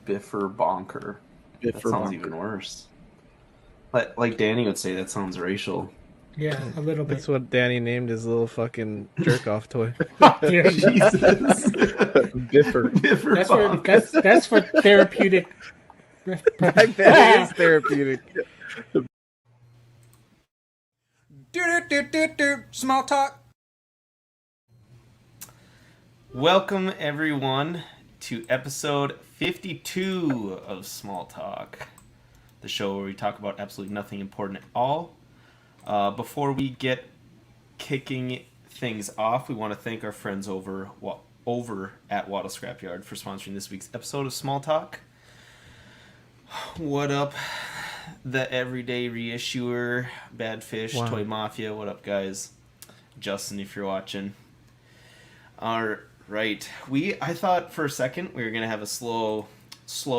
Biffer Bonker. That Biffer sounds Bonker. even worse. Like Danny would say, that sounds racial. Yeah, a little bit. That's what Danny named his little fucking jerk off toy. Yeah, Jesus. Biffer. Biffer that's for Bonker. that's for therapeutic I bet it is therapeutic. Small talk. Welcome everyone to episode 52 of Small Talk, the show where we talk about absolutely nothing important at all. Before we get kicking things off, we want to thank our friends over at Waddle Scrapyard for sponsoring this week's episode of Small Talk. What up, the everyday reissuer, Bad Fish, Wow. Toy Mafia? What up, guys? Justin, if you're watching. All right, I thought for a second we were gonna have a slow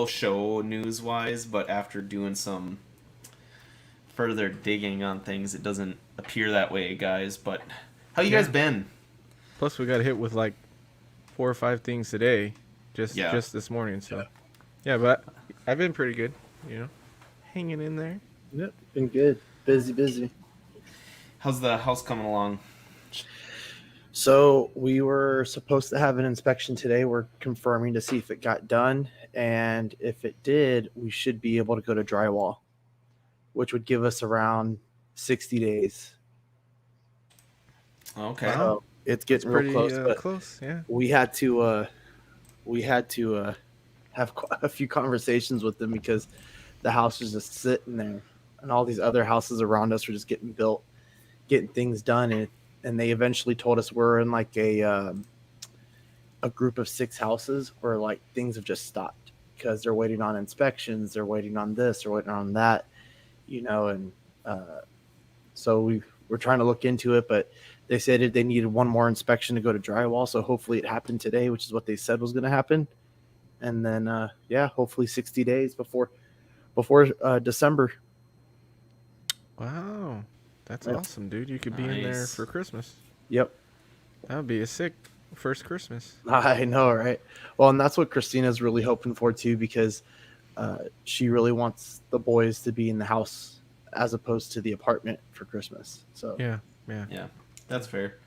show news wise, but after doing some further digging on things, it doesn't appear that way, guys. But how you guys been? Plus, we got hit with like 4 or 5 things today, just this morning. So, yeah, but I've been pretty good, hanging in there. Yep, been good. Busy. How's the house coming along? So we were supposed to have an inspection today. We're confirming to see if it got done. And if it did, we should be able to go to drywall, which would give us around 60 days. Okay. Wow. It's getting Pretty real close. But close, yeah. we had to have a few conversations with them because the house was just sitting there, and all these other houses around us were just getting built, getting things done, and they eventually told us we're in like a group of 6 houses where like things have just stopped because they're waiting on inspections, they're waiting on this, they're waiting on that, and so we're trying to look into it, but they said they needed one more inspection to go to drywall, so hopefully it happened today, which is what they said was going to happen. And then, hopefully 60 days before December. Wow, that's Yep. awesome, dude. You could be in there Nice. for Christmas. Yep. That would be a sick first Christmas. I know, right? Well, and that's what Christina's really hoping for, too, because she really wants the boys to be in the house as opposed to the apartment for Christmas. So Yeah. Yeah, that's fair.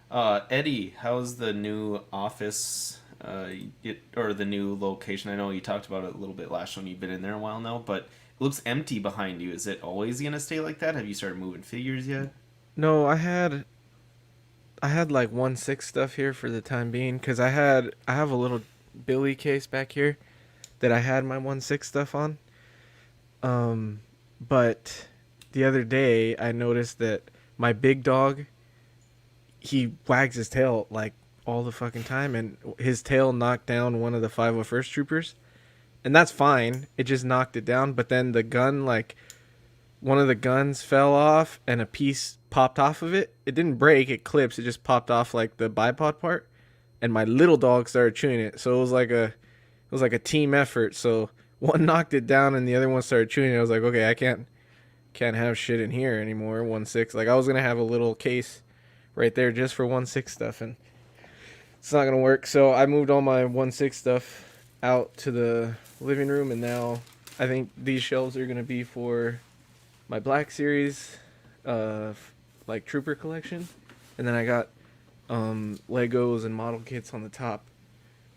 Eddie, how's the new office or the new location? I know you talked about it a little bit last when you've been in there a while now, but it looks empty behind you. Is it always going to stay like that? Have you started moving figures yet? No, I had like 1/6 stuff here for the time being because I have a little Billy case back here that I had my 1/6 stuff on. But the other day I noticed that my big dog, he wags his tail like all the fucking time, and his tail knocked down one of the 501st troopers, and that's fine. It just knocked it down, but then the gun, like one of the guns fell off and a piece popped off of it. It didn't break, it clips, it just popped off like the bipod part, and my little dog started chewing it. So it was like a team effort. So one knocked it down and the other one started chewing it. I was like, okay, I can't have shit in here anymore. 1/6. Like I was gonna have a little case right there just for 1/6 stuff, and it's not gonna work. So I moved all my 1/6 stuff out to the living room, and now I think these shelves are gonna be for my Black Series, like Trooper collection, and then I got Legos and model kits on the top.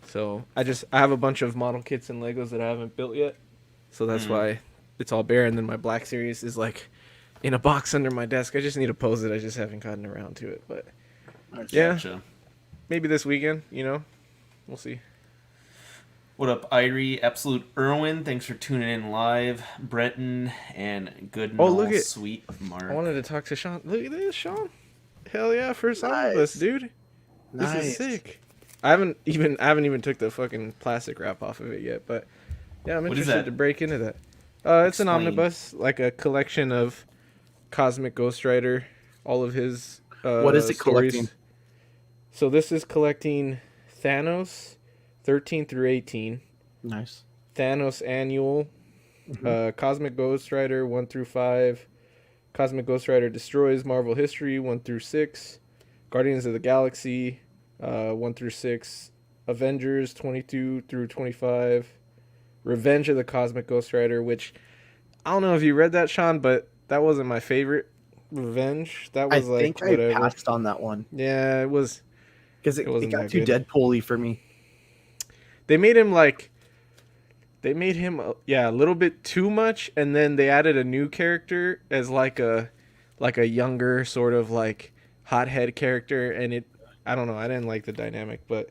So I have a bunch of model kits and Legos that I haven't built yet, so that's why it's all bare. And then my Black Series is like in a box under my desk. I just need to pose it. I just haven't gotten around to it, but yeah, Gotcha. maybe this weekend. We'll see. What up, Irie? Absolute Irwin, thanks for tuning in live. Breton and good look at- Sweet Mark. I wanted to talk to Sean. Look at this, Sean. Hell yeah, first omnibus, dude. This is sick. I haven't even took the fucking plastic wrap off of it yet, but yeah, I'm What is interested that? to break into that. It's an Explain. omnibus, like a collection of Cosmic Ghost Rider, all of his what is it stories. collecting? So this is collecting Thanos 13 through 18, Nice. Thanos Annual, Cosmic Ghost Rider 1 through 5, Cosmic Ghost Rider Destroys Marvel History 1 through 6, Guardians of the Galaxy 1 through 6, Avengers 22 through 25, Revenge of the Cosmic Ghost Rider, which I don't know if you read that, Sean, but that wasn't my favorite Revenge. That I was like think I whatever. passed on that one Yeah, it was. because It it wasn't got that too good. Deadpool-y for me. They made him like. They made him a little bit too much, and then they added a new character as like a younger sort of like hothead character, and it I don't know, I didn't like the dynamic, but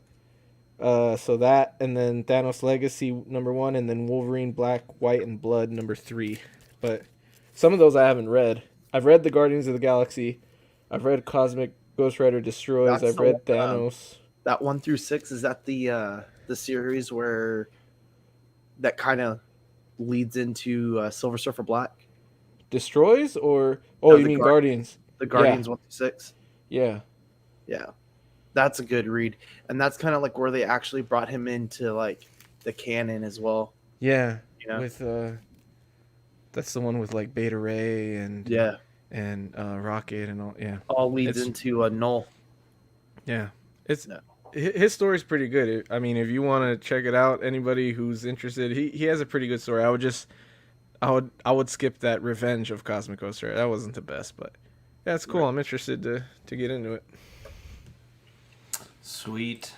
so that, and then Thanos Legacy #1, and then Wolverine Black, White, and Blood #3. But some of those I haven't read. I've read the Guardians of the Galaxy. I've read Cosmic Ghost Rider Destroys. That's I've the read one, Thanos. That 1 through 6, is that the series where that kind of leads into Silver Surfer Black? Destroys or No, you the mean Guard- Guardians? The Guardians 1 through 6. Yeah. Yeah, that's a good read, and that's kind of like where they actually brought him into like the canon as well. Yeah. You know? With that's the one with like Beta Ray and Yeah, Rocket and all. Yeah. all leads It's- into a Null. Yeah. It's Yeah. his story's pretty good. I mean, if you want to check it out, anybody who's interested, he has a pretty good story. I would skip that Revenge of Cosmic Ghost Rider. That wasn't the best, but yeah, it's cool. Right. I'm interested to get into it. Sweet.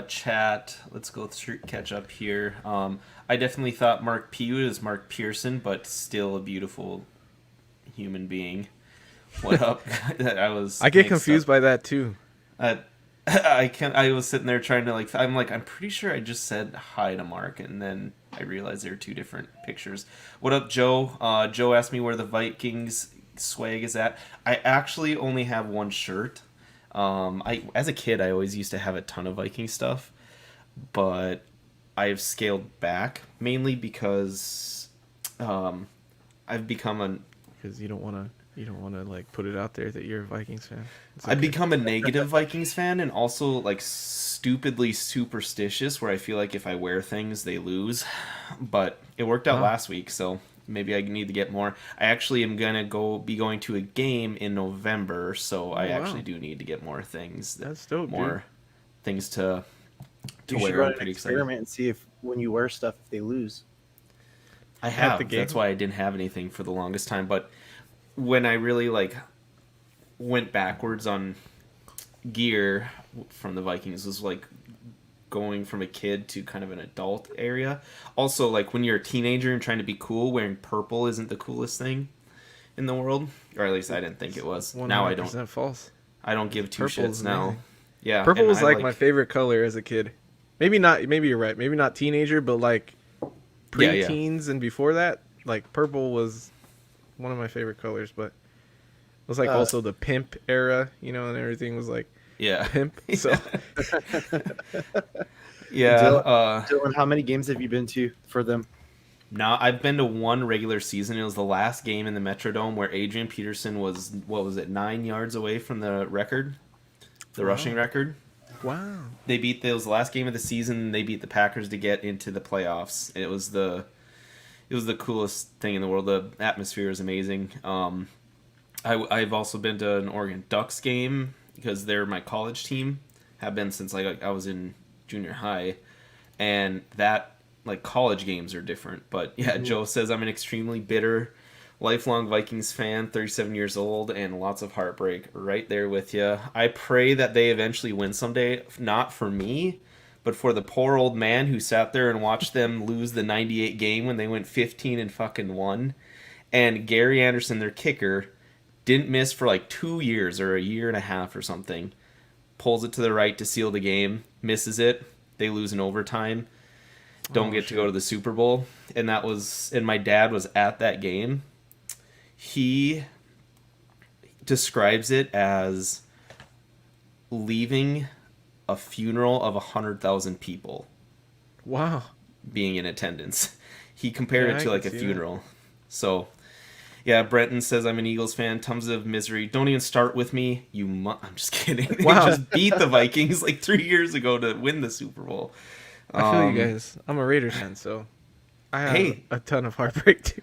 Chat. Let's go through catch up here. I definitely thought Mark P was Mark Pearson, but still a beautiful human being. What up? I get confused by that too. I was sitting there trying to I'm pretty sure I just said hi to Mark, and then I realized there are two different pictures. What up, Joe? Joe asked me where the Vikings swag is at. I actually only have one shirt. As a kid, I always used to have a ton of Viking stuff, but I've scaled back mainly because I've become Because you don't want to like put it out there that you're a Vikings fan. It's I've okay. become a negative Vikings fan, and also like stupidly superstitious, where I feel like if I wear things, they lose. But it worked out Wow. last week, so maybe I need to get more. I actually am gonna be going to a game in November, so I wow. actually do need to get more things. That's dope, More dude. things to You should wear. run I'm an pretty excited. experiment and see if when you wear stuff, if they lose. I At have. the game? That's why I didn't have anything for the longest time. But when I really went backwards on gear from the Vikings, was like going from a kid to kind of an adult area. Also, like when you're a teenager and trying to be cool, wearing purple isn't the coolest thing in the world, or at least I didn't think it was. Now I don't. 100% false. I don't give two Purple is shits now. amazing. Yeah, Purple and was I like my favorite color as a kid. Maybe not. Maybe you're right. Maybe not teenager, but like Yeah, yeah. pre-teens and before that, like purple was one of my favorite colors. But it was like also the pimp era, you know, and everything was like Yeah, pimp. So yeah. Dylan, how many games have you been to for them? Now I've been to one regular season. It was the last game in the Metrodome where Adrian Peterson was 9 yards away from the record, the rushing record. wow. They beat it was the last game of the season. They beat the Packers to get into the playoffs. It was the coolest thing in the world. The atmosphere is amazing. I've also been to an Oregon Ducks game because they're my college team. Have been since I was in junior high, and that like college games are different. But yeah, Joe says I'm an extremely bitter, lifelong Vikings fan, 37 years old, and lots of heartbreak. Right there with you. I pray that they eventually win someday. Not for me, but for the poor old man who sat there and watched them lose the 98 game when they went 15-1. And Gary Anderson, their kicker, didn't miss for like 2 years or a year and a half or something. Pulls it to the right to seal the game, misses it. They lose in overtime. Don't get to go to the Super Bowl. And my dad was at that game. He describes it as leaving a funeral of 100,000 people Wow. being in attendance. He compared Yeah, it to I like can a see funeral. So, yeah, Brenton says I'm an Eagles fan. Tons of misery. Don't even start with me. I'm just kidding. They Wow. just beat the Vikings like 3 years ago to win the Super Bowl. I feel you guys. I'm a Raiders fan, so I have Hey. a ton of heartbreak too.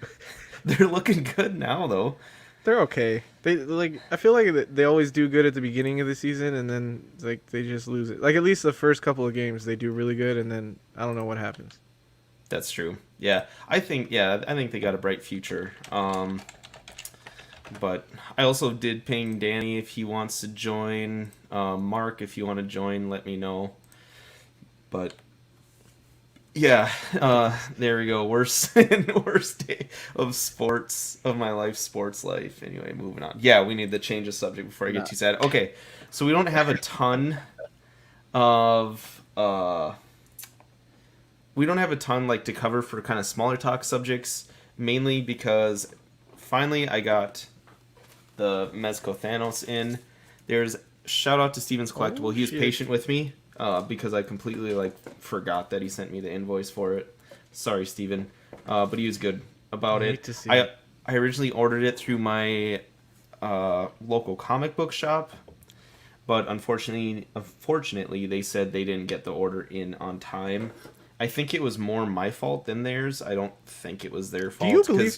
They're looking good now, though. They're okay. They like. I feel like they always do good at the beginning of the season, and then like they just lose it. Like at least the first couple of games, they do really good, and then I don't know what happens. That's true. Yeah, I think they got a bright future. But I also did ping Danny if he wants to join. Mark, if you want to join, let me know. But yeah, there we go. Worst day of my life, sports life. Anyway, moving on. Yeah, we need to change the subject before I get too sad. Okay, so we don't have a ton of like to cover for kind of smaller talk subjects, mainly because finally I got the Mezco Thanos in. There's shout out to Steven's Collectible. He was patient with me because I completely like forgot that he sent me the invoice for it. Sorry, Steven, but he was good about it. I originally ordered it through my local comic book shop, but unfortunately, they said they didn't get the order in on time. I think it was more my fault than theirs. I don't think it was their fault. Do you believe?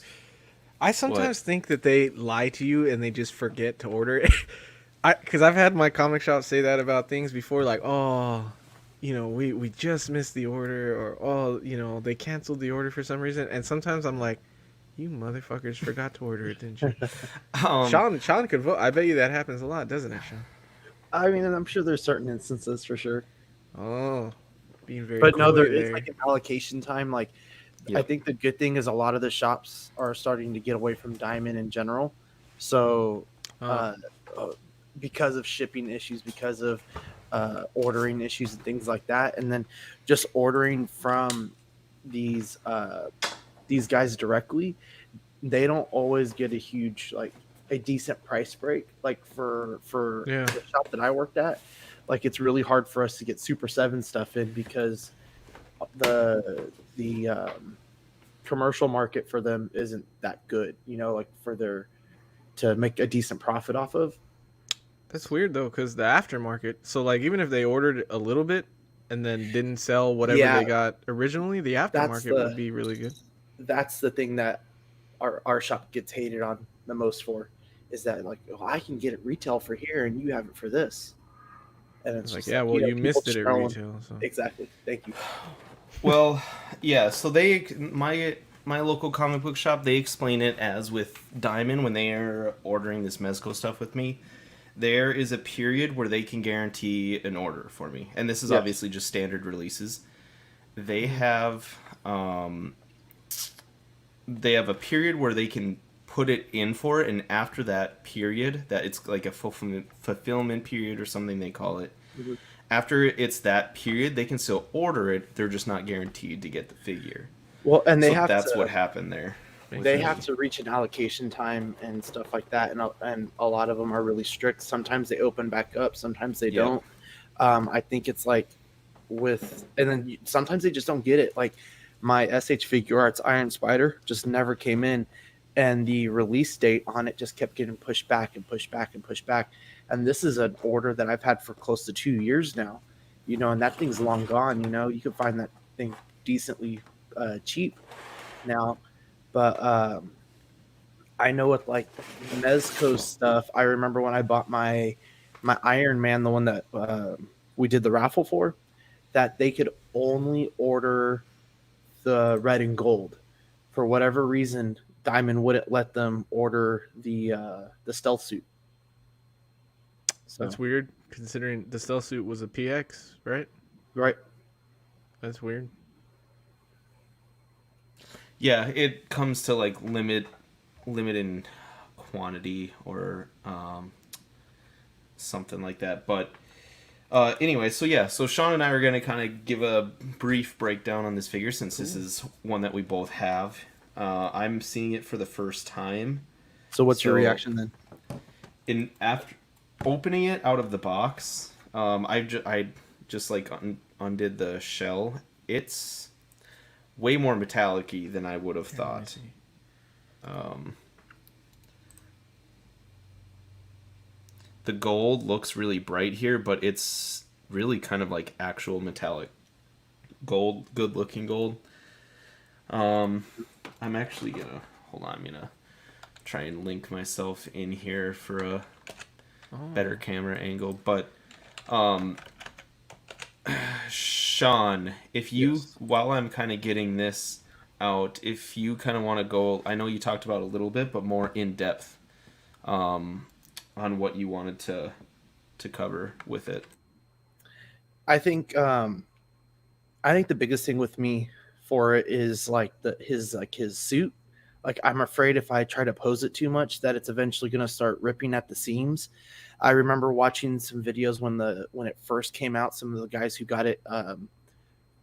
I sometimes think that they lie to you and they just forget to order it. Because I've had my comic shop say that about things before, like, oh, we just missed the order, or oh, they canceled the order for some reason. And sometimes I'm like, you motherfuckers forgot to order it, didn't you? Sean could vote. I bet you that happens a lot, doesn't it, Sean? I mean, I'm sure there's certain instances for sure. Oh, being very. But no, there is like an allocation time. Like, yep. I think the good thing is a lot of the shops are starting to get away from Diamond in general. So, because of shipping issues, because of ordering issues and things like that, and then just ordering from these guys directly, they don't always get a decent price break. Like for the shop that I worked at, like it's really hard for us to get Super7 stuff in because the commercial market for them isn't that good, like to make a decent profit off of. That's weird though, because the aftermarket. So like, even if they ordered a little bit and then didn't sell whatever they got originally, the aftermarket would be really good. That's the thing that our shop gets hated on the most for, is that like, oh, I can get it retail for here and you have it for this. And it's like, just yeah, well, you missed it at retail. So. Exactly. Thank you. Well, yeah. So my local comic book shop, they explain it as with Diamond when they are ordering this Mezco stuff with me. There is a period where they can guarantee an order for me, and this is obviously just standard releases. They have a period where they can put it in for it, and after that period, that it's like a fulfillment period or something they call it. Mm-hmm. After it's that period, they can still order it. They're just not guaranteed to get the figure. Well, and that's what happened there. They have to reach an allocation time and stuff like that, and a lot of them are really strict. Sometimes they open back up, sometimes they don't. I think it's like and then sometimes they just don't get it. Like my SH Figuarts Iron Spider just never came in, and the release date on it just kept getting pushed back and pushed back and pushed back. And this is an order that I've had for close to 2 years now, and that thing's long gone. You can find that thing decently cheap now. But I know with like Mezco stuff, I remember when I bought my Iron Man, the one that we did the raffle for, that they could only order the red and gold. For whatever reason, Diamond wouldn't let them order the stealth suit. So that's weird, considering the stealth suit was a PX, right? Right. That's weird. Yeah, it comes to like limit in quantity or something like that. But anyway, so Sean and I are gonna kind of give a brief breakdown on this figure since this is one that we both have. I'm seeing it for the first time. So what's your reaction then? After opening it out of the box, I just like undid the shell. It's way more metallic-y than I would have thought. The gold looks really bright here, but it's really kind of like actual metallic gold, good-looking gold. I'm actually gonna I'm gonna try and link myself in here for a better camera angle, but Sean, if you, Yes. while I'm kind of getting this out, if you kind of want to go, I know you talked about a little bit, but more in depth, um, on what you wanted to cover with it. I think I think the biggest thing with me for it is like his suit. Like I'm afraid if I try to pose it too much that it's eventually going to start ripping at the seams. I remember watching some videos when it first came out. Some of the guys who got it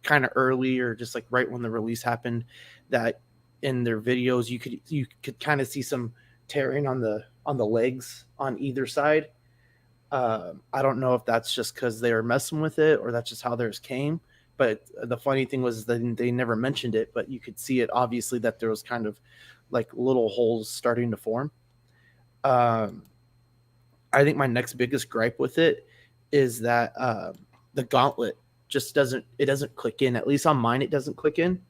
kind of early or just like right when the release happened, that in their videos you could kind of see some tearing on the legs on either side. I don't know if that's just because they were messing with it or that's just how theirs came. But the funny thing was that they never mentioned it, but you could see it obviously that there was kind of like little holes starting to form. Um, I think my next biggest gripe with it is that the gauntlet just doesn't click in. At least on mine, it doesn't click in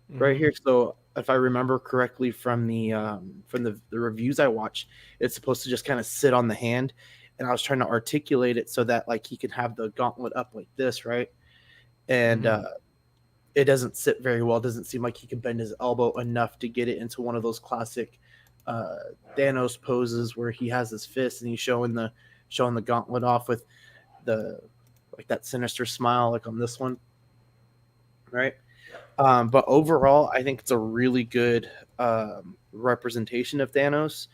right Mhm. here. So if I remember correctly from the reviews I watched, it's supposed to just kind of sit on the hand, and I was trying to articulate it so that like he could have the gauntlet up like this, right? And Mhm. it doesn't sit very well. It doesn't seem like he can bend his elbow enough to get it into one of those classic uh, Thanos poses where he has his fist and he's showing the gauntlet off with the like that sinister smile, like on this one, right? But overall, I think it's a really good representation of Thanos.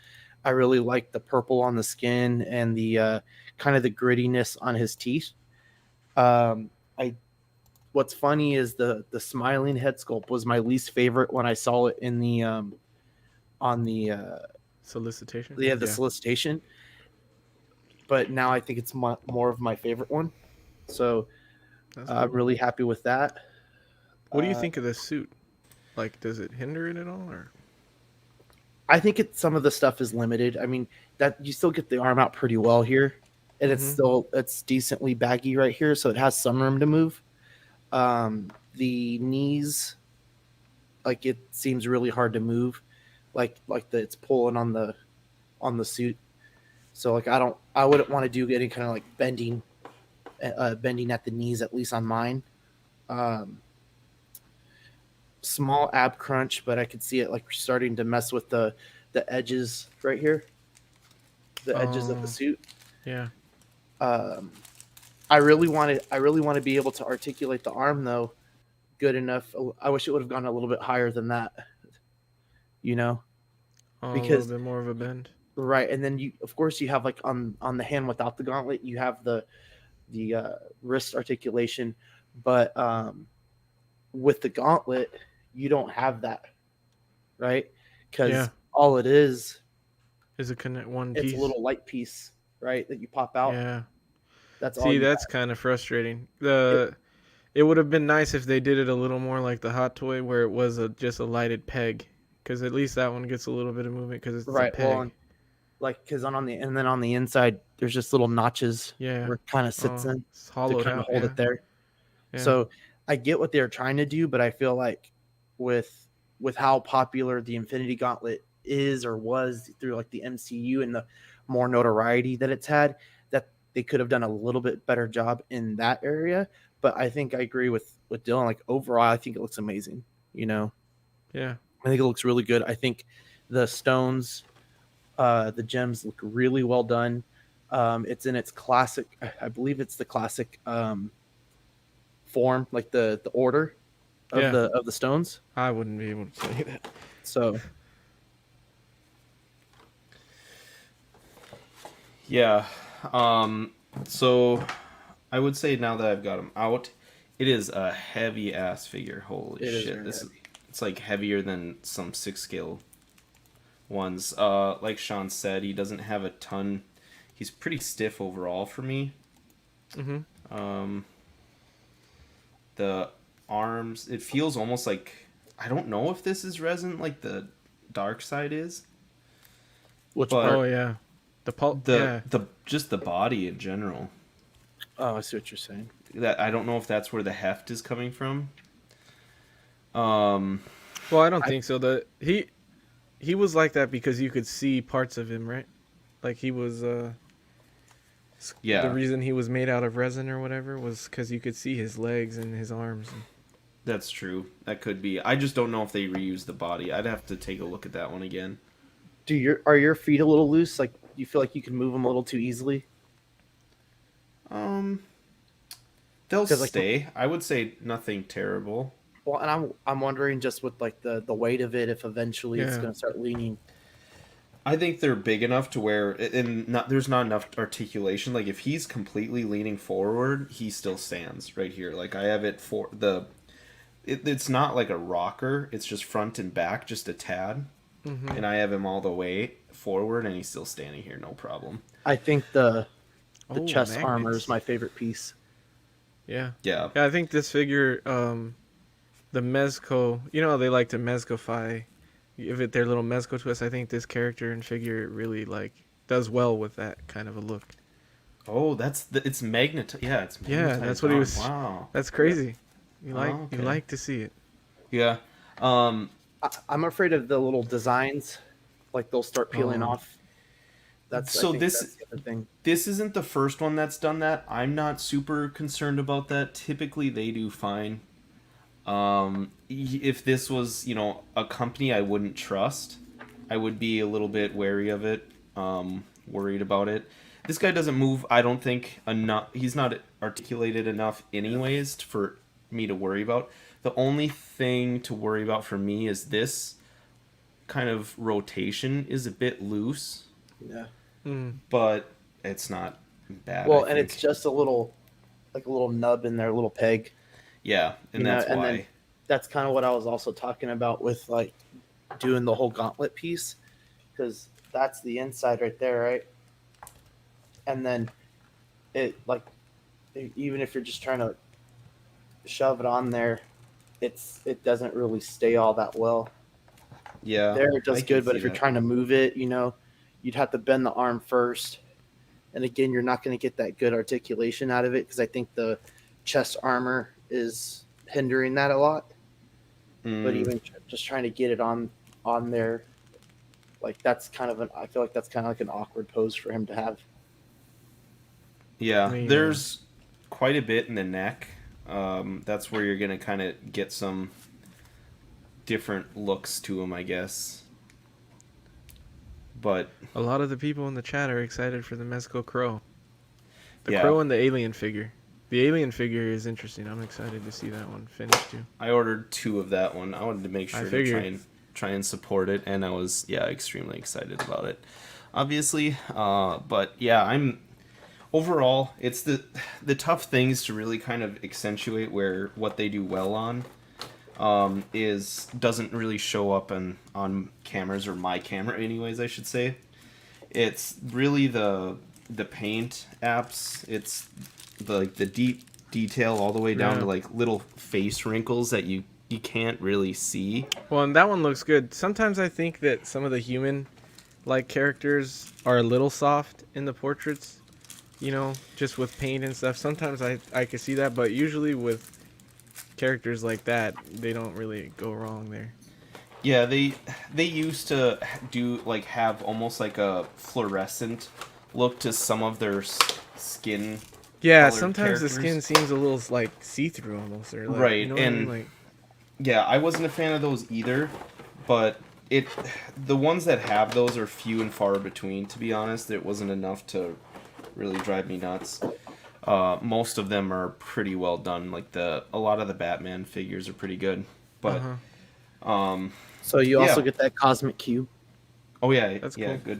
I really like the purple on the skin and the kind of the grittiness on his teeth. I What's funny is the smiling head sculpt was my least favorite when I saw it in the on the Solicitation. they have the Yeah, solicitation, but now I think it's more of my favorite one. So that's I'm cool. really happy with that. What do you Uh, think of this suit? Like, does it hinder it at all, or? I think some of the stuff is limited. I mean, that you still get the arm out pretty well here, and Mhm. it's decently baggy right here, so it has some room to move. The knees, like it seems really hard to move, it's pulling on the suit. So like I wouldn't want to do any kind of like bending at the knees, at least on mine. Um, Small ab crunch, but I could see it like starting to mess with the edges right here, the edges of the Oh, suit. yeah. Um, I really want to be able to articulate the arm though good enough. I wish it would have gone a little bit higher than that, you know, Oh, a little because bit more of a bend. right. And then you, of course, you have like on the hand without the gauntlet, you have the wrist articulation, but with the gauntlet, you don't have that, right? Yeah. Because all it is, Is it connect one it's a piece? little light piece, right, that you pop out. Yeah. That's all See, you that's have. kind of frustrating. It, It would have been nice if they did it a little more like the hot toy, where it was just a lighted peg, because at least that one gets a little bit of movement because it's a right. Well, peg. like because on the and then on the inside, there's just little notches Yeah. where it kind of sits Oh, in it's to hollowed kind of out. hold Yeah. it there. Yeah. So I get what they're trying to do, but I feel like with how popular the Infinity Gauntlet is or was through like the MCU and the more notoriety that it's had, that they could have done a little bit better job in that area. But I think I agree with Dylan. Like overall, I think it looks amazing. You know, Yeah. I think it looks really good. I think the stones, the gems look really well done. It's in its classic, I believe it's the classic form, like the order Yeah. of the stones. I wouldn't be able to say that. So Yeah. Um, so I would say now that I've got him out, it is a heavy ass figure. Holy it is shit! very This is heavy. it's like heavier than some 6 scale ones. Like Sean said, he doesn't have a ton. He's pretty stiff overall for me. Mhm. Um, the arms, it feels almost like, I don't know if this is resin like the dark side is, Which but Oh part? yeah. The pulp. the Yeah. the just the body in general. Oh, I see what you're saying. That I don't know if that's where the heft is coming from. Um, Well, I don't I think so. He was like that because you could see parts of him, right? Like he was Yeah. The reason he was made out of resin or whatever was because you could see his legs and his arms. That's true. That could be. I just don't know if they reuse the body. I'd have to take a look at that one again. Are your feet a little loose? Like you feel like you can move them a little too easily? They'll 'Cause, like, stay. I would say nothing terrible. Well, and I'm wondering just with like the weight of it, if eventually it's Yeah. going to start leaning. I think they're big enough to where, and not there's not enough articulation. Like if he's completely leaning forward, he still stands right here. Like I have it for it's not like a rocker. It's just front and back, just a tad, and I have him all the way forward, and he's still standing here, no problem. I think the Oh, chest armor magnets. is my favorite piece. Yeah. Yeah, Yeah, I think this figure, the Mezco, you know, they like to Mezcofy, give it their little Mezco twist. I think this character and figure really like does well with that kind of a look. Oh, it's magnet. Yeah, it's Yeah, magnetized that's what he on. was. Wow. That's crazy. You Oh, like okay. you like to see it. Yeah. I'm afraid of the little designs, like they'll start peeling Oh. off. I So think this- that's the other thing. This isn't the first one that's done that. I'm not super concerned about that. Typically, they do fine. If this was, a company I wouldn't trust, I would be a little bit wary of it, worried about it. This guy doesn't move, I don't think, enough. He's not articulated enough anyways for me to worry about. The only thing to worry about for me is this kind of rotation is a bit loose, Yeah. but it's not bad. Well, I and think. it's just a little nub in there, a little peg. Yeah, and You know, that's and why. then that's kind of what I was also talking about with like doing the whole gauntlet piece, because that's the inside right there, right? And then it like even if you're just trying to shove it on there, it doesn't really stay all that well. Yeah, There it does I can good, but see if you're that. trying to move it, you'd have to bend the arm first, and again, you're not going to get that good articulation out of it because I think the chest armor is hindering that a lot. But even just trying to get it on there, like that's kind of I feel like that's kind of like an awkward pose for him to have. Yeah, Yeah. there's quite a bit in the neck. That's where you're gonna kind of get some different looks to him, I guess. But A lot of the people in the chat are excited for the Mezco Crow. The Yeah. Crow and the alien figure. The alien figure is interesting. I'm excited to see that one finished too. I ordered 2 of that one. I wanted to make I sure to figured. try and support it, and I was extremely excited about it. Obviously, but yeah, I'm overall. It's the tough things to really kind of accentuate where what they do well on. Doesn't really show up on cameras, or my camera anyways, I should say. It's really the paint apps. It's the deep detail all the way down Yeah. to like little face wrinkles that you can't really see. Well, and that one looks good. Sometimes I think that some of the human like characters are a little soft in the portraits, just with paint and stuff. Sometimes I could see that, but usually with characters like that, they don't really go wrong there. Yeah, they used to do have almost like a fluorescent look to some of their skin. Yeah, Colored sometimes the characters. skin seems a little like see-through almost, or like, Right, you know what I mean? and- Like, Yeah, I wasn't a fan of those either, but the ones that have those are few and far between, to be honest. It wasn't enough to really drive me nuts. Most of them are pretty well done. A lot of the Batman figures are pretty good, but So you also Yeah. get that cosmic cube. oh yeah, That's yeah, cool.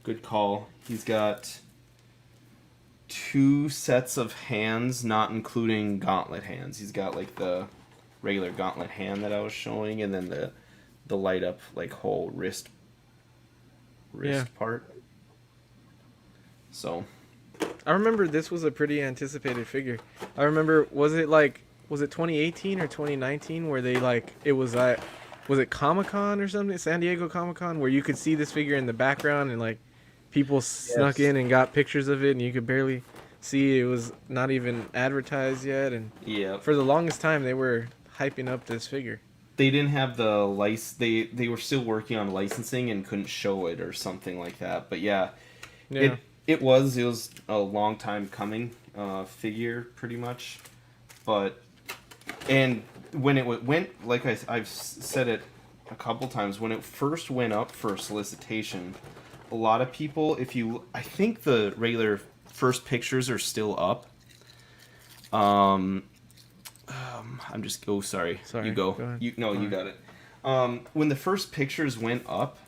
good call. He's got 2 sets of hands, not including gauntlet hands. He's got the regular gauntlet hand that I was showing, and then the light up whole wrist Yeah. part. So I remember this was a pretty anticipated figure. I remember, was it 2018 or 2019 where they was it Comic-Con or something, San Diego Comic-Con, where you could see this figure in the background and people snuck Yes. in and got pictures of it and you could barely see, it was not even advertised yet, and yeah, for the longest time they were hyping up this figure. they didn't have the they were still working on licensing and couldn't show it or something like that. But yeah, Yeah. It was a long time coming figure, pretty much, but and when it went, like I've said it a couple times, when it first went up for solicitation, a lot of people, I think the regular first pictures are still up. I'm just, oh, sorry. You go. Go ahead. You got it. When the first pictures went up,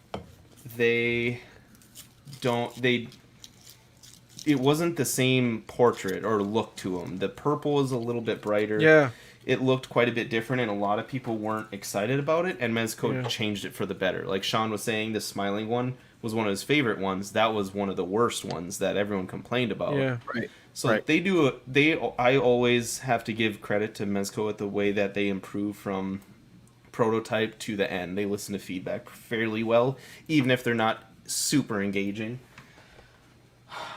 it wasn't the same portrait or look to them. The purple was a little bit brighter. Yeah. It looked quite a bit different, and a lot of people weren't excited about it, and Mezco changed it for the better. Like Sean was saying, the smiling one was one of his favorite ones. That was one of the worst ones that everyone complained about. Yeah. Right. So Right. I always have to give credit to Mezco with the way that they improve from prototype to the end. They listen to feedback fairly well, even if they're not super engaging.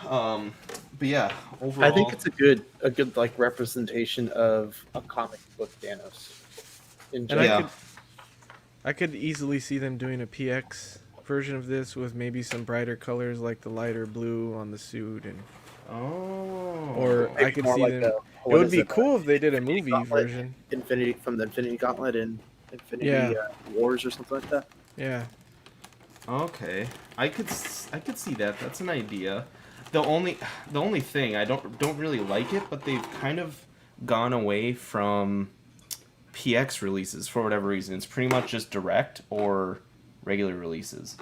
But yeah, overall, I think it's a good like representation of a comic book Thanos. In And general. I could easily see them doing a PX version of this with maybe some brighter colors like the lighter blue on the suit, and or I Maybe could more see like them. a- It what would is be it, cool if they did a Infinity movie Gauntlet? version. From the Infinity Gauntlet and Infinity Yeah. Wars or something like that. Yeah. Okay, I could see that. That's an idea. The only thing, I don't really like it, but they've kind of gone away from PX releases for whatever reason. It's pretty much just direct or regular releases.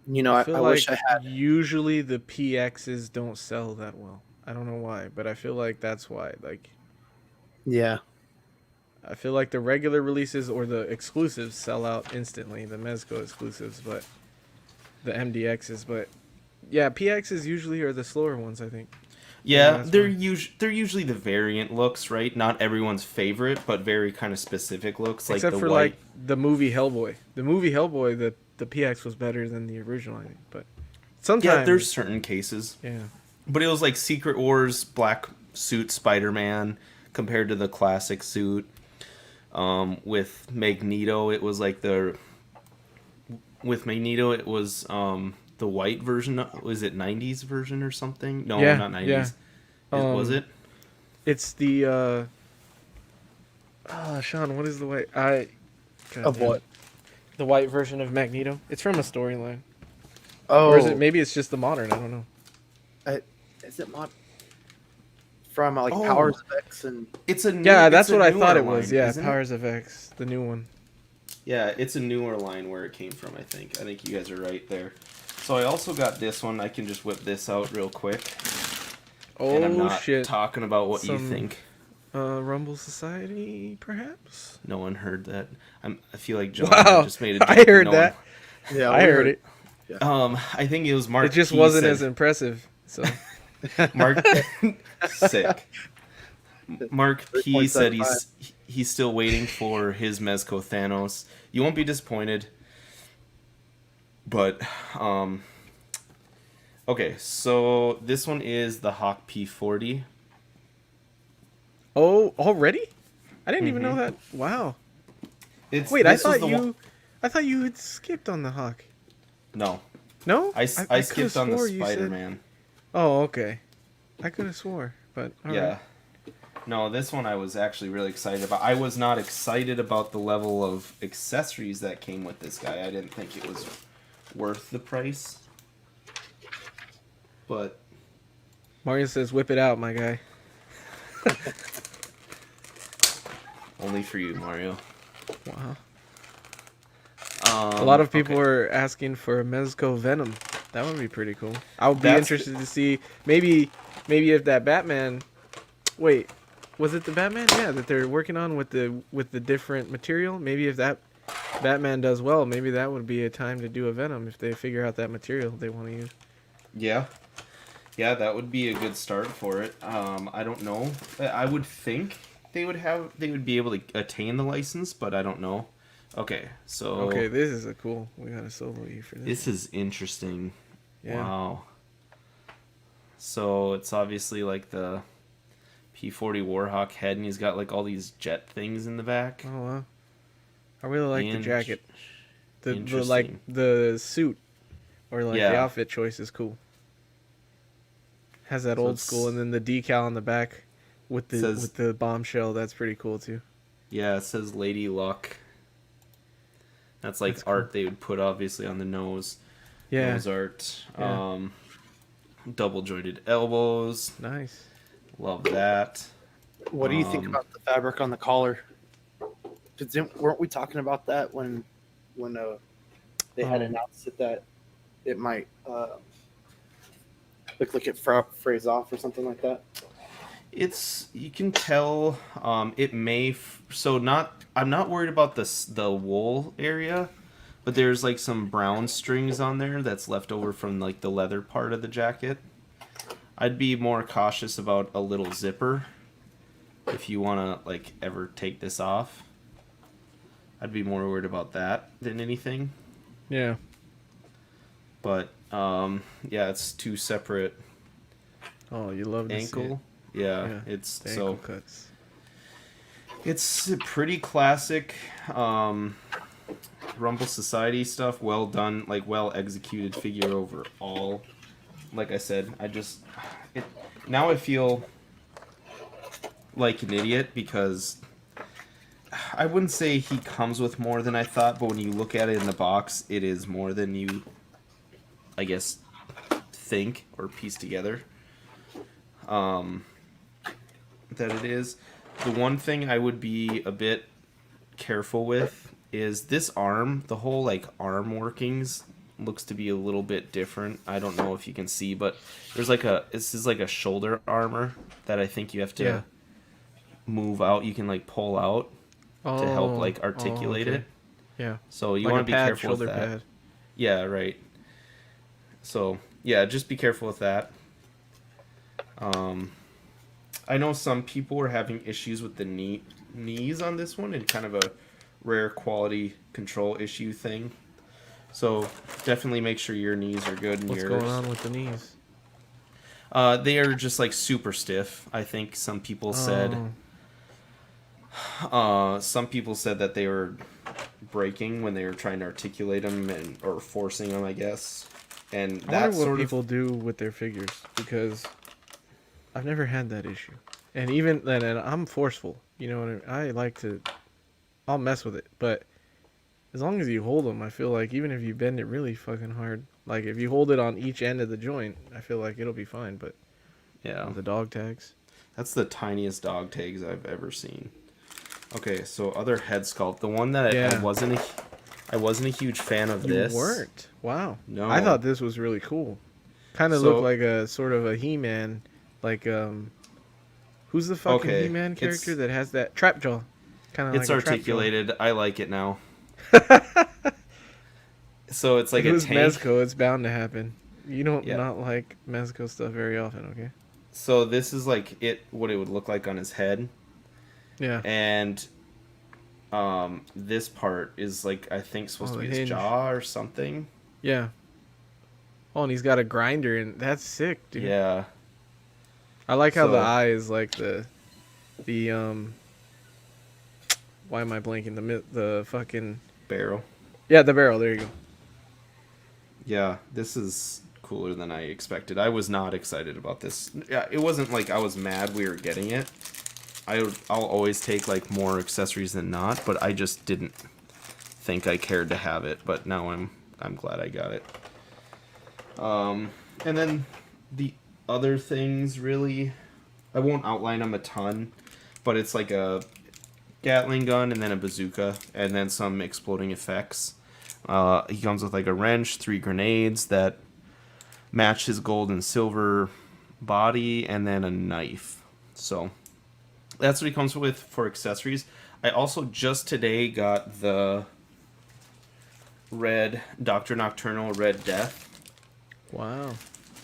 You know, I I feel wish like I had. usually the PXs don't sell that well. I don't know why, but I feel like that's why. Like, Yeah. I feel like the regular releases or the exclusives sell out instantly, the Mezco exclusives, but the MDXs. But yeah, PXs usually are the slower ones, I think. Yeah, that's they're fine. they're usually the variant looks, right? Not everyone's favorite, but very kind of specific looks, like Except the for white. like the movie Hellboy. The movie Hellboy, the PX was better than the original, I think. But sometimes, Yeah, there's certain cases. yeah. But it was like Secret Wars black suit Spider-Man compared to the classic suit. With Magneto, it was like with Magneto, it was the white version. Was it 90s version or something? No, Yeah, not 90s. yeah. Was it? It's the Sean, what is the white God Of damn what? it. The white version of Magneto? It's from a storyline. Oh, Or is it maybe it's just the modern, I don't know. Is it mod from like Oh. Powers of X and It's a new, Yeah, it's that's a what I thought newer it was. line, Yeah, isn't it? Powers of X, the new one. Yeah, it's a newer line where it came from, I think. I think you guys are right there. So I also got this one. I can just whip this out real quick. And I'm Oh not shit. talking about what you Some- think. Rumble Society, perhaps? No one heard that. I feel like John Wow, just made a joke. I heard no that. yeah, I we heard it. I think it was Mark. It just P wasn't said- as impressive. So Mark. Sick. Mark P said 3.75. he's still waiting for his Mezco Thanos. You won't be disappointed. But okay, so this one is the Hawk P40. oh, already? I didn't even know that. Wow. It's Wait, I this was thought the one- I thought you had skipped on the Hawk. No, No? I coulda skipped on the swore you said- Spider-Man. Oh, okay. I could have swore, but all Yeah. right. No, this one I was actually really excited about. I was not excited about the level of accessories that came with this guy. I didn't think it was worth the price. But Mario says, "Whip it out, my guy." only for you, Mario. Wow. A lot of people okay. are asking for a Mezco Venom. That would be pretty cool. I would be That's- interested to see maybe if that Batman. Wait, was it the Batman? Yeah, that they're working on with the different material. Maybe if that Batman does well, maybe that would be a time to do a Venom if they figure out that material they want to use. Yeah. Yeah, that would be a good start for it. I don't know. I would think they would be able to attain the license, but I don't know. Okay, so Okay, this is a cool. We got a solo E for this. this is interesting. Yeah. Wow. So it's obviously like the P40 Warhawk head, and he's got like all these jet things in the back. Oh wow. I really like the And- jacket. The like Interesting. the suit or like the Yeah. outfit choice is cool. Has that So old it's- school, and then the decal on the back with the Says- with the bombshell. That's pretty cool too. Yeah, it says Lady Luck. That's like That's cool. art they would put obviously on the nose. Yeah, Nose art. Yeah. Double jointed elbows. nice. Love that. What do you think Um, about the fabric on the collar? 'Cause weren't we talking about that when they had Oh. announced it that it might look like it frays off or something like that? It's you can tell it may I'm not worried about the wool area, but there's like some brown strings on there that's left over from like the leather part of the jacket. I'd be more cautious about a little zipper if you want to like ever take this off. I'd be more worried about that than anything. Yeah. But yeah, it's two separate Oh, you love to see ankle. it. Yeah, it's The so ankle cuts. it's pretty classic Rumble Society stuff. Well done, like well executed figure overall. Like I said, now I feel like an idiot because I wouldn't say he comes with more than I thought, but when you look at it in the box, it is more than you, I guess, think or piece together. That it is. The one thing I would be a bit careful with is this arm. The whole like arm workings looks to be a little bit different. I don't know if you can see, but there's like this is like a shoulder armor that I think you have to Yeah. move out. You can like pull out to help like articulate okay. it. Yeah. So you Like want a to be pad, careful with shoulder that. pad. Yeah, right. So yeah, just be careful with that. I know some people were having issues with the knees on this one, and kind of a rare quality control issue thing. So definitely make sure your knees are good and What's yours. going on with the knees? They are just like super stiff. I think some people said. Some people said that they were breaking when they were trying to articulate them or forcing them, I guess. And I that wonder what sort people of do with their figures because I've never had that issue. And even then, and I'm forceful. You know what I mean? I like to. I'll mess with it, but as long as you hold them, I feel like even if you bend it really fucking hard, like if you hold it on each end of the joint, I feel like it'll be fine. But yeah, the dog tags. that's the tiniest dog tags I've ever seen. Okay, so other head sculpt. The one that Yeah. I wasn't a huge fan of this. You weren't. Wow. No. I thought this was really cool. Kind of So- looked like a sort of a He-Man, like who's the fucking Okay, He-Man it's- character that has that trap jaw? Kind of like It's a trap jaw. articulated. I like it now. So it's like If it a was tank. Mezco, it's bound to happen. You don't Yeah. not like Mezco stuff very often, okay? So this is like what it would look like on his head. Yeah. And this part is like I think supposed to Oh, be the his hinge. jaw or something. Yeah. Oh, and he's got a grinder, and that's sick, dude. Yeah. I like how the So- eye is like the why am I blanking? The fucking Barrel. yeah, the barrel. There you go. Yeah, this is cooler than I expected. I was not excited about this. Yeah, it wasn't like I was mad we were getting it. I'll always take like more accessories than not, but I just didn't think I cared to have it. But now I'm glad I got it. And then the other things really, I won't outline them a ton, but it's like a Gatling gun and then a bazooka and then some exploding effects. He comes with like a wrench, 3 grenades that match his gold and silver body, and then a knife. So that's what he comes with for accessories. I also just today got the red Dr. Nocturnal Red Death. Wow.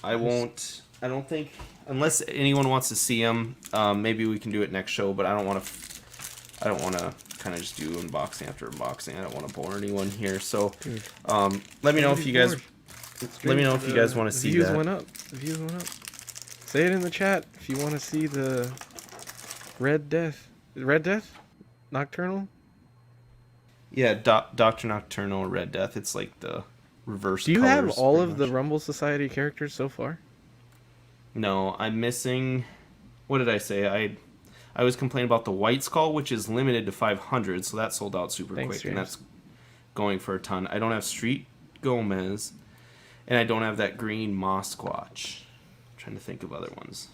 I don't think, unless anyone wants to see him, maybe we can do it next show, but I don't want to kind of just do unboxing after unboxing. I don't want to bore anyone here. So, Dude. let me know if you guys let me know if you guys want to see views that. went up. The views went up. Say it in the chat if you want to see the Red Death. Red Death? Nocturnal? Yeah, Dr. Nocturnal Red Death. It's like the reverse Do you have colors, all pretty of the much. Rumble Society characters so far? No, I'm missing. What did I say? I was complaining about the White Skull, which is limited to 500, so that sold out super Thanks, quick, James. and that's going for a ton. I don't have Street Gomez, and I don't have that green Mosquatch. I'm trying to think of other ones.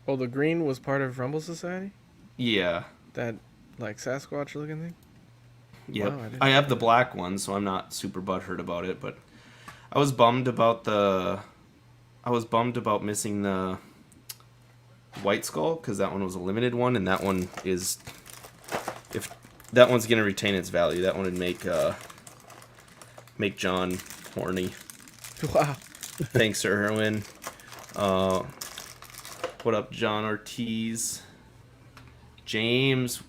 Oh, the green was part of Rumble Society? Yeah. That, like, Sasquatch looking thing? Yep. Wow, I didn't I have know the that. black one, so I'm not super butthurt about it, but I was bummed about missing the White Skull, because that one was a limited one, and that one is, if that one's gonna retain its value, that one would make John horny. Wow. Thanks, Sir Herwin. What up, John Ortiz? James.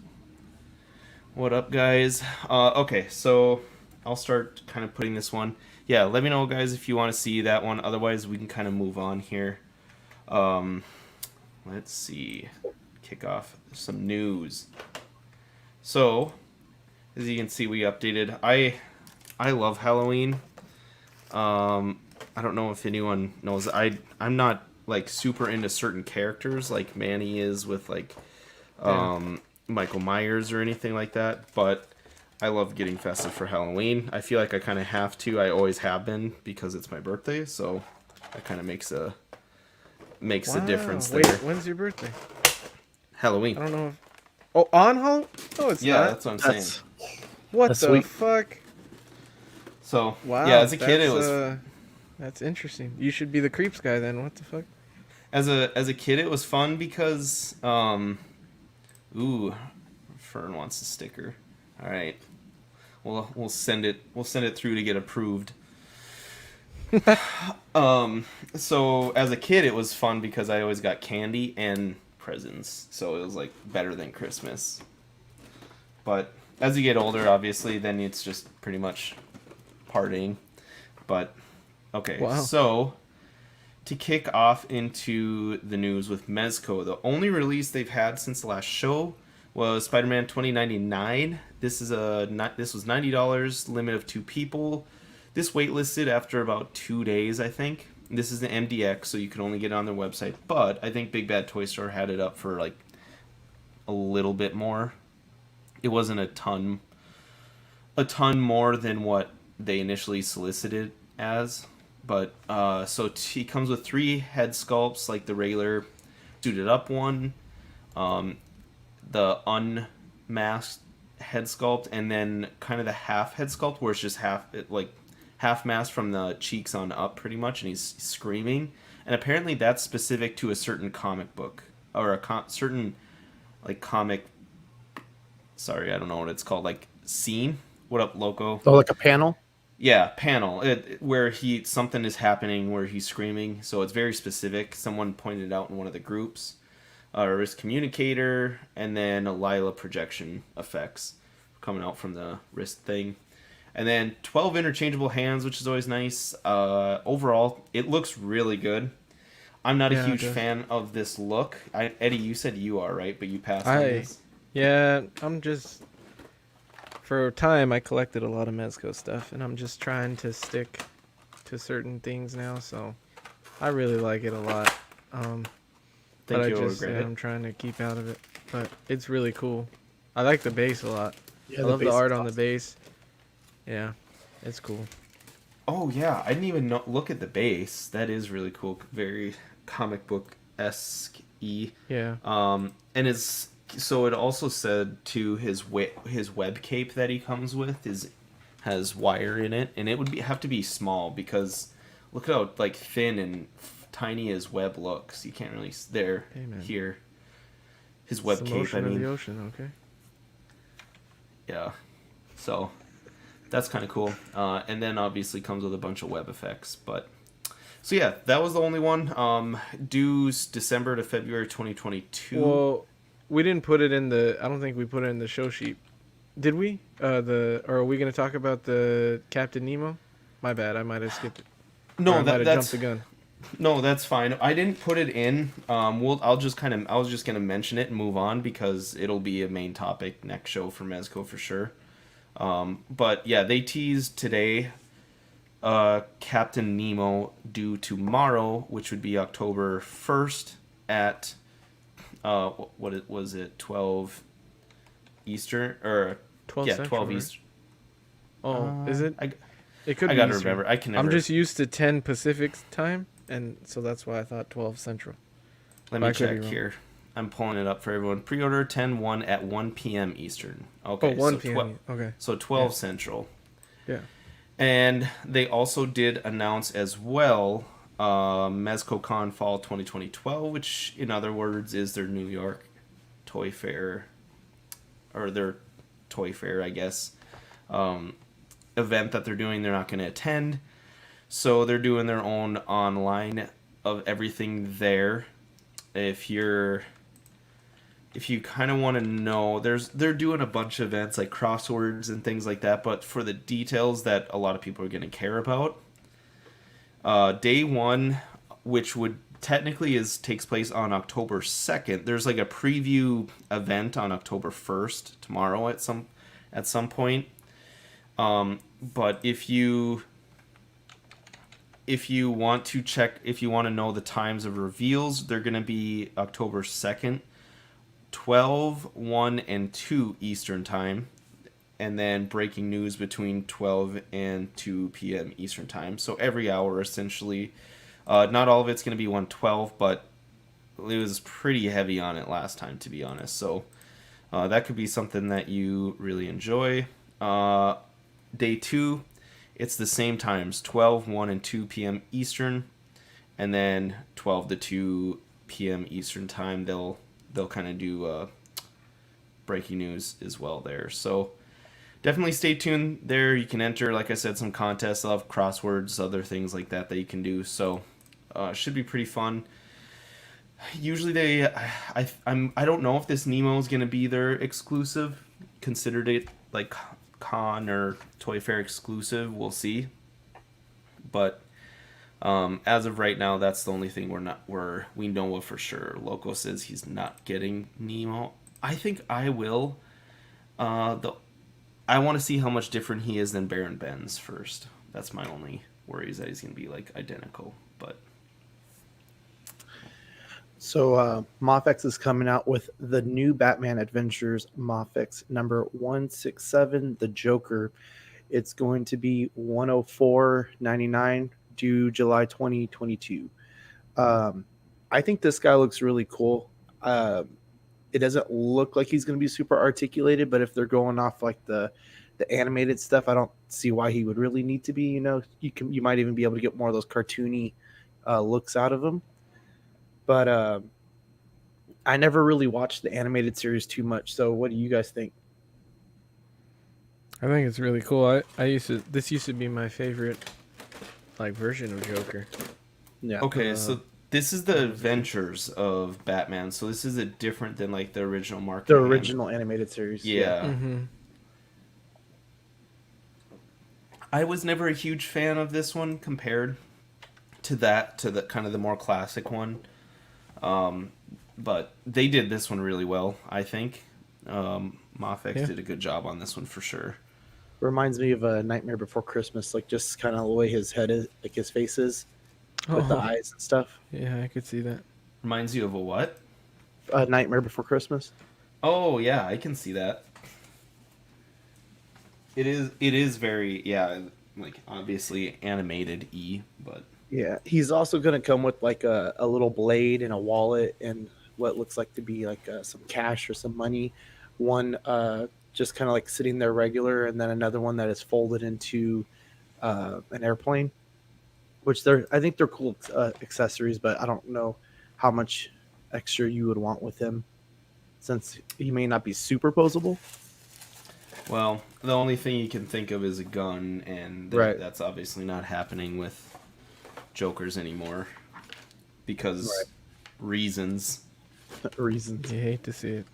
What up, guys? Okay, so I'll start kind of putting this one. Yeah, let me know, guys, if you want to see that one. Otherwise, we can kind of move on here. Let's see. Kick off some news. So, as you can see, we updated. I love Halloween. I don't know if anyone knows. I'm not like super into certain characters like Manny is with like Michael Myers or anything like that, but I love getting festive for Halloween. I feel like I kind of have to. I always have been because it's my birthday, so that kind of makes a difference there. Wait, when's your birthday? Halloween. I don't know if... Oh, on Halloween? No, it's Yeah, not. that's what I'm saying. That's What that's the sweet. fuck? So, Wow. yeah, as a kid, it was That's interesting. You should be the creeps guy then. What the fuck? as a kid it was fun because ooh, Fern wants a sticker. All right, we'll send it through to get approved. So as a kid it was fun because I always got candy and presents, so it was like better than Christmas. But as you get older, obviously, then it's just pretty much partying. But okay, Wow. so to kick off into the news with Mezco, the only release they've had since the last show was Spider-Man 2099. This was $90, limit of 2 people. This waitlisted after about 2 days, I think. This is the MDX, so you can only get it on their website. But I think Big Bad Toy Store had it up for like a little bit more. It wasn't a ton more than what they initially solicited as. But so he comes with 3 head sculpts, like the regular suited up one, the unmasked head sculpt, and then kind of the half head sculpt where it's just half mask from the cheeks on up, pretty much, and he's screaming. And apparently that's specific to a certain comic book or a certain like comic. Sorry, I don't know what it's called. Like scene. What up, Loco? Oh, like a panel. Yeah, panel where something is happening where he's screaming. So it's very specific. Someone pointed it out in one of the groups. A wrist communicator, and then a Lila projection effects coming out from the wrist thing. And then 12 interchangeable hands, which is always nice. Overall, it looks really good. I'm not a huge fan of this look. Eddie, you said you are, right? But you passed on this. Yeah, I'm just... For a time, I collected a lot of Mezco stuff, and I'm just trying to stick to certain things now, so I really like it a lot. But I'm trying to keep out of it. But it's really cool. I like the base a lot. Yeah, I love the art on the base. Yeah, it's cool. Oh yeah, I didn't even look at the base. That is really cool. Very comic book-esque. Yeah. And so it also said too his web cape that he comes with has wire in it, and it would have to be small because look how like thin and tiny his web looks. You can't really here. His web It's the cape. motion of the ocean. Okay. Yeah. So that's kind of cool. And then obviously comes with a bunch of web effects. But so yeah, that was the only one. Due December to February 2022. Well, we didn't put it in the. I don't think we put it in the show sheet. Did we? Or are we going to talk about the Captain Nemo? My bad. I might have skipped it. No, I might have that's jumped the gun. No, that's fine. I didn't put it in. I was just gonna mention it and move on because it'll be a main topic next show for Mezco for sure. But yeah, they teased today Captain Nemo due tomorrow, which would be October 1st at was it 12 Eastern or 12 yeah Central, 12 right? Eastern. Oh, is it? It could I be gotta Eastern. remember. I can never. I'm just used to 10 Pacific time, and so that's why I thought 12 Central. Let I me could be check wrong. here. I'm pulling it up for everyone. Pre-order 10/1 at 1 p.m. Eastern. Okay, Oh, 1 so p.m. Okay. So 12 Yeah. Central. Yeah. And they also did announce as well Mezco Con Fall 2012, which in other words is their New York Toy Fair, or their Toy Fair, I guess, event that they're doing. They're not going to attend. So they're doing their own online of everything there. If you kind of want to know, they're doing a bunch of events like crosswords and things like that, but for the details that a lot of people are going to care about, day one, which would technically takes place on October 2nd, there's like a preview event on October 1st, tomorrow at some point. But if you want to know the times of reveals, they're going to be October 2nd, 12, 1, and 2 Eastern Time, and then breaking news between 12 and 2 p.m. Eastern Time. So every hour, essentially. Not all of it's going to be 112, but it was pretty heavy on it last time, to be honest. So that could be something that you really enjoy. Day 2, it's the same times, 12, 1, and 2 p.m. Eastern, and then 12 to 2 p.m. Eastern Time, they'll kind of do breaking news as well there. So definitely stay tuned there. You can enter, like I said, some contests. They'll have crosswords, other things like that you can do. So should be pretty fun. Usually I don't know if this Nemo is going to be their exclusive. Considered it like con or Toy Fair exclusive. We'll see. But as of right now, that's the only thing we know of for sure. Loco says he's not getting Nemo. I think I will. I want to see how much different he is than Baron Ben's first. That's my only worry, is that he's going to be like identical. But So Mafex is coming out with the new Batman Adventures Mafex number 167, the Joker. It's going to be $104.99 due July 2022. I think this guy looks really cool. It doesn't look like he's going to be super articulated, but if they're going off like the animated stuff, I don't see why he would really need to be. You might even be able to get more of those cartoony looks out of him. But I never really watched the animated series too much. So what do you guys think? I think it's really cool. This used to be my favorite like version of Joker. Yeah. okay, so this is the adventures of Batman. So this is different than like the original Mark. The original animated series. Yeah. Mm-hmm. I was never a huge fan of this one compared to the kind of the more classic one. But they did this one really well, I think. Mafex did a good job on this one for sure. Reminds me of a Nightmare Before Christmas, like just kind of the way his head is, like his face is, with the eyes and stuff. Yeah, I could see that. Reminds you of a what? Nightmare Before Christmas. Oh yeah, I can see that. It is very, like obviously animated but Yeah, he's also going to come with like a little blade and a wallet and what looks like to be like some cash or some money. One just kind of like sitting there regular, and then another one that is folded into an airplane. Which I think they're cool accessories, but I don't know how much extra you would want with him, since he may not be super posable. well, the only thing you can think of is a gun, and Right. that's obviously not happening with Jokers anymore because reasons. Reasons. You hate to see it.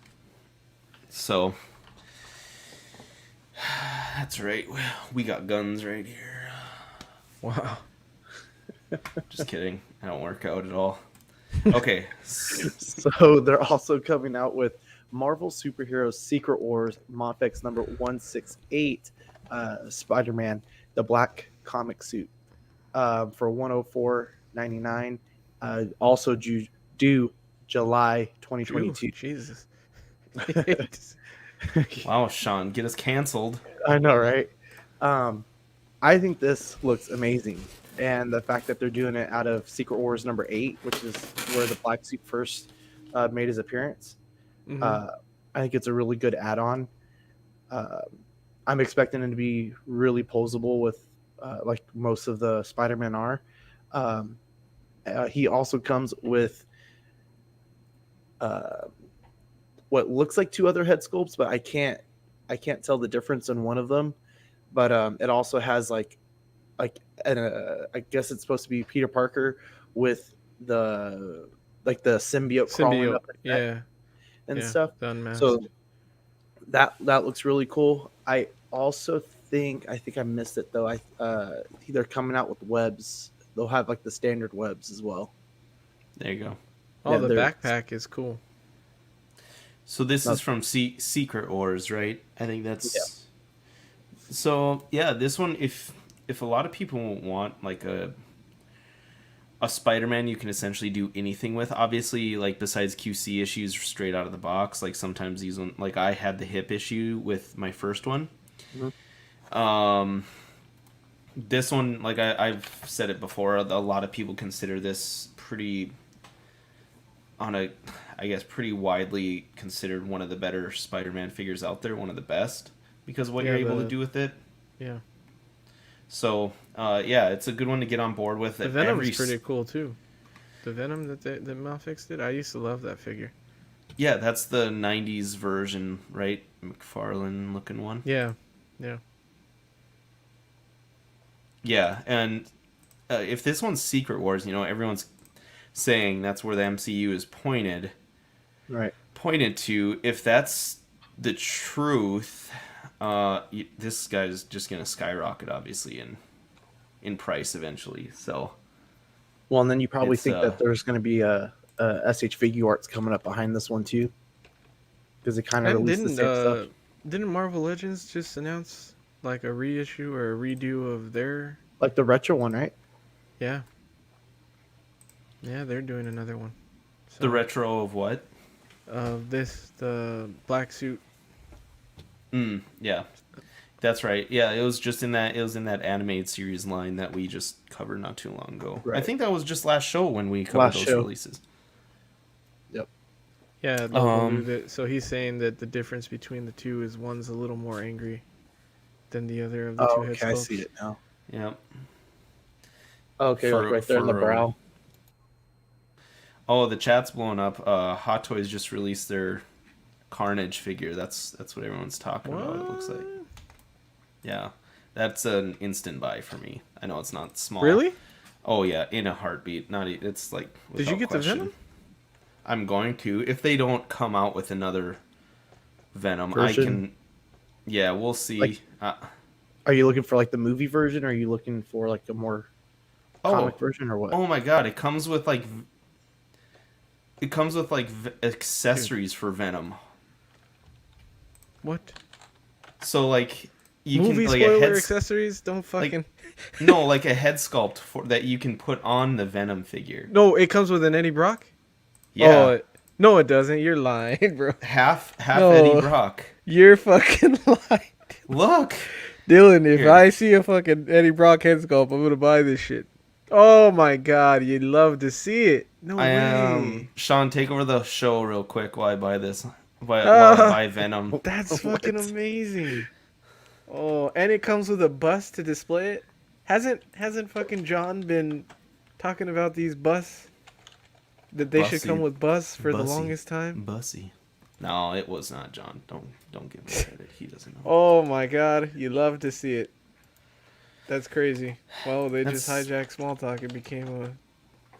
So that's right. We got guns right here. Wow. Just kidding. I don't work out at all. Okay. So they're also coming out with Marvel Superheroes Secret Wars Mafex number 168, Spider-Man, the black comic suit. for $104.99. Also due July Phew, 2022. Jesus. Wow, Sean, get us canceled. I know, right? I think this looks amazing, and the fact that they're doing it out of Secret Wars number 8, which is where the black suit first made his appearance. Mhm. I think it's a really good add-on. I'm expecting it to be really posable with like most of the Spider-Man are. He also comes with what looks like 2 other head sculpts, but I can't tell the difference in one of them. But it also has like I guess it's supposed to be Peter Parker with the the symbiote crawling Symbiote. up his neck Yeah. and Yeah. stuff. The unmasked. So that looks really cool. I also think I missed it though. They're coming out with webs. They'll have like the standard webs as well. There you go. Oh, yeah, the they're- backpack is cool. So this No. is from Secret Wars, right? I think that's. Yeah. So yeah, this one, if a lot of people want like a Spider-Man you can essentially do anything with. Obviously, like besides QC issues straight out of the box, like sometimes these one, like I had the hip issue with my first one. This one, like I've said it before, a lot of people consider this pretty I guess pretty widely considered one of the better Spider-Man figures out there, one of the best because of what you're able to do with it. Yeah. So, yeah, it's a good one to get on board with. The Venom is pretty cool too. The Venom that Mafex did, I used to love that figure. Yeah, that's the 90s version, right? McFarlane looking one. Yeah. Yeah. Yeah, and if this one's Secret Wars, everyone's saying that's where the MCU is pointed to. If that's the truth, this guy's just gonna skyrocket, obviously, in price eventually. So, well, and then you probably It's, think that there's going to be a SH Figuarts coming up behind this one too, because it kind of And released the same stuff. didn't Marvel Legends just announce like a reissue or a redo of their? Like the retro one, right? Yeah. Yeah, they're doing another one. So, the retro of what? the black suit. Yeah, that's right. Yeah, it was just in that animated series line that we just covered not too long ago. I Right. think that was just last show when we covered Last those show. releases. Yep. Yeah, they'll do that. So he's saying that the difference between the two is one's a little more angry than the other of the Oh, two head okay, I sculpts. see it now. Yeah. Okay, like right there in the brow. Oh, the chat's blowing up. Hot Toys just released their Carnage figure. That's what everyone's talking about. It looks like. Yeah, that's an instant buy for me. I know it's not small. Really? Oh yeah, in a heartbeat. It's like. Did you without get question. the Venom? I'm going to. If they don't come out with another Venom, Version? I can. Yeah, we'll see. Like- Are you looking for like the movie version, or are you looking for like a more comic version, or what? Oh my god! It comes with like. Accessories for Venom. What? So like you Movie can like spoiler a head accessories? Don't fucking. no, like a head sculpt for that you can put on the Venom figure. No, it comes with an Eddie Brock. Yeah, Oh, no, it doesn't. You're lying, bro. half No. Eddie Brock. You're fucking lying, Look, Dylan. If Here. I see a fucking Eddie Brock head sculpt, I'm gonna buy this shit. Oh my god, you'd love to see it. No way. Sean, take over the show real quick while I buy this. While I buy Venom. That's fucking amazing. Oh, and it comes with a bus to display it. Hasn't fucking John been talking about these bus that they should Bussy. come with bus for the Bussy. longest time? Bussy. No, it was not John. Don't give me credit. He doesn't know. Oh my god, you love to see it. That's crazy. Well, they just That's- hijacked small talk and became a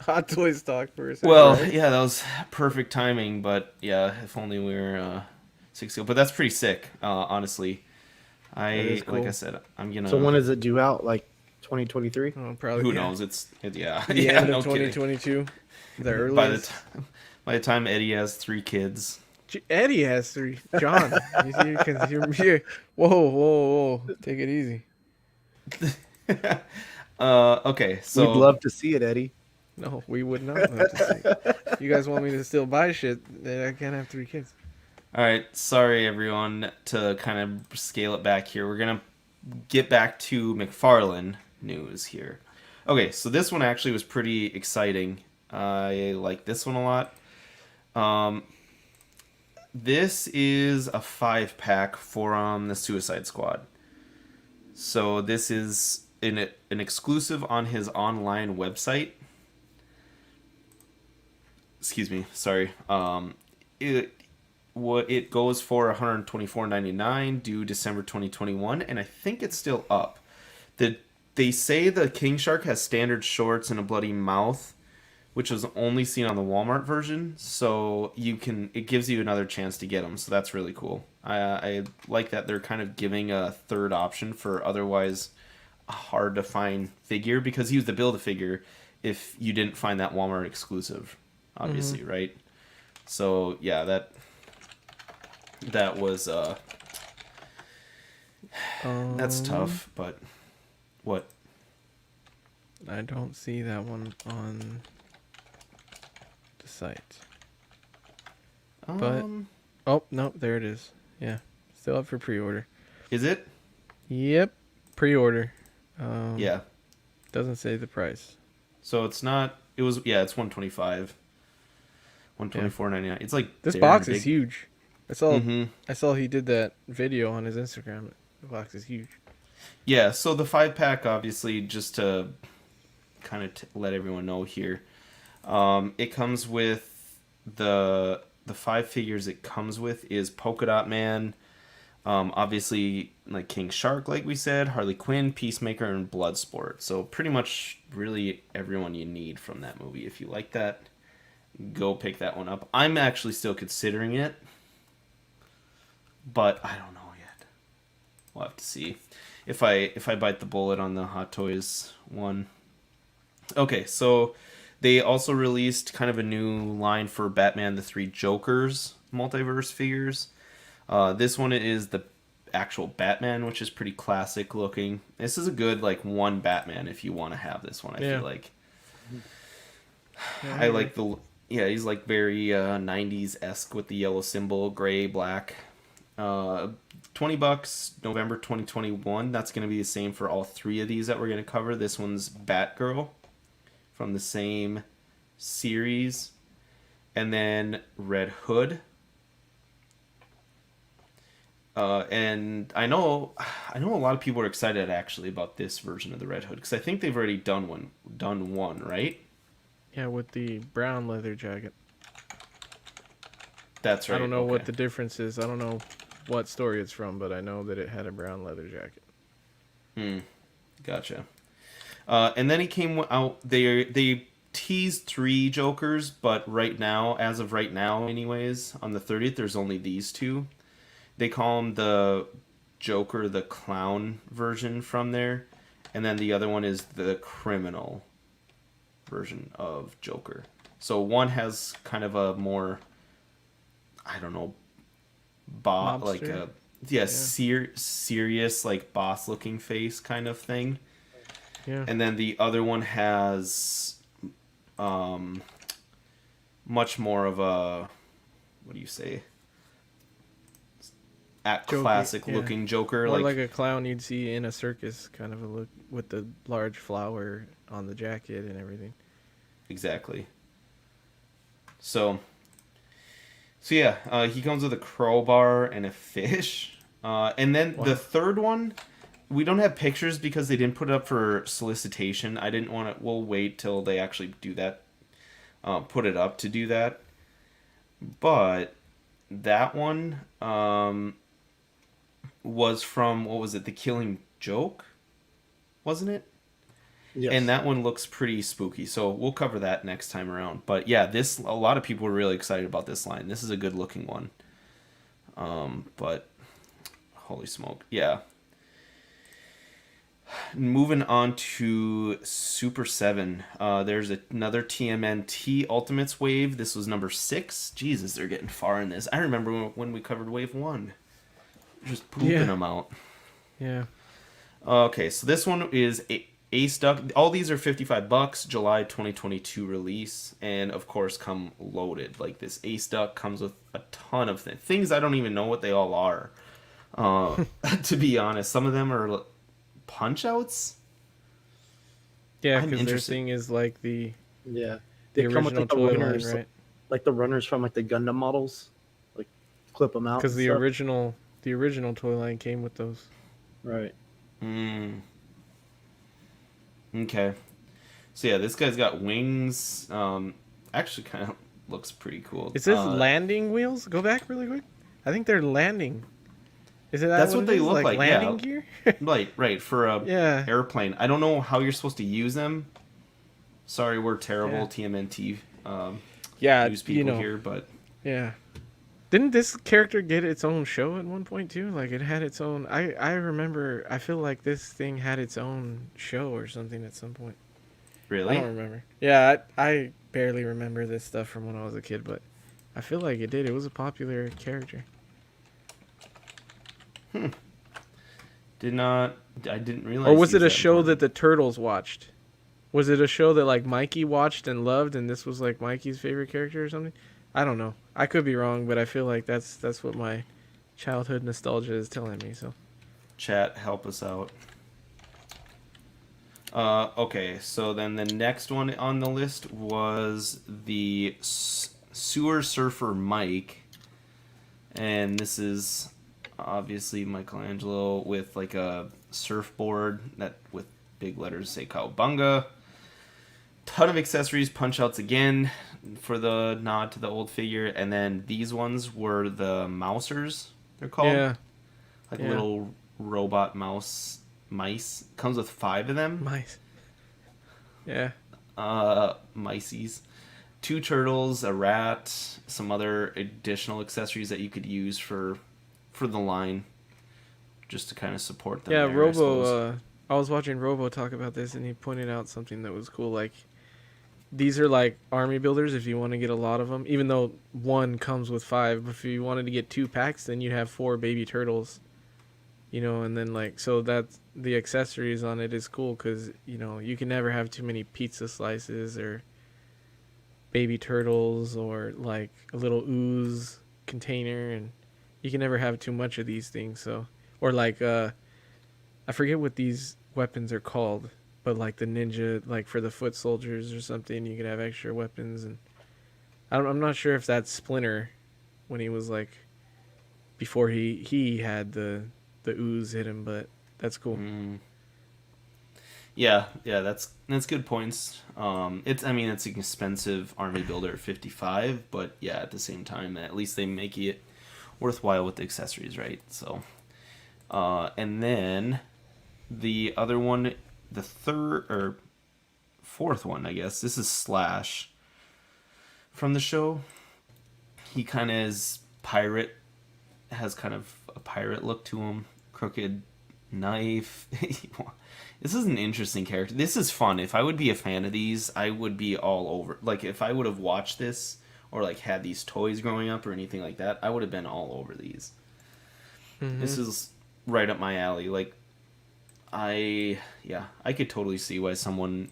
Hot Toys talk for a second. Well, right? yeah, that was perfect timing, but yeah, if only we were 6 ago. But that's pretty sick, honestly. is Like cool. I said, I'm gonna. So when is it due out? Like 2023? Oh, probably. Who yeah. knows? Yeah, The yeah, end no of kidding. 2022. The By the earliest. time, Eddie has 3 kids. Eddie has 3. John, you're whoa. Take it easy. Okay, so We'd love to see it, Eddie. No, we would not love to see it. If you guys want me to still buy shit, then I can't have 3 kids. all right, sorry everyone to kind of scale it back here. We're gonna get back to McFarlane news here. Okay, so this one actually was pretty exciting. I like this one a lot. This is a 5-pack for the Suicide Squad. So this is an exclusive on his online website. Excuse me, sorry. It goes for $124.99 due December 2021, and I think it's still up. They say the King Shark has standard shorts and a bloody mouth, which was only seen on the Walmart version. So it gives you another chance to get them. So that's really cool. I like that they're kind of giving a third option for otherwise a hard to find figure, because he was the Build-A-Figure if you didn't find that Walmart exclusive, obviously, right? So yeah, that was that's tough, but what? I don't see that one on the site. But oh no, there it is. Yeah, still up for pre-order. Is it? Yep, pre-order. Yeah. Doesn't say the price. So it's not. It was. Yeah, it's 125. 124.99. It's like This they're box big. is huge. I saw. Mhm. I saw he did that video on his Instagram. The box is huge. Yeah. So the 5-pack, obviously, just to kind of let everyone know here, it comes with the 5 figures. It comes with is Polka Dot Man, obviously like King Shark, like we said, Harley Quinn, Peacemaker, and Bloodsport. So pretty much, really everyone you need from that movie. If you like that, go pick that one up. I'm actually still considering it, but I don't know yet. We'll have to see if I bite the bullet on the Hot Toys one. Okay, so they also released kind of a new line for Batman the Three Jokers multiverse figures. This one is the actual Batman, which is pretty classic looking. This is a good like one Batman if you want to have this one. I feel like I like the he's like very 90s-esque with the yellow symbol, gray, black. $20, November 2021. That's going to be the same for all 3 of these that we're going to cover. This one's Batgirl from the same series, and then Red Hood. And I know a lot of people are excited actually about this version of the Red Hood, because I think they've already done one, right? Yeah, with the brown leather jacket. That's right. I don't know what the difference is. I don't know what story it's from, but I know that it had a brown leather jacket. Gotcha. And then he came out. They teased 3 Jokers, but right now, as of right now, anyways, on the 30th, there's only these 2. They call him the Joker, the clown version from there, and then the other one is the criminal version of Joker. So one has kind of a more, I don't know, like a serious like boss looking face kind of thing. Yeah. And then the other one has much more of a, what do you say? Classic looking Joker, or like a clown you'd see in a circus, kind of a look with the large flower on the jacket and everything. Exactly. So yeah, he comes with a crowbar and a fish, and then the third one, we don't have pictures because they didn't put it up for solicitation. I didn't want to. We'll wait till they actually do that, put it up to do that. But that one was from, what was it, The Killing Joke, wasn't it? Yes. And that one looks pretty spooky, so we'll cover that next time around. But yeah, a lot of people were really excited about this line. This is a good looking one. But holy smoke, yeah. Moving on to Super7. There's another TMNT Ultimates wave. This was number 6. Jesus, they're getting far in this. I remember when we covered wave 1. Just pooping them out. Yeah. Okay, so this one is Ace Duck. All these are $55, July 2022 release, and of course come loaded. Like this Ace Duck comes with a ton of things. I don't even know what they all are. To be honest, some of them are punch outs. Yeah, I'm because their interested. thing is like the Yeah, the they come with original like the toy runners, line, right? like the runners from like the Gundam models, like clip them out. Because and the stuff. original toy line came with those. Right. Okay. So yeah, this guy's got wings. Actually, kind of looks pretty cool. Is this landing wheels? Go back really quick. I think they're landing. Is it that That's what what it they is? look like, landing yeah. gear? Right for a Yeah. airplane. I don't know how you're supposed to use them. Sorry, we're terrible Yeah. TMNT Yeah, news people here, but Yeah. Didn't this character get its own show at one point too? Like it had its own. I remember. I feel like this thing had its own show or something at some point. I really, don't remember. Yeah, I barely remember this stuff from when I was a kid, but I feel like it did. It was a popular character. did not. I didn't realize. Or was he it a that show important. that the turtles watched? Was it a show that like Mikey watched and loved, and this was like Mikey's favorite character or something? I don't know. I could be wrong, but I feel like that's what my childhood nostalgia is telling me. So Chat, help us out. Okay, so then the next one on the list was the Sewer Surfer Mike, and this is obviously Michelangelo with like a surfboard that with big letters say Cowabunga. Ton of accessories, punch outs again for the nod to the old figure, and then these ones were the Mousers, they're called. yeah, Like yeah. little robot mice. Comes with 5 of them. mice. Yeah, Mices. 2 turtles, a rat, some other additional accessories that you could use for the line, just to kind of support them. yeah. there, I suppose. Robo. I was watching Robo talk about this, and he pointed out something that was cool. Like these are like army builders if you want to get a lot of them. Even though one comes with 5, but if you wanted to get 2 packs, then you'd have 4 baby turtles. You know, and then like so that's the accessories on it is cool because you know you can never have too many pizza slices or baby turtles or like a little ooze container, and you can never have too much of these things. So or like I forget what these weapons are called, but like the ninja, like for the foot soldiers or something, you could have extra weapons. And I'm not sure if that's Splinter when he was like before he had the ooze hit him, but that's cool. Yeah, that's good points. It's an expensive army builder at 55, but yeah, at the same time, at least they make it worthwhile with the accessories, right? So, and then the other one, the third or fourth one, I guess. This is Slash from the show. He kind of is pirate, has kind of a pirate look to him, crooked knife. This is an interesting character. This is fun. If I would be a fan of these, I would be all over. Like if I would have watched this or like had these toys growing up or anything like that, I would have been all over these. Mm-hmm. This is right up my alley. Like I could totally see why someone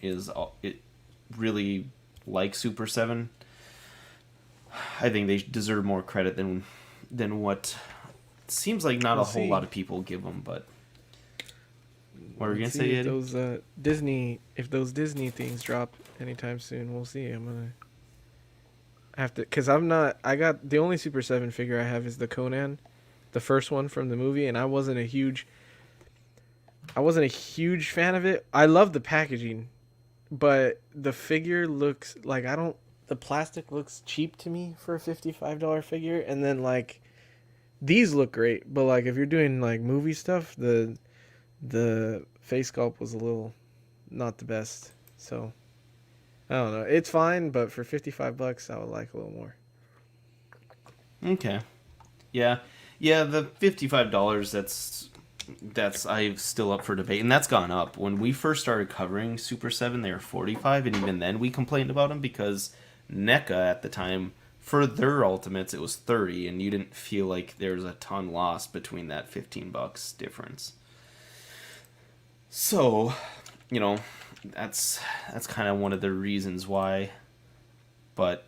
really likes Super 7. I think they deserve more credit than what seems like not We'll a whole see. lot of people give them, but what were you gonna See say, if Eddie? those Disney things drop anytime soon. We'll see. I'm gonna have to, cause I got the only Super 7 figure I have is the Conan, the first one from the movie, and I wasn't a huge fan of it. I love the packaging, but the figure looks like the plastic looks cheap to me for a $55 figure, and then like these look great, but like if you're doing like movie stuff, the face sculpt was a little not the best. So I don't know. It's fine, but for $55 I would like a little more. Okay. Yeah. The $55. That's I'm still up for debate, and that's gone up. When we first started covering Super 7, they were 45, and even then we complained about them because NECA at the time for their Ultimates it was 30, and you didn't feel like there was a ton lost between that $15 difference. So, you know, that's kind of one of the reasons why. But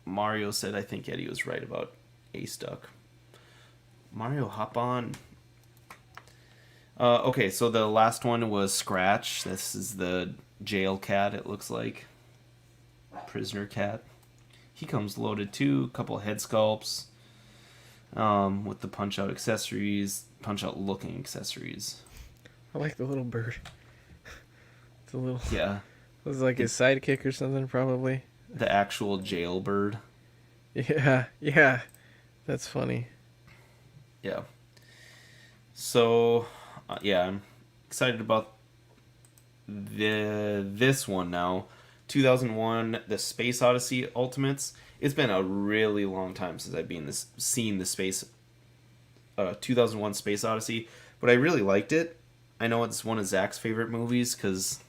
Mario said, I think Eddie was right about Ace Duck. Mario, hop on. Okay, so the last one was Scratch. This is the jail cat, it looks like. Prisoner cat. He comes loaded too. A couple head sculpts. With the punch-out accessories. Punch-out looking accessories. I like the little bird. It's a little... Yeah. It was like his sidekick or something, probably. The actual jailbird. Yeah. That's funny. Yeah. So, yeah, I'm excited about this one now. 2001, the Space Odyssey Ultimates. It's been a really long time since I've seen the Space 2001 Space Odyssey, but I really liked it. I know it's one of Zach's favorite movies because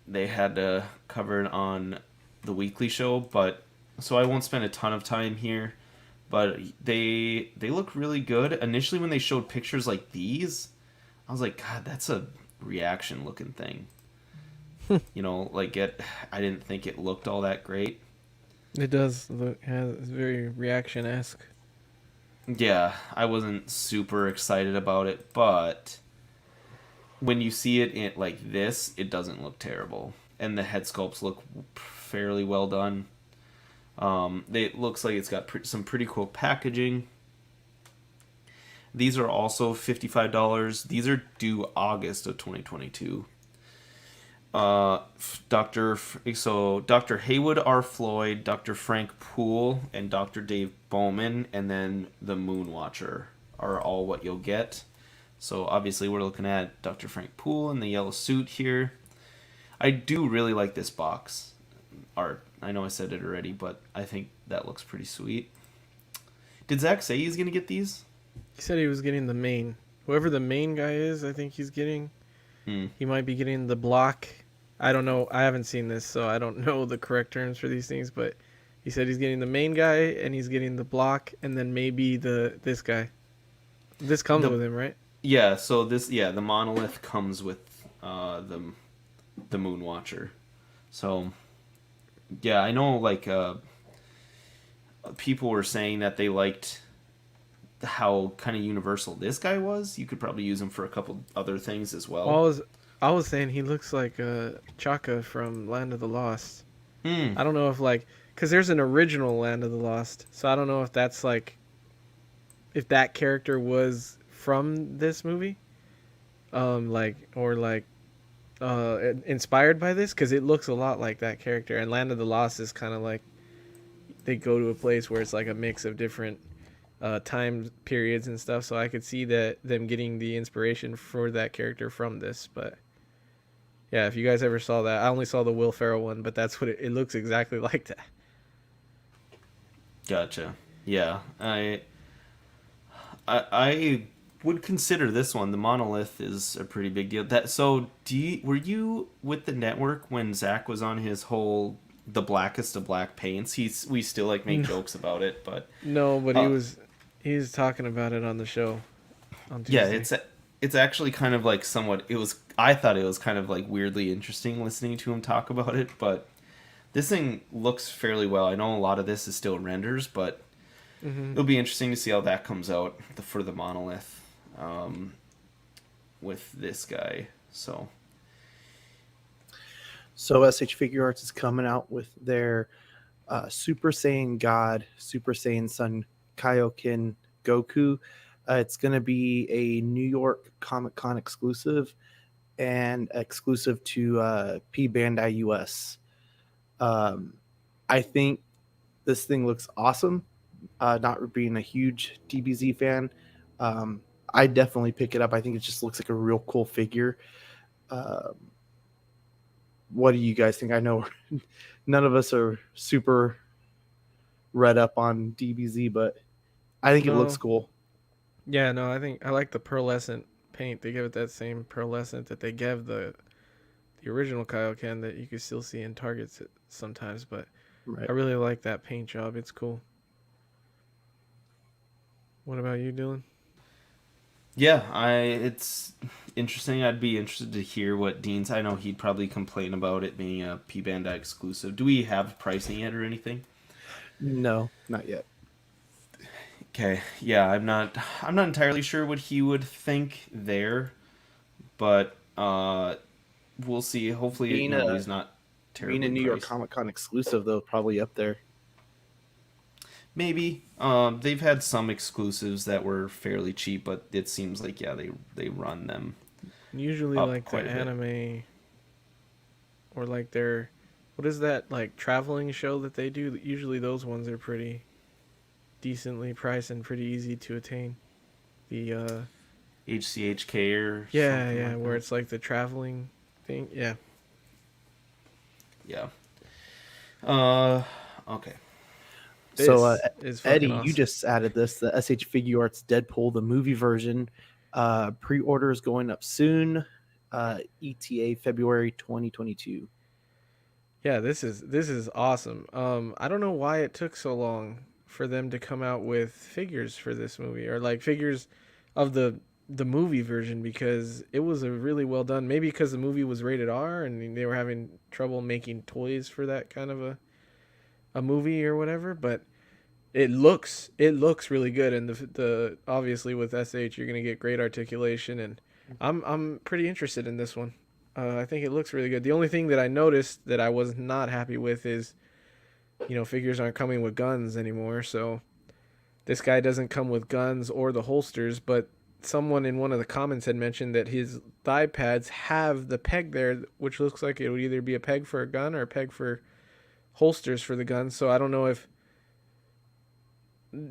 they had to cover it on the weekly show, but so I won't spend a ton of time here. But they look really good. Initially, when they showed pictures like these, I was like, God, that's a reaction looking thing. You know, like I didn't think it looked all that great. It does look, it's very reaction-esque. Yeah, I wasn't super excited about it, but when you see it in like this, it doesn't look terrible, and the head sculpts look fairly well done. It looks like it's got some pretty cool packaging. These are also $55. These are due August of 2022. Dr. Haywood R. Floyd, Dr. Frank Poole, and Dr. Dave Bowman, and then the Moonwatcher are all what you'll get. So obviously we're looking at Dr. Frank Poole in the yellow suit here. I do really like this box art. I know I said it already, but I think that looks pretty sweet. Did Zach say he's going to get these? He said he was getting the main. Whoever the main guy is, I think he's getting. He might be getting the block. I don't know. I haven't seen this, so I don't know the correct terms for these things, but he said he's getting the main guy, and he's getting the block, and then maybe this guy. This comes with him, right? Yeah, so the monolith comes with the Moonwatcher. So, yeah, I know, like, people were saying that they liked how kind of universal this guy was. You could probably use him for a couple other things as well. I was saying he looks like Chaka from Land of the Lost. I don't know if, like, because there's an original Land of the Lost, so I don't know if that's, like, if that character was from this movie, inspired by this, because it looks a lot like that character. And Land of the Lost is kind of like they go to a place where it's like a mix of different time periods and stuff. So I could see that them getting the inspiration for that character from this. But yeah, if you guys ever saw that, I only saw the Will Ferrell one, but that's what it looks exactly like that. Gotcha. Yeah, I would consider this one. The monolith is a pretty big deal. Were you with the network when Zach was on his whole the blackest of black paints? We still like make jokes about it, but no, but he was talking about it on the show on Tuesday. Yeah, it's actually kind of like I thought it was kind of like weirdly interesting listening to him talk about it, but this thing looks fairly well. I know a lot of this is still renders, but it'll be interesting to see how that comes out for the monolith with this guy. So SH Figuarts is coming out with their Super Saiyan God, Super Saiyan Son Kaioken Goku. It's going to be a New York Comic Con exclusive and exclusive to P Bandai US. I think this thing looks awesome. Not being a huge DBZ fan, I definitely pick it up. I think it just looks like a real cool figure. What do you guys think? I know none of us are super read up on DBZ, but I think it looks cool. Yeah, no, I think I like the pearlescent paint. They give it that same pearlescent that they gave the original Kaioken that you can still see in Targets sometimes, but Right. I really like that paint job. It's cool. What about you, Dylan? Yeah, it's interesting. I'd be interested to hear what Dean's. I know he'd probably complain about it being a P Bandai exclusive. Do we have pricing yet or anything? No, not yet. Okay, yeah, I'm not entirely sure what he would think there, but we'll see. Hopefully, Being a he's not being a terribly New York priced. Comic Con exclusive though, probably up there. Maybe. They've had some exclusives that were fairly cheap, but it seems like yeah, they run them Usually up like the quite a bit. anime or like their what is that like traveling show that they do? Usually those ones are pretty decently priced and pretty easy to attain. The HCHK or yeah, something yeah, like where that. it's like the traveling thing. Yeah. Yeah. Okay. This So, is fucking Eddie, you awesome. just added this, the SH Figuarts Deadpool, the movie version. Pre-order is going up soon. ETA February 2022. Yeah, this is awesome. I don't know why it took so long for them to come out with figures for this movie or like figures of the movie version because it was a really well done. Maybe because the movie was rated R and they were having trouble making toys for that kind of a movie or whatever, but it looks really good and the obviously with SH you're going to get great articulation and I'm pretty interested in this one. I think it looks really good. The only thing that I noticed that I was not happy with is, figures aren't coming with guns anymore. So this guy doesn't come with guns or the holsters, but someone in one of the comments had mentioned that his thigh pads have the peg there, which looks like it would either be a peg for a gun or a peg for holsters for the gun. So I don't know if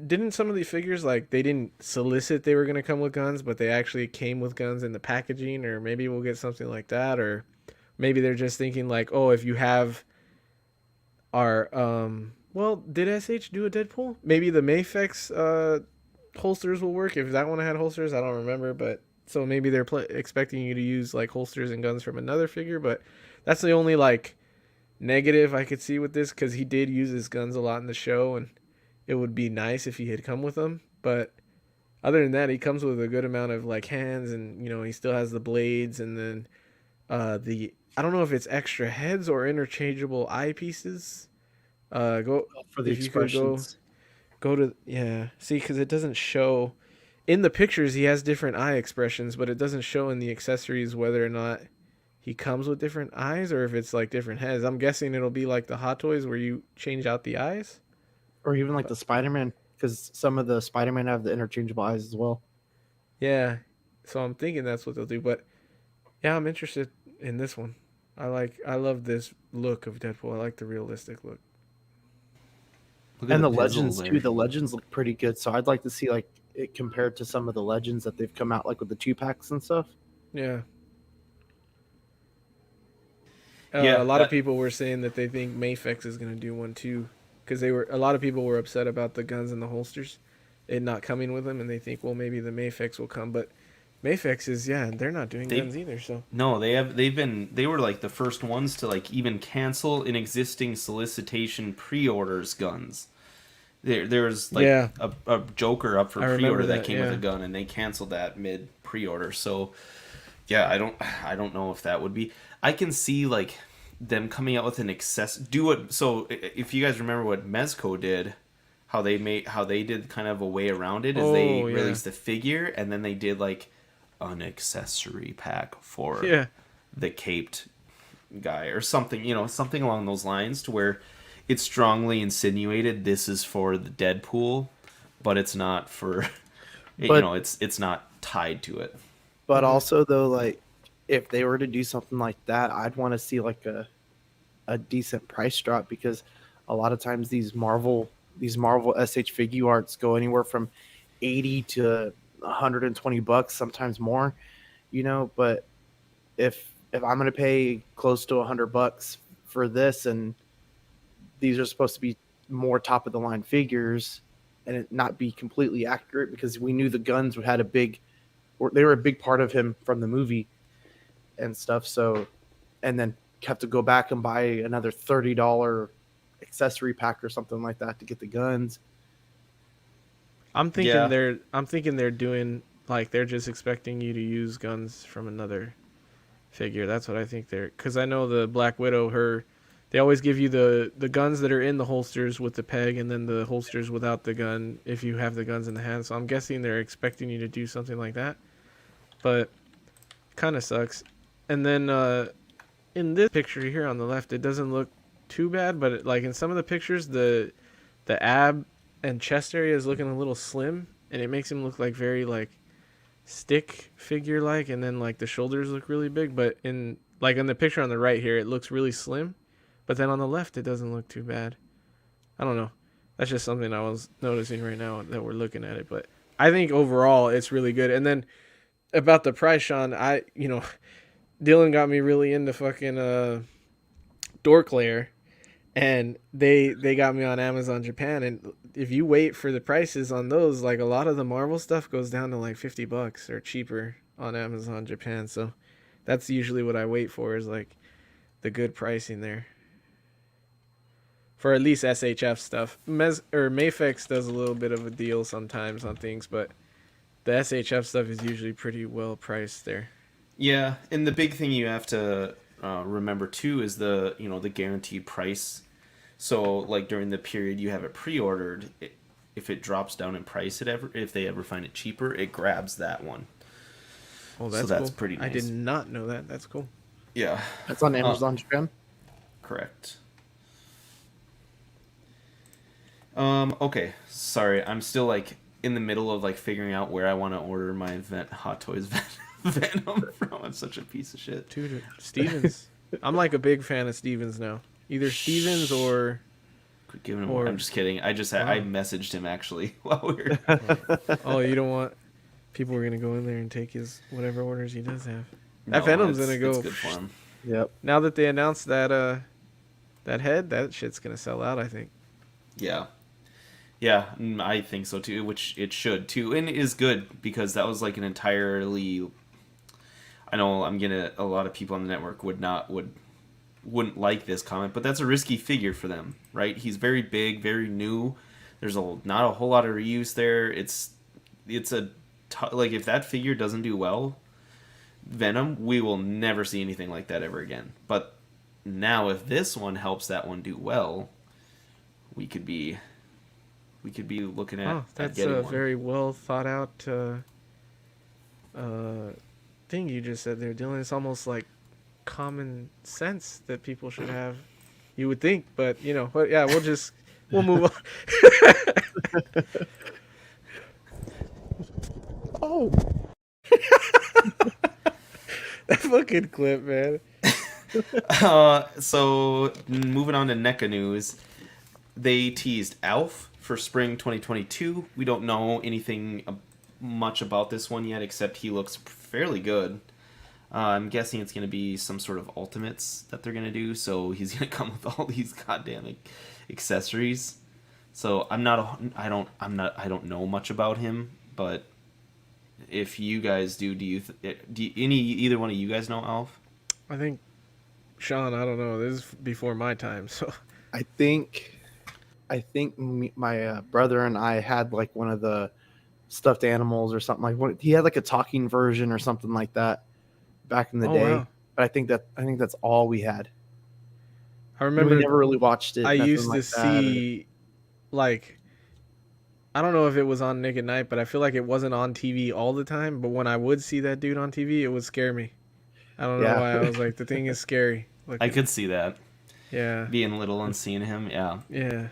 didn't some of the figures like they didn't solicit they were going to come with guns, but they actually came with guns in the packaging, or maybe we'll get something like that, or maybe they're just thinking like, oh, if you have our well, did SH do a Deadpool? Maybe the Mafex holsters will work if that one had holsters. I don't remember, but so maybe they're expecting you to use like holsters and guns from another figure, but that's the only like negative I could see with this because he did use his guns a lot in the show, and it would be nice if he had come with them. But other than that, he comes with a good amount of like hands, and he still has the blades, and then the I don't know if it's extra heads or interchangeable eyepieces. Go For the if you could expressions. go to yeah. See, because it doesn't show in the pictures. He has different eye expressions, but it doesn't show in the accessories whether or not he comes with different eyes or if it's like different heads. I'm guessing it'll be like the Hot Toys where you change out the eyes. Or even like But the Spider-Man, because some of the Spider-Man have the interchangeable eyes as well. yeah, so I'm thinking that's what they'll do. But yeah, I'm interested in this one. I love this look of Deadpool. I like the realistic look. Look at And the the pizzle legends too. there. The legends look pretty good. So I'd like to see like it compared to some of the legends that they've come out like with the 2 packs and stuff. Yeah. A Yeah, lot of people were saying that they think Mafex is gonna do one too, because a lot of people were upset about the guns and the holsters, it not coming with them, and they think well maybe the Mafex will come, but Mafex is yeah they're not doing they guns either. So no, they were like the first ones to like even cancel an existing solicitation pre-orders guns. There's like yeah, a Joker up for I remember pre-order that that. came with a Yeah, gun, and they canceled that mid pre-order. So yeah, I don't know if that would be. I can see like them coming out with an excess. Do it. So if you guys remember what Mezco did, how they did kind of a way around it is they oh yeah, released a figure and then they did like an accessory pack for yeah. the caped guy or something, something along those lines to where it's strongly insinuated this is for the Deadpool, but it's not for But it's not tied to it. Mm-hmm. also though, like if they were to do something like that, I'd want to see like a decent price drop because a lot of times these Marvel SH figure arts go anywhere from 80 to $120, sometimes more, but if I'm going to pay close to $100 for this and these are supposed to be more top of the line figures and it not be completely accurate because we knew the guns had they were a big part of him from the movie and stuff. So, and then have to go back and buy another $30 accessory pack or something like that to get the guns. I'm thinking Yeah. they're doing like they're just expecting you to use guns from another figure. That's what I think they're, because I know the Black Widow, they always give you the guns that are in the holsters with the peg, and then the holsters without the gun if you have the guns in the hand. So I'm guessing they're expecting you to do something like that, but kind of sucks. And then in this picture here on the left, it doesn't look too bad, but like in some of the pictures, the ab and chest area is looking a little slim, and it makes him look like very like stick figure like, and then like the shoulders look really big. But in the picture on the right here, it looks really slim, but then on the left, it doesn't look too bad. I don't know. That's just something I was noticing right now that we're looking at it. But I think overall it's really good. And then about the price, Sean, Dylan got me really into fucking Dork Lair, and they got me on Amazon Japan. And if you wait for the prices on those, like a lot of the Marvel stuff goes down to like $50 or cheaper on Amazon Japan. So that's usually what I wait for, is like the good pricing there. For at least SHF stuff. Mafex does a little bit of a deal sometimes on things, but the SHF stuff is usually pretty well priced there. Yeah, and the big thing you have to remember too is the guaranteed price. So like during the period you have it pre-ordered, if it drops down in price, if they ever find it cheaper, it grabs that one. Oh, that's that's cool. pretty nice. I did not know that. That's cool. Yeah, That's on Amazon Japan. correct. Okay, sorry, I'm still like in the middle of like figuring out where I want to order my Hot Toys Venom from. I'm such a piece of shit. Dude, Stevens. I'm like a big fan of Stevens now. Either Stevens or... Quit giving him. I'm just kidding. I messaged him actually while we were. Oh, you don't want people are gonna go in there and take his whatever orders he does have. No, That Venom's gonna go. It's good for him. Yep. Now that they announced that head, that shit's gonna sell out, I think. Yeah. Yeah, I think so too, which it should too, and it is good because that was like an entirely. I know a lot of people on the network wouldn't like this comment, but that's a risky figure for them, right? He's very big, very new. There's not a whole lot of reuse there. Like if that figure doesn't do well, Venom, we will never see anything like that ever again. But now if this one helps that one do well, we could be looking at that's getting a one. very well thought out thing you just said there, Dylan. It's almost like common sense that people should have. You would think, but yeah, we'll move on. Oh. That fucking clip, man. So moving on to NECA news, they teased Alf for spring 2022. We don't know anything much about this one yet, except he looks fairly good. I'm guessing it's going to be some sort of Ultimates that they're going to do, so he's going to come with all these goddamn accessories. So I don't know much about him, but if you guys do either one of you guys know Alf? I think Sean, I don't know. This is before my time, so I think my brother and I had like one of the stuffed animals or something like. He had like a talking version or something like that back in the day. Wow. But I think that's all we had. I remember We never really watched it. I nothing used like to that, see like, I don't know if it was on Nick at Night, but I feel like it wasn't on TV all the time. But when I would see that dude on TV, it would scare me. I don't know why. I was like, the thing is scary. I could see that. Yeah. Being little and seeing him, yeah. Yeah.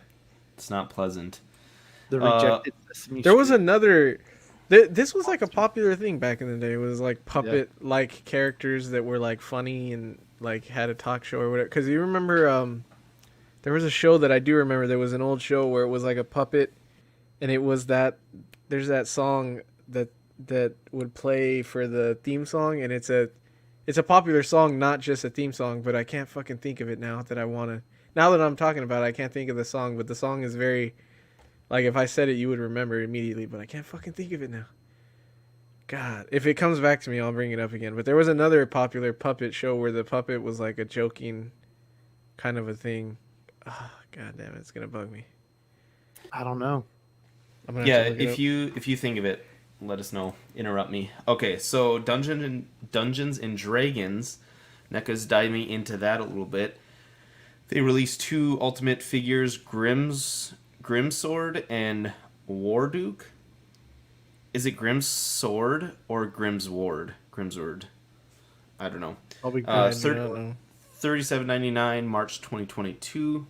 It's not pleasant. The rejected Sesame There was Street. another. This was like a popular thing back in the day. It was like puppet-like characters that were like funny and like had a talk show or whatever. Because you remember, there was a show that I do remember. There was an old show where it was like a puppet, and it was that there's that song that would play for the theme song, and it's a popular song, not just a theme song. But I can't fucking think of it now that I want to. Now that I'm talking about it, I can't think of the song, but the song is very. Like, if I said it, you would remember it immediately, but I can't fucking think of it now. God, if it comes back to me, I'll bring it up again. But there was another popular puppet show where the puppet was like a joking kind of a thing. Oh, God damn it, it's going to bug me. I don't know. I'm gonna have to look it if up. you think of it, let us know. Interrupt me. Okay, so Dungeons and Dragons. Neca's diving into that a little bit. They released 2 Ultimate figures, Grimsword and Warduke. Is it Grimsword or Grimsword? Grimsword. I don't know. Probably I do not know. $37.99, March 2022.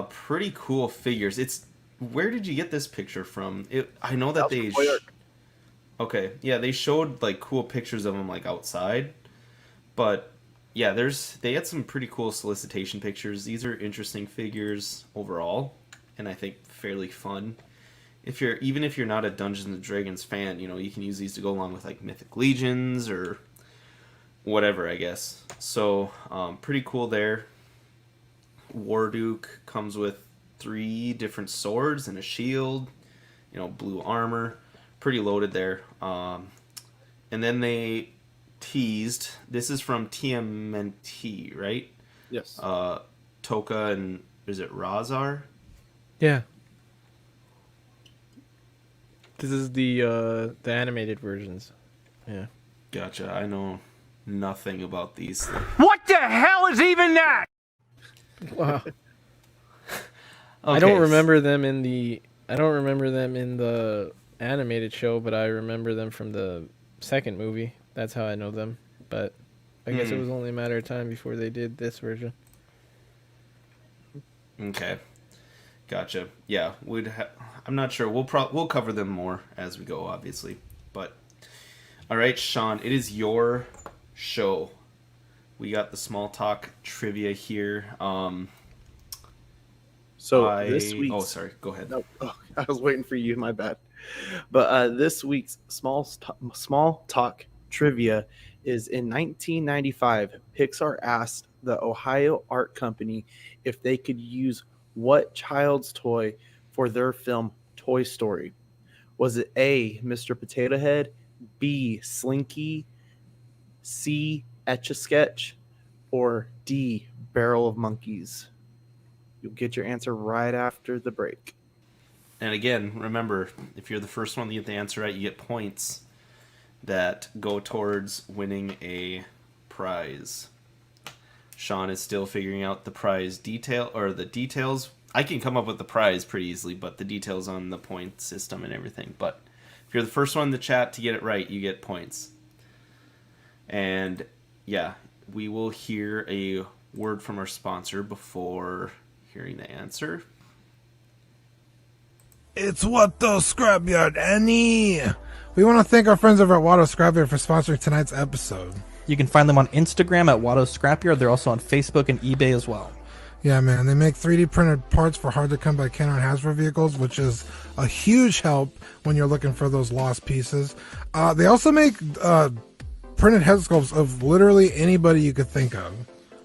Pretty cool figures. Where did you get this picture from? I know that they. Okay, yeah, they showed like cool pictures of them like outside, but yeah, they had some pretty cool solicitation pictures. These are interesting figures overall, and I think fairly fun. Even if you're not a Dungeons and Dragons fan, you can use these to go along with like Mythic Legions or whatever, I guess. So, pretty cool there. Warduke comes with 3 different swords and a shield, blue armor, pretty loaded there. And then they teased. This is from TMNT, right? Yes. Toka and is it Razar? Yeah. This is the animated versions. Yeah. Gotcha. I know nothing about these. What the hell is even that? Wow. Okay. I don't remember them in the animated show, but I remember them from the second movie. That's how I know them. But I guess it was only a matter of time before they did this version. Okay. Gotcha. Yeah, I'm not sure. We'll cover them more as we go, obviously. But all right, Sean, it is your show. We got the small talk trivia here. This week. Oh, sorry. Go ahead. No, I was waiting for you. My bad. But this week's small talk trivia is in 1995. Pixar asked the Ohio Art Company if they could use what child's toy for their film Toy Story. Was it A, Mr. Potato Head, B, Slinky, C, Etch-a-Sketch, or D, Barrel of Monkeys? You'll get your answer right after the break. And again, remember, if you're the first one to get the answer right, you get points that go towards winning a prize. Sean is still figuring out the prize details. I can come up with the prize pretty easily, but the details on the point system and everything. But if you're the first one in the chat to get it right, you get points. And yeah, we will hear a word from our sponsor before hearing the answer. It's Watto Scrapyard, Annie! We want to thank our friends over at Watto Scrapyard for sponsoring tonight's episode. You can find them on Instagram at Watto Scrapyard. They're also on Facebook and eBay as well. Yeah, man, they make 3D printed parts for hard-to-come-by Kenner and Hasbro vehicles, which is a huge help when you're looking for those lost pieces. They also make printed head sculpts of literally anybody you could think of.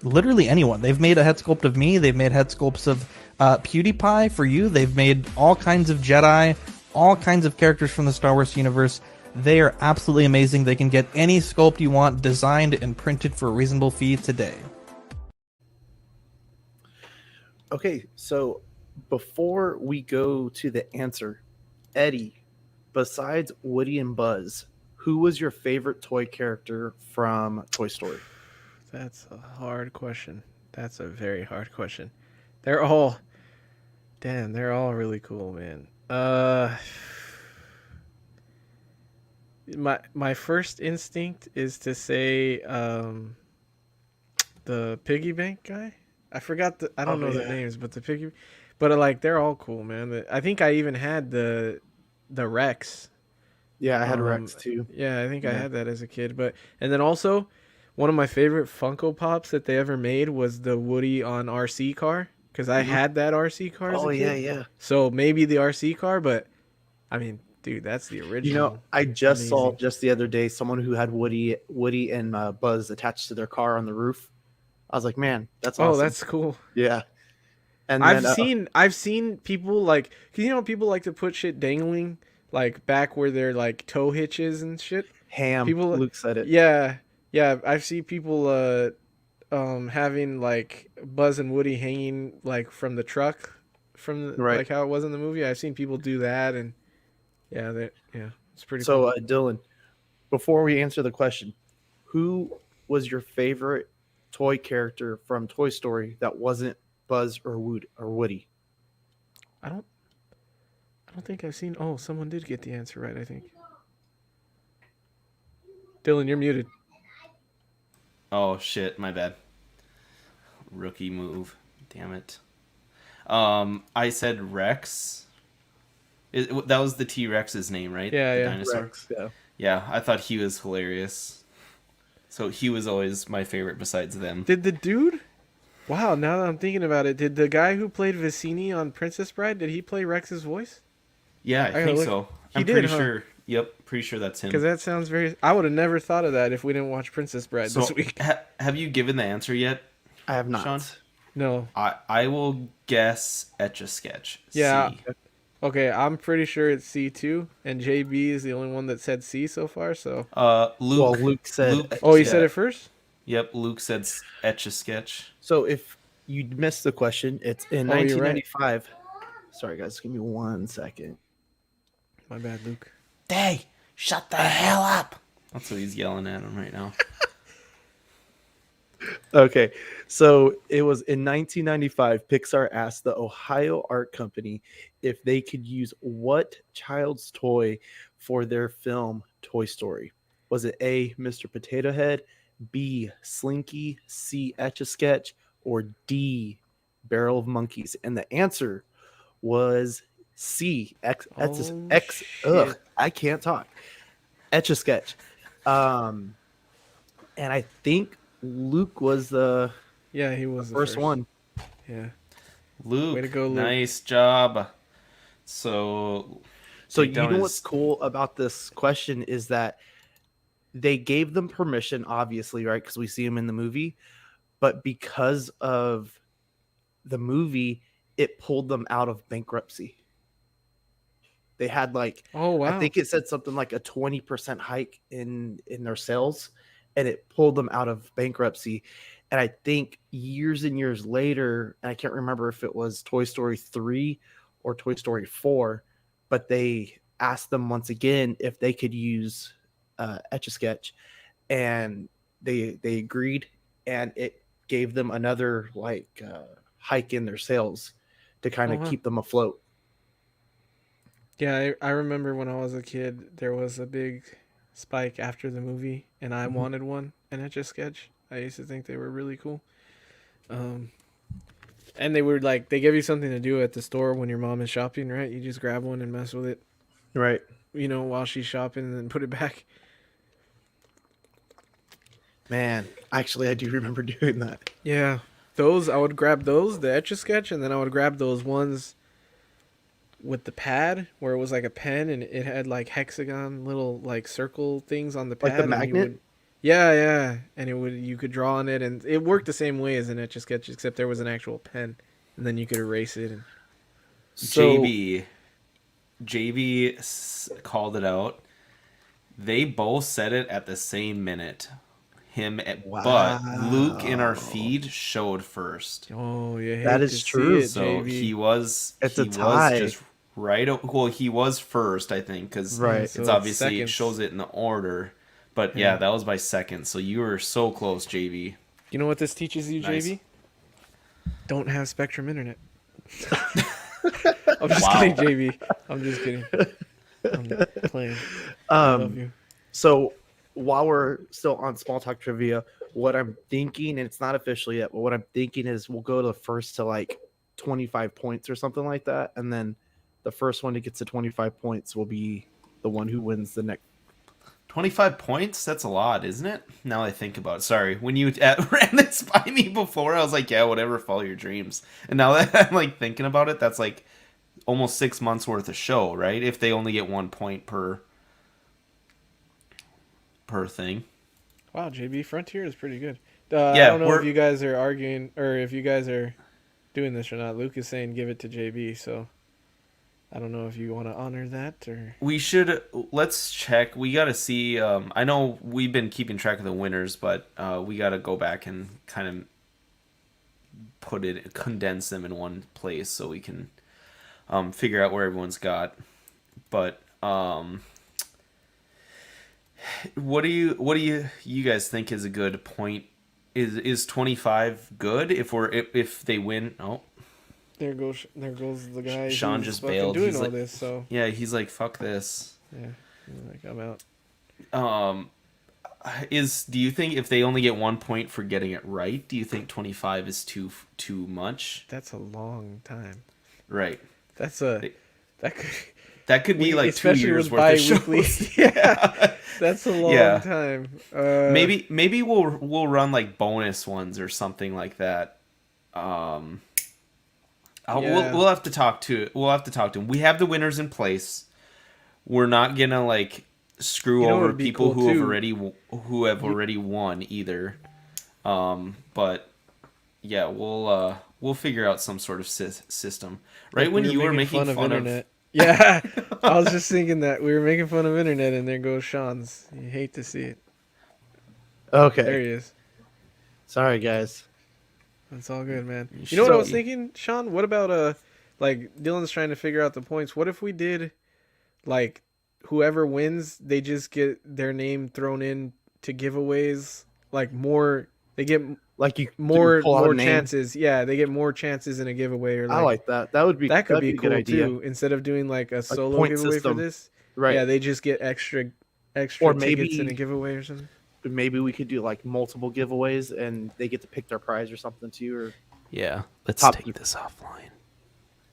Literally anyone. They've made a head sculpt of me. They've made head sculpts of PewDiePie for you. They've made all kinds of Jedi, all kinds of characters from the Star Wars universe. They are absolutely amazing. They can get any sculpt you want designed and printed for a reasonable fee today. Okay, so before we go to the answer, Eddie, besides Woody and Buzz, who was your favorite toy character from Toy Story? That's a hard question. That's a very hard question. They're all really cool, man. My first instinct is to say the piggy bank guy. I forgot I don't know the names, but the piggy, but like they're all cool, man. I think I even had the Rex. Yeah, I had Rex too. Yeah, I think I had that as a kid. And then also one of my favorite Funko Pops that they ever made was the Woody on RC car, because I had that RC car as a kid. Yeah. So maybe the RC car, but I mean, dude, that's the original. You know, I just saw just the other day someone who had Woody and Buzz attached to their car on the roof. I was like, man, that's awesome. Oh, that's cool. Yeah. And I've seen people like, cause people like to put shit dangling like back where their like toe hitches and shit. Luke said it. Yeah. I've seen people having like Buzz and Woody hanging like from the truck like how it was in the movie. I've seen people do that, and Yeah, it's pretty So, cool. Dylan, before we answer the question, who was your favorite toy character from Toy Story that wasn't Buzz or Woody? I don't think I've seen. Oh, someone did get the answer right. I think. Dylan, you're muted. Oh shit, my bad. Rookie move. Damn it. I said Rex. That was the T-Rex's name, right? Yeah, the yeah. dinosaur. Rex, yeah. Yeah, I thought he was hilarious. So he was always my favorite besides them. Did the dude? Wow, now that I'm thinking about it, did the guy who played Vicini on Princess Bride, did he play Rex's voice? Yeah, I gotta think look. so. He I'm did, pretty huh? sure. Yep, pretty sure that's him. Because that sounds very. I would have never thought of that if we didn't watch Princess Bride So, this week. have you given the answer yet, I have not. Sean? No. I will guess Etch-a-Sketch. Yeah. C. Okay, I'm pretty sure it's C2, and JB is the only one that said C so far. So. Luke. Well, Luke said. Oh, he yeah. said it first. Yep, Luke said Etch-a-Sketch. So if you missed the question, it's in Oh, you're right. 1995. Sorry, guys, give me 1 second. My bad, Luke. Hey, shut the hell up! That's what he's yelling at him right now. Okay, so it was in 1995. Pixar asked the Ohio Art Company if they could use what child's toy for their film Toy Story. Was it A, Mr. Potato Head, B, Slinky, C, Etch-a-Sketch, or D, Barrel of Monkeys? And the answer was C, shit. I can't talk. Etch-a-Sketch. And I think Luke was the Yeah, he was the first one. Yeah. Luke, Way to go, Luke. nice job. So So take you down know his- what's cool about this question is that they gave them permission, obviously, right? Because we see him in the movie, but because of the movie, it pulled them out of bankruptcy. They had like, Oh wow. I think it said something like a 20% hike in their sales, and it pulled them out of bankruptcy. And I think years and years later, and I can't remember if it was Toy Story 3 or Toy Story 4, but they asked them once again if they could use Etch-a-Sketch, and they agreed, and it gave them another like hike in their sales to kind of wow. keep them afloat. Yeah, I remember when I was a kid, there was a big spike after the movie, and I wanted one, an Etch-a-Sketch. I used to think they were really cool. And they were like, they give you something to do at the store when your mom is shopping, right? You just grab one and mess with it, Right. you know, while she's shopping, and then put it back. Man, actually, I do remember doing that. Yeah, those, I would grab those, the Etch-a-Sketch, and then I would grab those ones with the pad where it was like a pen and it had like hexagon little like circle things on the pad. Like the and you magnet? would- yeah, and you could draw on it, and it worked the same way as an Etch-a-Sketch, except there was an actual pen, and then you could erase it. And So, JB called it out. They both said it at the same minute. But Luke in our feed showed first. oh yeah, That is true. So JV. he was It's he a was tie. just right. Well, he was first, I think, because Right. it's So it's obviously it seconds. shows it in the order. But yeah, that was by seconds. So you were so close, JV. You know what this teaches you, Nice. JV? Don't have Spectrum Internet. I'm just Wow. kidding, JV. I'm just kidding. I'm playing. I love you. So while we're still on small talk trivia, what I'm thinking, and it's not official yet, but what I'm thinking is we'll go to first to like 25 points or something like that, and then the first one that gets to 25 points will be the one who wins the next. 25 points? That's a lot, isn't it? Now I think about it. Sorry. When you ran this by me before, I was like, yeah, whatever, follow your dreams. And now that I'm like thinking about it, that's like almost 6 months worth of show, right? If they only get 1 point per thing. Wow, JB Frontier is pretty good. Yeah, I don't know if we're- you guys are arguing or if you guys are doing this or not. Luke is saying give it to JB, so I don't know if you want to honor that or. We should, let's check. We got to see, I know we've been keeping track of the winners, but we got to go back and kind of condense them in one place so we can figure out where everyone's got. But What do you guys think is a good point? Is 25 good if they win? Oh, There goes the guy. Sean who's just fucking bailed. doing He's all like, this. So yeah, he's like, fuck this. yeah, he's like, I'm out. Do you think if they only get 1 point for getting it right, do you think 25 is too much? That's a long time. Right. That could That could be like 2 especially years with worth of bi-weekly. shows. Yeah, that's a long Yeah. time. Maybe we'll run like bonus ones or something like that. Yeah. We'll have to talk to him. We have the winners in place. We're not gonna like screw You know over what'd be people cool, who have already won either. But yeah, we'll figure out some sort of system. Right when you were making fun of internet. Yeah, I was just thinking that we were making fun of internet, and there goes Sean's. You hate to see it. Okay. There he is. Sorry, guys. That's all good, man. You know what I was thinking, Sean? What about like Dylan's trying to figure out the points. What if we did, like, whoever wins, they just get their name thrown in to giveaways, like more. They get Like you more pull out a name. chances. Yeah, they get more chances in a giveaway. Or like, I like that. That could that be be a good cool idea. too. Instead of doing like a solo point giveaway system. for this, Right. yeah, they just get extra Or tickets maybe- in a giveaway or something. Maybe we could do like multiple giveaways and they get to pick their prize or something too. Or Yeah, let's Top- take this offline.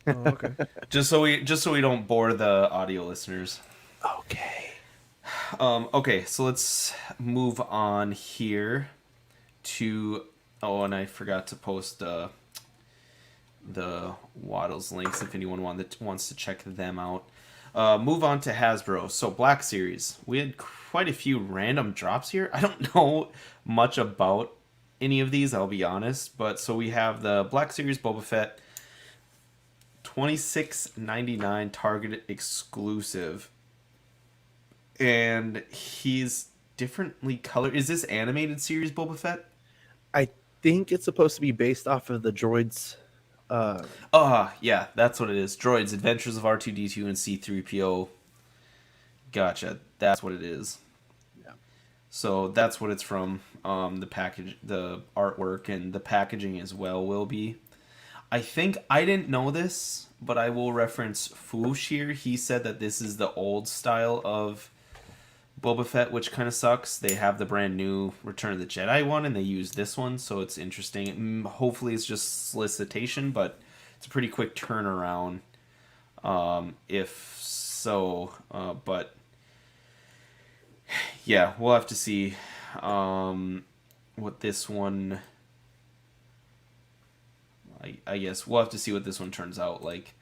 Oh, okay. Just so we don't bore the audio listeners. okay. Okay, so let's move on here to and I forgot to post the Waddles links if anyone wants to check them out. Move on to Hasbro. So Black Series. We had quite a few random drops here. I don't know much about any of these, I'll be honest. But so we have the Black Series Boba Fett, $26.99 Target exclusive. And he's differently colored. Is this animated series Boba Fett? I think it's supposed to be based off of the droids. Yeah, that's what it is. Droids, Adventures of R2-D2 and C-3PO. Gotcha. That's what it is. Yeah. So that's what it's from. The package, the artwork, and the packaging as well will be. I think I didn't know this, but I will reference Foosh here. He said that this is the old style of Boba Fett, which kind of sucks. They have the brand new Return of the Jedi one, and they use this one, so it's interesting. Hopefully it's just solicitation, but it's a pretty quick turnaround. If so, but yeah, we'll have to see what this one. I guess we'll have to see what this one turns out like.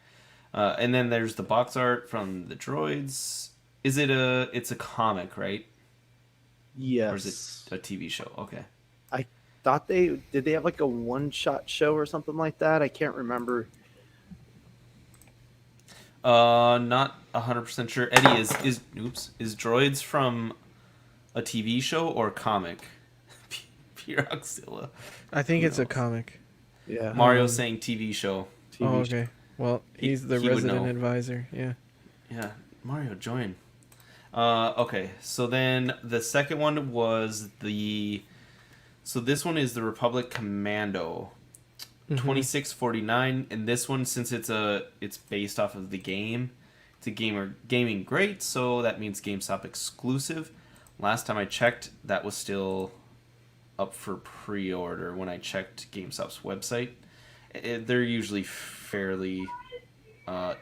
And then there's the box art from the Droids. Is it it's a comic, right? Yes. Or is it a TV show? Okay. I thought did they have like a one-shot show or something like that? I can't remember. Not 100% sure. Eddie, is Droids from a TV show or comic? Piroxilla. I think Who it's a knows? comic. Yeah. Mario's saying TV show. Oh, okay. Well, he's the he would resident know. advisor. Yeah. Yeah, Mario, join. Okay, so then the second one was so this one is the Republic Commando, $26.49, and this one, since it's based off of the game, it's a gaming great, so that means GameStop exclusive. Last time I checked, that was still up for pre-order when I checked GameStop's website. They're usually fairly, I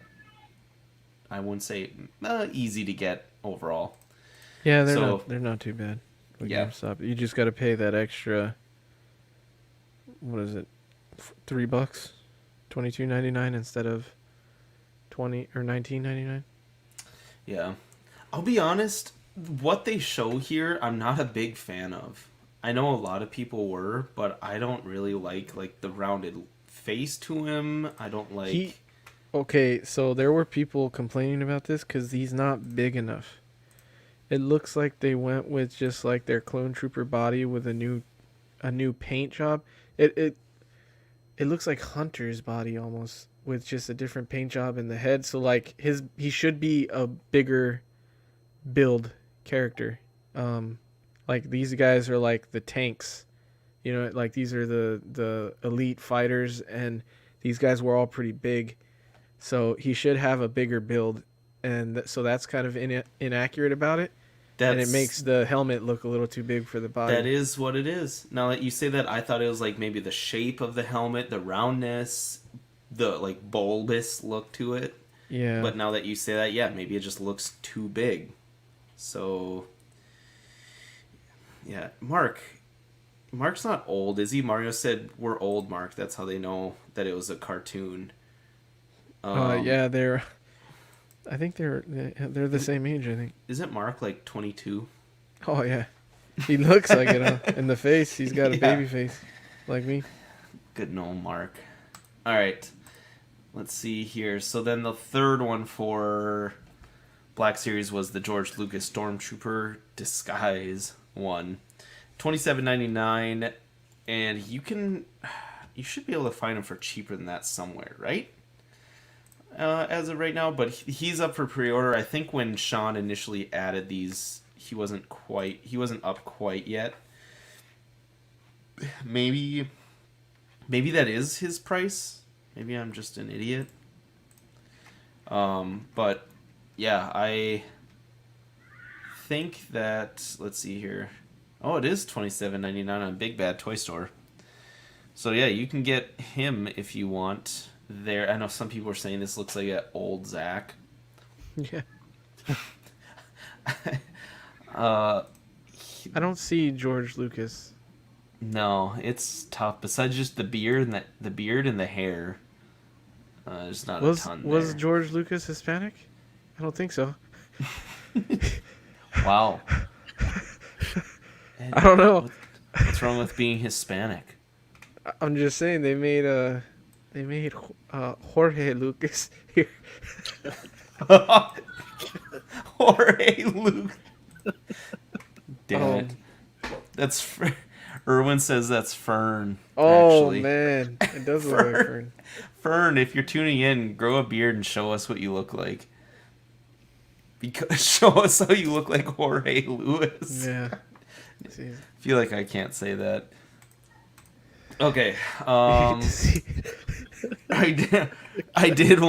wouldn't say easy to get overall. Yeah, So- they're not too bad. With Yeah. GameStop. You just got to pay that extra. What is it? $3, $22.99 instead of $20 or $19.99. Yeah. I'll be honest, what they show here, I'm not a big fan of. I know a lot of people were, but I don't really like the rounded face to him. I don't like... Okay, so there were people complaining about this because he's not big enough. It looks like they went with just like their clone trooper body with a new paint job. It looks like Hunter's body almost with just a different paint job in the head. So like he should be a bigger build character. Like these guys are like the tanks, you know, like these are the elite fighters, and these guys were all pretty big. So he should have a bigger build, and so that's kind of inaccurate about it. And it makes the helmet look a little too big for the body. That is what it is. Now that you say that, I thought it was like maybe the shape of the helmet, the roundness, the like bulbous look to it. Yeah. But now that you say that, yeah, maybe it just looks too big. So, yeah, Mark's not old, is he? Mario said we're old, Mark. That's how they know that it was a cartoon. Yeah, I think they're the same age. I think. Isn't Mark like 22? Oh yeah, he looks like it. Huh? In the face, he's got a baby face, like me. Good no Mark. All right, let's see here. So then the third one for Black Series was the George Lucas Stormtrooper Disguise one, $27.99, and you should be able to find them for cheaper than that somewhere, right? As of right now, but he's up for pre-order. I think when Sean initially added these, he wasn't up quite yet. Maybe that is his price. Maybe I'm just an idiot. But yeah, I think that, let's see here. Oh, it is $27.99 on Big Bad Toy Store. So yeah, you can get him if you want. There, I know some people are saying this looks like an old Zach. Yeah. I don't see George Lucas. No, it's tough. Besides just the beard and the hair, there's not a ton there. Was George Lucas Hispanic? I don't think so. Wow. I don't know. What's wrong with being Hispanic? I'm just saying they made Jorge Lucas here. Jorge Luke. Damn it. That's Erwin says that's Fern. Oh actually. Man, it does look like Fern. Fern, if you're tuning in, grow a beard and show us what you look like. Because show us how you look like Jorge Lewis. Yeah. I feel like I can't say that. Okay. I did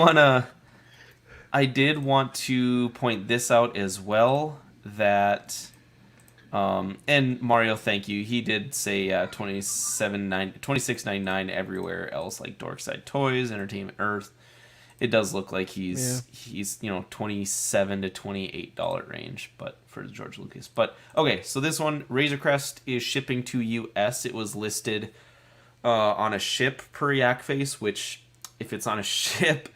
want to point this out as well, that and Mario, thank you. He did say $26.99 everywhere else, like Dorkside Toys, Entertainment Earth. It does look like he's $27 to $28 range, but for George Lucas. But okay, so this one, Razor Crest, is shipping to US. It was listed on a ship per yak face, which if it's on a ship,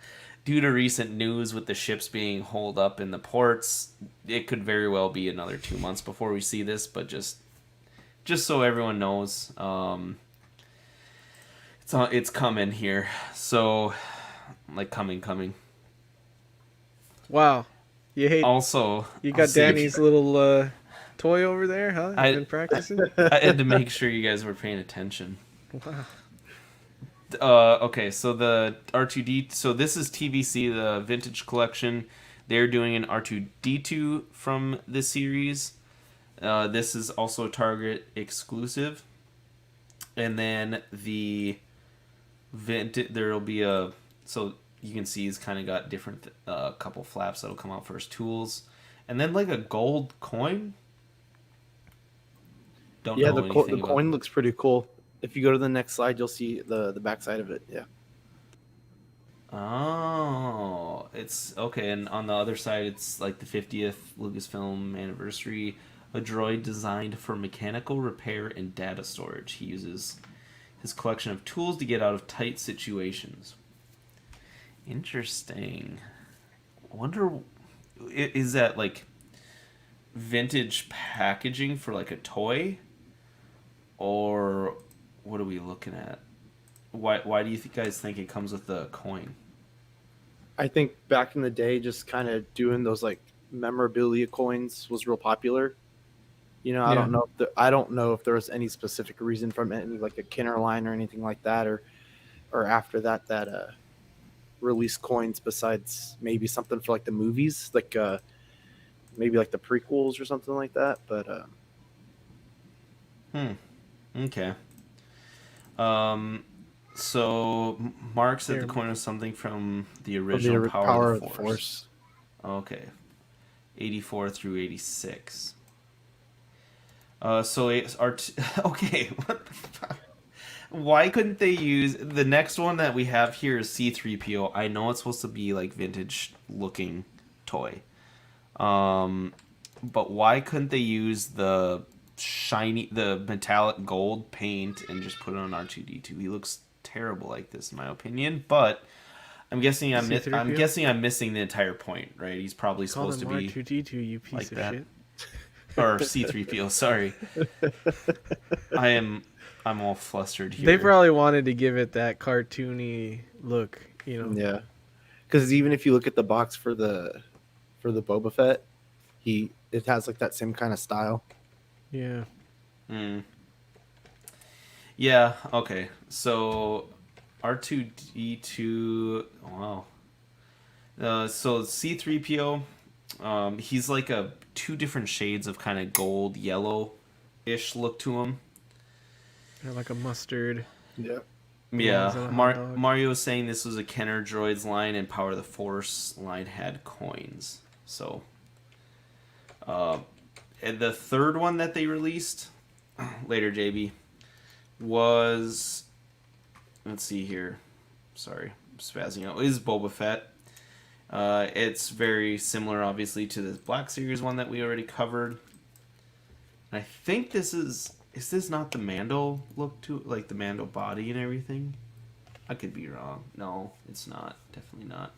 due to recent news with the ships being holed up in the ports, it could very well be another 2 months before we see this. But just so everyone knows, it's coming here. So, like, coming. Wow, Also, you got Danny's little toy over there, huh? You've been practicing. I had to make sure you guys were paying attention. Wow. Okay, so the R2D. So this is TVC, the Vintage Collection. They're doing an R2D2 from this series. This is also Target exclusive. And then the there'll be so you can see he's kind of got different couple flaps that'll come out for his tools, and then like a gold coin. Don't know the coin looks pretty cool. If you go to the next slide, you'll see the back side of it. Yeah. Oh, it's okay. And on the other side, it's like the 50th Lucasfilm anniversary. A droid designed for mechanical repair and data storage. He uses his collection of tools to get out of tight situations. Interesting. I wonder, is that like vintage packaging for like a toy, or what are we looking at? Why do you guys think it comes with the coin? I think back in the day, just kind of doing those like memorabilia coins was real popular. You know, I don't know if there was any specific reason from any like a Kenner line or anything like that, or after that release coins besides maybe something for like the movies, like maybe like the prequels or something like that. But Okay. So Mark said the coin was something from the original Power of the Force. Okay. 84 through 86. So it's okay. What the fuck? Why couldn't they use the next one that we have here is C3PO? I know it's supposed to be like vintage looking toy. But why couldn't they use the metallic gold paint and just put it on R2D2? He looks terrible like this in my opinion, but I'm guessing I'm missing the entire point, right? He's probably supposed to be R2D2, you piece like of that. shit. Or C3PO, sorry. I'm all flustered here. They probably wanted to give it that cartoony look, Yeah, because even if you look at the box for the Boba Fett, it has like that same kind of style. Yeah. Yeah. Okay. So R2D2. Wow. So C3PO. He's like two different shades of kind of gold yellow-ish look to him. Like a mustard. Yeah. Yeah. Mario was saying this was a Kenner Droids line, and Power of the Force line had coins. So, and the third one that they released later, JB, was, let's see here. Sorry, I'm spazzing out. Is Boba Fett. It's very similar, obviously, to this Black Series one that we already covered. And I think this is this not the Mando look to it? Like the Mando body and everything? I could be wrong. No, it's not. Definitely not.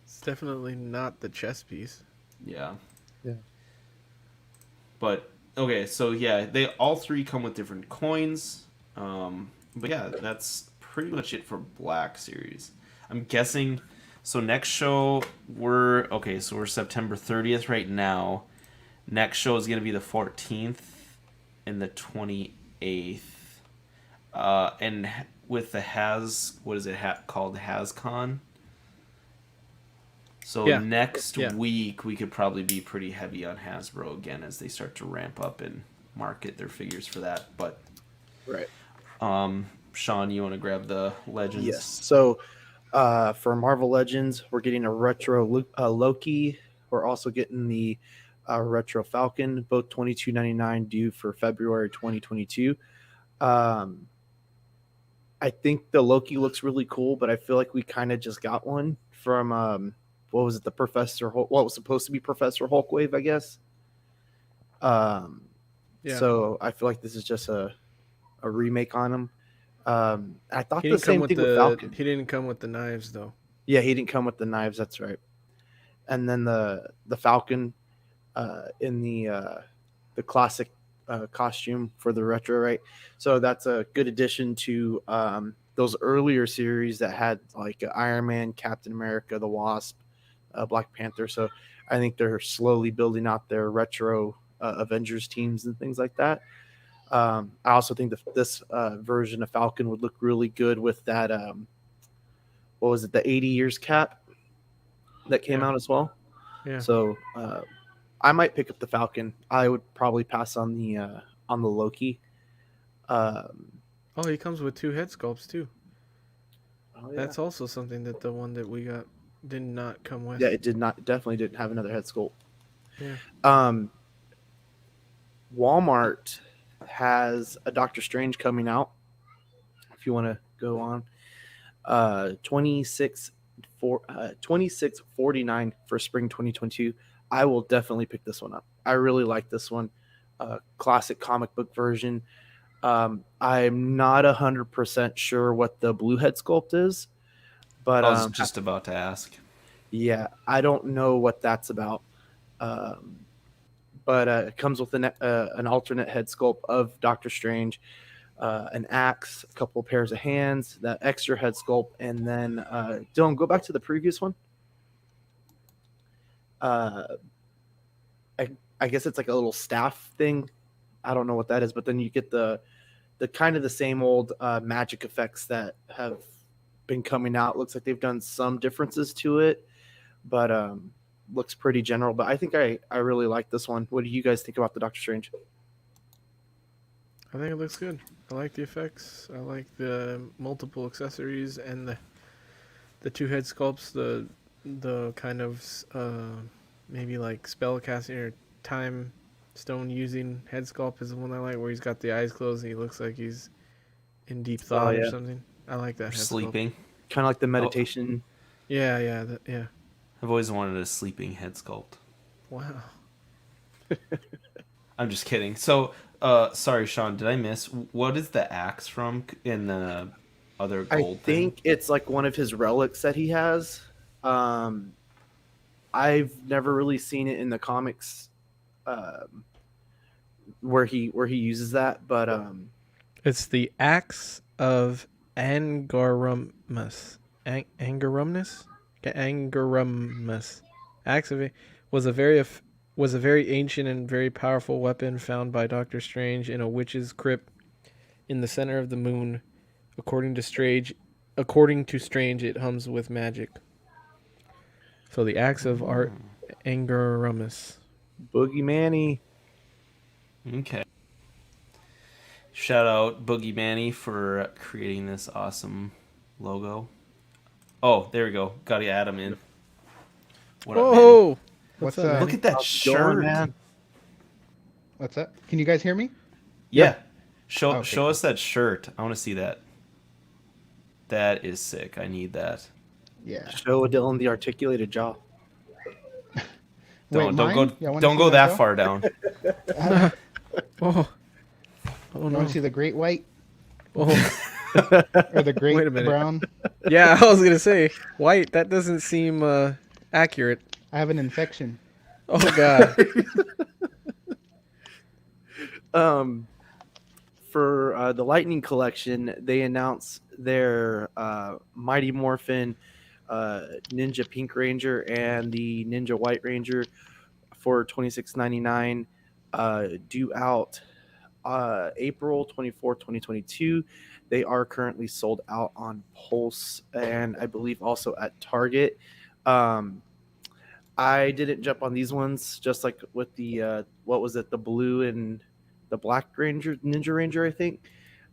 It's definitely not the chess piece. Yeah. Yeah. But, okay, so yeah, they all three come with different coins. But yeah, that's pretty much it for Black Series. I'm guessing... So next show, we're September 30th right now. Next show is going to be the 14th and the 28th. And with the called HasCon? So next week, we could probably be pretty heavy on Hasbro again as they start to ramp up and market their figures for that. But, right. Sean, you want to grab the Legends? Yes. So... for Marvel Legends, we're getting a retro Loki. We're also getting the retro Falcon, both $22.99 due for February 2022. I think the Loki looks really cool, but I feel like we kind of just got one from what was it? The Professor Hulk? What was supposed to be Professor Hulk wave, I guess. So I feel like this is just a remake on him. I thought the same thing with Falcon. He didn't come with the knives, though. Yeah, he didn't come with the knives. That's right. And then the Falcon in the classic costume for the retro, right? So that's a good addition to those earlier series that had like Iron Man, Captain America, the Wasp, Black Panther. So I think they're slowly building out their retro Avengers teams and things like that. I also think that this version of Falcon would look really good with that, what was it, the 80 years cap that came out as well. Yeah. So I might pick up the Falcon. I would probably pass on the Loki. He comes with 2 head sculpts too. Oh, yeah. That's also something that the one that we got did not come with. Yeah, it did not. Definitely didn't have another head sculpt. Yeah. Walmart has a Doctor Strange coming out. If you want to go on, $26.49 for spring 2022. I will definitely pick this one up. I really like this one. Classic comic book version. I'm not 100% sure what the blue head sculpt is, but I was just about to ask. Yeah, I don't know what that's about. But it comes with an alternate head sculpt of Doctor Strange, an axe, a couple of pairs of hands, that extra head sculpt, and then Dylan, go back to the previous one. I guess it's like a little staff thing. I don't know what that is, but then you get the kind of the same old magic effects that have been coming out. Looks like they've done some differences to it, but looks pretty general. But I think I really like this one. What do you guys think about the Doctor Strange? I think it looks good. I like the effects. I like the multiple accessories and the two head sculpts. The kind of maybe like spell casting or time stone using head sculpt is the one I like, where he's got the eyes closed and he looks like he's in deep thought or something. I like that. Or head sleeping. Kind of like the meditation. Yeah, yeah. I've always wanted a sleeping head sculpt. Wow. I'm just kidding. So, sorry, Sean, did I miss? What is the axe from in the other gold I think thing? it's like one of his relics that he has. I've never really seen it in the comics where he uses that, but It's the axe of Angarummus. Angarummus. Axe of was a very ancient and very powerful weapon found by Doctor Strange in a witch's crypt in the center of the moon. According to Strange, it hums with magic. So the axe of Angarummus. Boogie Manny. Okay. Shout out Boogie Manny for creating this awesome logo. Oh, there we go. Got to add him in. What up, Manny? Whoa! What's up, up? Look at that How's it going, shirt. man? What's up? Can you guys hear me? Yeah. Show Okay. us that shirt. I want to see that. That is sick. I need that. Yeah. Show Dylan the articulated jaw. Don't mine? go Y'all wanna don't see go my that jaw? far down. Oh. Oh You no. want to see the great white Oh. or the great Wait a minute. brown? Yeah, I was gonna say white. That doesn't seem accurate. I have an infection. Oh god. For the Lightning Collection, they announced their Mighty Morphin Ninja Pink Ranger and the Ninja White Ranger for $26.99, due out April 24th, 2022. They are currently sold out on Pulse and I believe also at Target. I didn't jump on these ones, just like with the what was it, the blue and the black Ranger, Ninja Ranger, I think.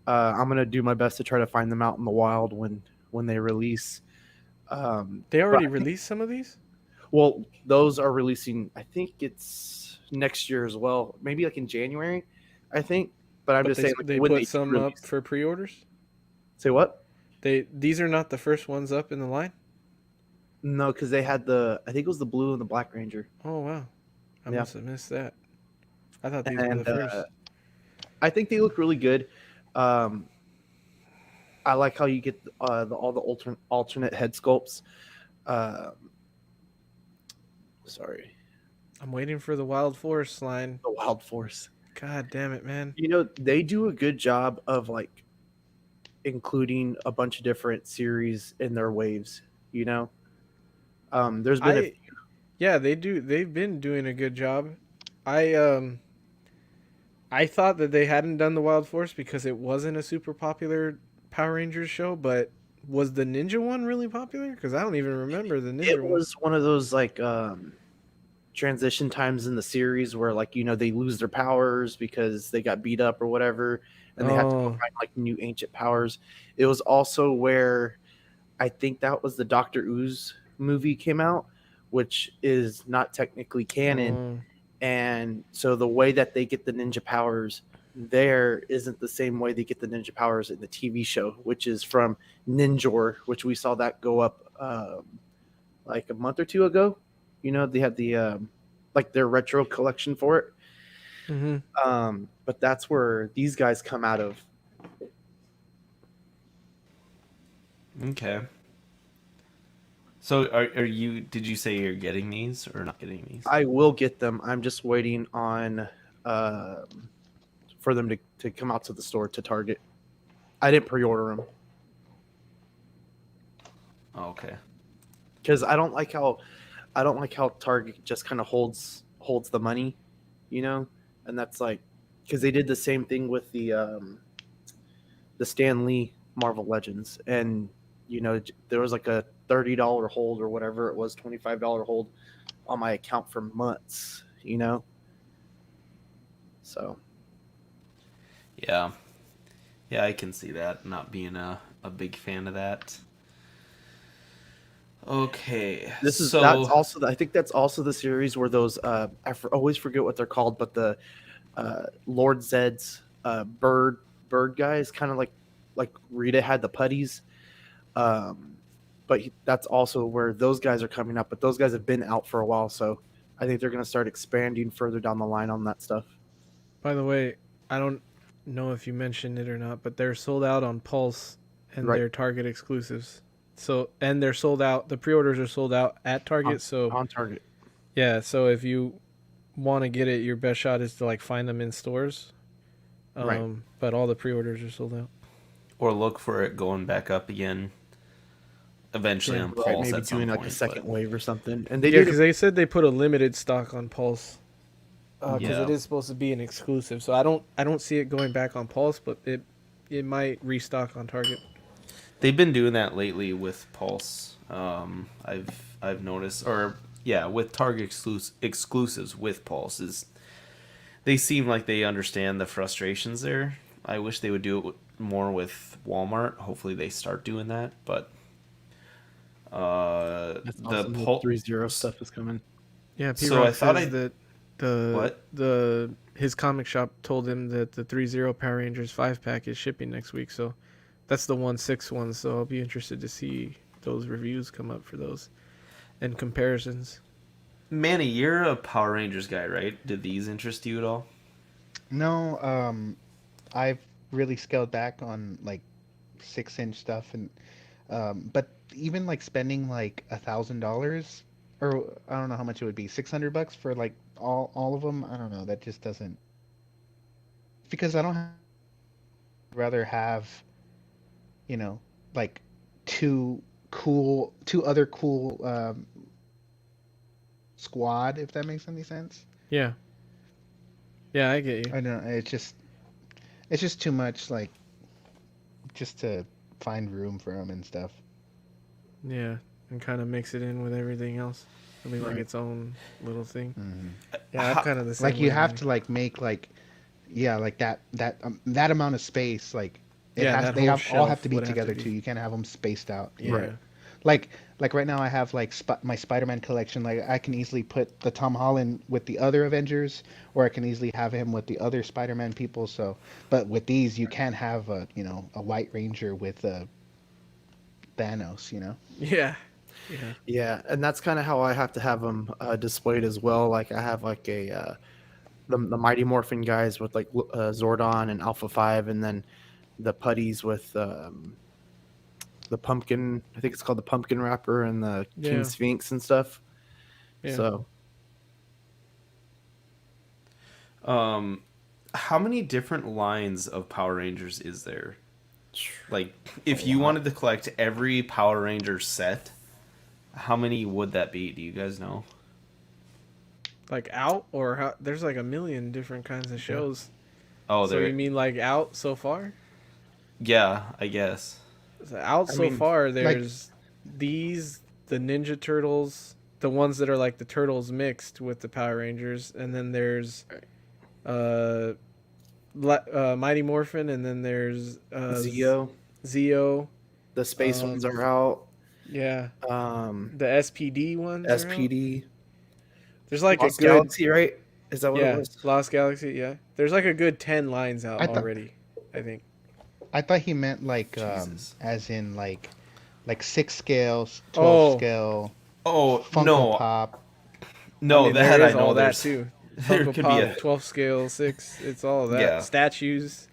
I'm gonna do my best to try to find them out in the wild when they release. They already but- released some of these? Well, those are releasing. I think it's next year as well. Maybe like in January, I think. But I'm But just they, saying, like, they when put some up release. for pre-orders? Say what? These are not the first ones up in the line? No, because they had I think it was the blue and the black Ranger. Oh wow. I Yeah. must have missed that. I thought these were And the first. I think they look really good. I like how you get all the alternate head sculpts. Sorry, I'm waiting for the Wild Forest line. the Wild Force. God damn it, man. You know, they do a good job of like including a bunch of different series in their waves. You know, there's been Yeah, they do. They've been doing a good job. I thought that they hadn't done the Wild Force because it wasn't a super popular Power Rangers show, but was the Ninja one really popular? Because I don't even remember the Ninja it one. was one of those like transition times in the series where like they lose their powers because they got beat up or whatever, and they have to go find like new ancient powers. It was also where I think that was the Doctor Ooze movie came out, which is not technically canon. And so the way that they get the ninja powers there isn't the same way they get the ninja powers in the TV show, which is from Ninjor, which we saw that go up like a month or two ago. You know, they had the like their retro collection for it. But that's where these guys come out of. Okay. So are you? Did you say you're getting these or not getting these? I will get them. I'm just waiting on for them to come out to the store to Target. I didn't pre-order them Oh, okay. because I don't like how Target just kind of holds the money, you know, and that's like because they did the same thing with the Stan Lee Marvel Legends, and there was like a $30 hold or whatever it was, $25 hold on my account for months. So Yeah. Yeah, I can see that, not being a big fan of that. Okay. that's also I think that's also the series where those always forget what they're called, but the Lord Zed's bird guys, kind of like Rita had the putties. That's also where those guys are coming up, but those guys have been out for a while, so I think they're going to start expanding further down the line on that stuff. By the way, I don't know if you mentioned it or not, but they're sold out on Pulse and Right. they're Target exclusives. So, and they're sold out. The pre-orders are sold out at Target. On Target. Yeah. So if you want to get it, your best shot is to like find them in stores. Right. But all the pre-orders are sold out. Or look for it going back up again. Eventually on Right, Pulse maybe at some doing point. like a second but- wave or something. And they Yeah, did because they said they put a limited stock on Pulse. Because Yeah. it is supposed to be an exclusive. So I don't see it going back on Pulse, but it might restock on Target. They've been doing that lately with Pulse. I've noticed, or yeah, with Target exclusives with Pulse is they seem like they understand the frustrations there. I wish they would do it more with Walmart. Hopefully they start doing that, but That's the awesome. The Pulse 3-0 stuff is coming. Yeah, P. So Rock I thought says that What? his comic shop told him that the 3-0 Power Rangers 5-pack is shipping next week, so that's the 1/6 one. So I'll be interested to see those reviews come up for those and comparisons. Manny, you're a Power Rangers guy, right? Did these interest you at all? No, I've really scaled back on like 6-inch stuff, and but even like spending like $1,000, or I don't know how much it would be, $600 for like all of them. I don't know. That just doesn't, because I don't rather have, like two other cool squad, if that makes any sense. Yeah. Yeah, I get you. I don't know. It's just too much, like, just to find room for them and stuff. Yeah, and kind of mix it in with everything else. I mean, like Right. its own little thing. Mm-hmm. Yeah, I'm kind of the same. Like you way, have man. to like make like, yeah, like that amount of space. Like that they whole all have shelf to be would have to together be- too. You can't have them spaced out. Yeah. Right. Like right now I have like my Spider-Man collection. Like I can easily put the Tom Holland with the other Avengers, or I can easily have him with the other Spider-Man people. So, but with these you can't have a White Ranger with Thanos. Yeah. Yeah. Yeah, and that's kind of how I have to have them displayed as well. Like I have like a the Mighty Morphin guys with like Zordon and Alpha 5, and then the putties with the pumpkin. I think it's called the pumpkin wrapper and the King Yeah. Sphinx and stuff. Yeah. So How many different lines of Power Rangers is there? Like, if you wanted to collect every Power Ranger set, how many would that be? Do you guys know? Like out or how? There's like a million different kinds of shows. Oh, So there. you mean like out so far? Yeah, I guess. So out I so mean, far, there's these, the Ninja Turtles, the ones that are like the Turtles mixed with the Power Rangers, and then there's Mighty Morphin, and then there's Zeo, Zeo. the space ones are out. Yeah, Um, the SPD ones. are out. SPD, There's like Lost a good Galaxy, right? Is that what it was? Lost Galaxy. Yeah, there's like a good 10 lines out I thought- already. I think. I thought he meant like Jesus. as in like 6 scales, 12 Oh. scale, Oh, Funko no. Pop. No, I mean, that there I is know. all that There's, too. there Funko could Pop, be a 12 scale, 6. It's all of that. Yeah. Statues.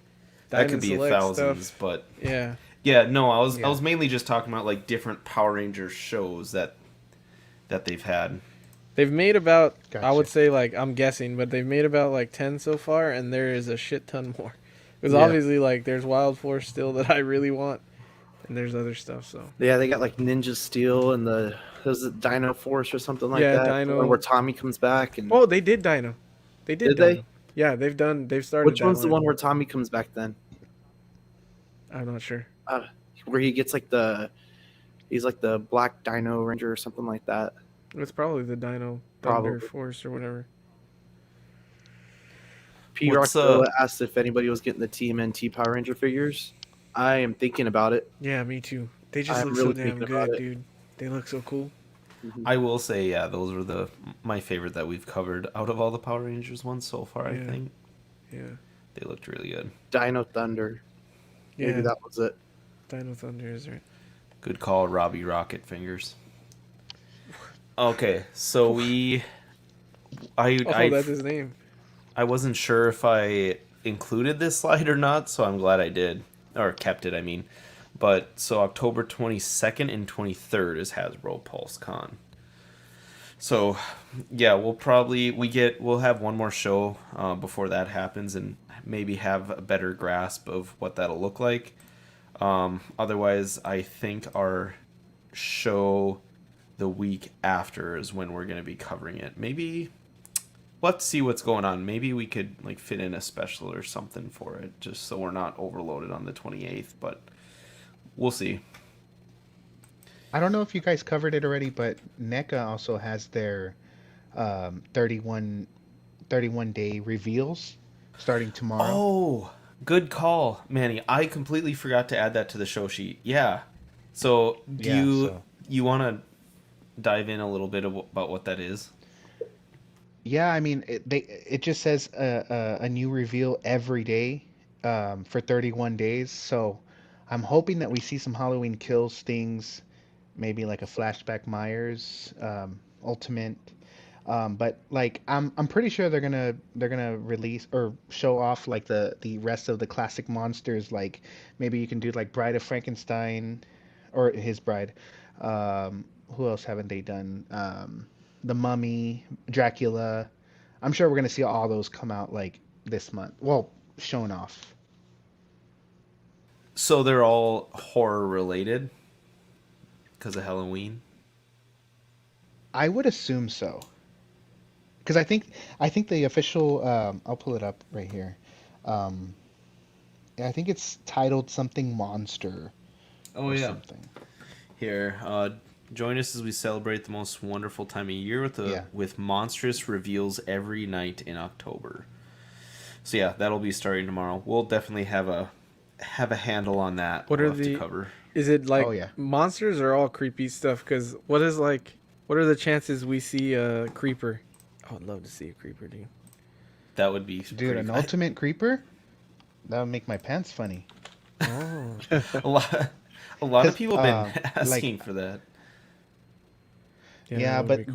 that could Diamond be Select thousands, stuff. but Yeah. yeah, no, I Yeah. was mainly just talking about like different Power Ranger shows that they've had. They've made about, I Gotcha. would say, like, I'm guessing, but they've made about like 10 so far, and there is a shit ton more. Because Yeah. obviously, like, there's Wild Force still that I really want, and there's other stuff, so. Yeah, they got like Ninja Steel and was it Dino Force or something like Yeah, that. Dino. The one where Tommy comes back and Oh, they did Dino. They did Did they? Dino. Yeah, they've started which that one's the line. one where Tommy comes back then? I'm not sure. Where he gets like the He's like the Black Dino Ranger or something like that. It's probably the Dino Thunder Probably. Force or whatever. P. What's Rockzilla asked if anybody was getting the TMNT Power Ranger figures. I am thinking about it. Yeah, me too. They just I'm look really so damn thinking about good, it. dude. They look so cool. I will say, yeah, those were my favorite that we've covered out of all the Power Rangers ones so far. I Yeah. think Yeah. they looked really good. Dino Thunder. Maybe Yeah. that was it. Dino Thunder is right. Good call, Robbie Rocket Fingers. Okay, so Oh, that's his name. I wasn't sure if I included this slide or not, so I'm glad I did, or kept it. I mean, but so October 22nd and 23rd is Hasbro Pulse Con. So, yeah, we'll have one more show before that happens, and maybe have a better grasp of what that'll look like. Otherwise, I think our show the week after is when we're going to be covering it. Maybe we'll have to see what's going on. Maybe we could like fit in a special or something for it, just so we're not overloaded on the 28th. But we'll see. I don't know if you guys covered it already, but NECA also has their 31 day reveals starting tomorrow. Oh, good call, Manny. I completely forgot to add that to the show sheet. Yeah. So you want to dive in a little bit about what that is? Yeah, I mean, it just says a new reveal every day for 31 days. So I'm hoping that we see some Halloween kills things, maybe like a flashback Myers ultimate. But like I'm pretty sure they're gonna release or show off like the rest of the classic monsters. Like maybe you can do like Bride of Frankenstein or his bride. Who else haven't they done? The Mummy, Dracula. I'm sure we're gonna see all those come out like this month. Well, shown off. So they're all horror related because of Halloween. I would assume so. Because I think the official I'll pull it up right here. Um, yeah, I think it's titled something monster Oh or yeah. something. Here, join us as we celebrate the most wonderful time of year Yeah. with monstrous reveals every night in October. So yeah, that'll be starting tomorrow. We'll definitely have a handle on that. What we'll are have to the? cover. Is it like Oh, yeah. monsters or all creepy stuff? Because what are the chances we see a creeper? I would love to see a creeper, dude. That would be Dude, pretty an fun. ultimate creeper? That would make my pants funny. Oh, a lot of people have been like- asking for that. Yeah, that would but be cool.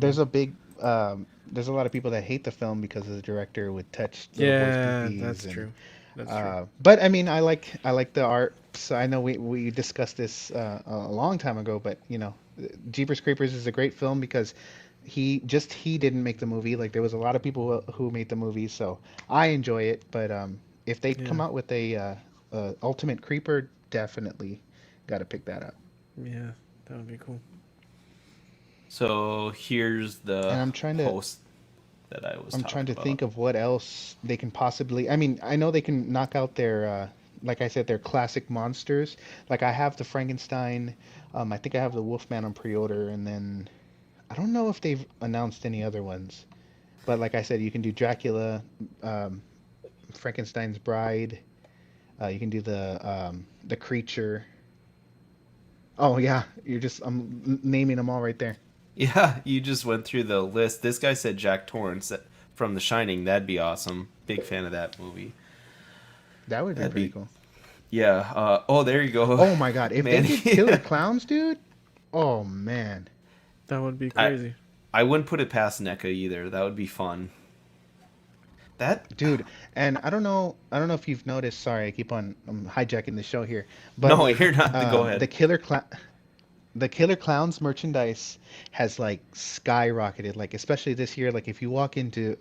there's a lot of people that hate the film because the director would touch little boys' Yeah, pee-pees that's and, true. That's true. But I mean, I like the art. So I know we discussed this a long time ago, but you know, Jeepers Creepers is a great film because he didn't make the movie. Like there was a lot of people who made the movie, so I enjoy it. But if they come Yeah. out with a Ultimate Creeper, definitely got to pick that up. Yeah, that would be cool. So here's the And I'm trying to post that I was. I'm talking trying to about. think of what else they can possibly. I mean, I know they can knock out their, like I said, their classic monsters. Like I have the Frankenstein. I think I have the Wolfman on pre-order, and then I don't know if they've announced any other ones. But like I said, you can do Dracula, Frankenstein's bride. You can do the creature. Oh yeah, I'm naming them all right there. Yeah, you just went through the list. This guy said Jack Torrance from The Shining. That'd be awesome. Big fan of that movie. That would be That'd pretty be- cool. Yeah. Oh, there you go. Oh my god, if they Man. did Killer Clowns, dude. Oh man. That would be crazy. I wouldn't put it past NECA either. That would be fun. That Dude, and I don't know if you've noticed. Sorry, I keep on hijacking the show here, but No, you're not. Go ahead. The Killer Clowns merchandise has like skyrocketed. Like especially this year, like if you walk into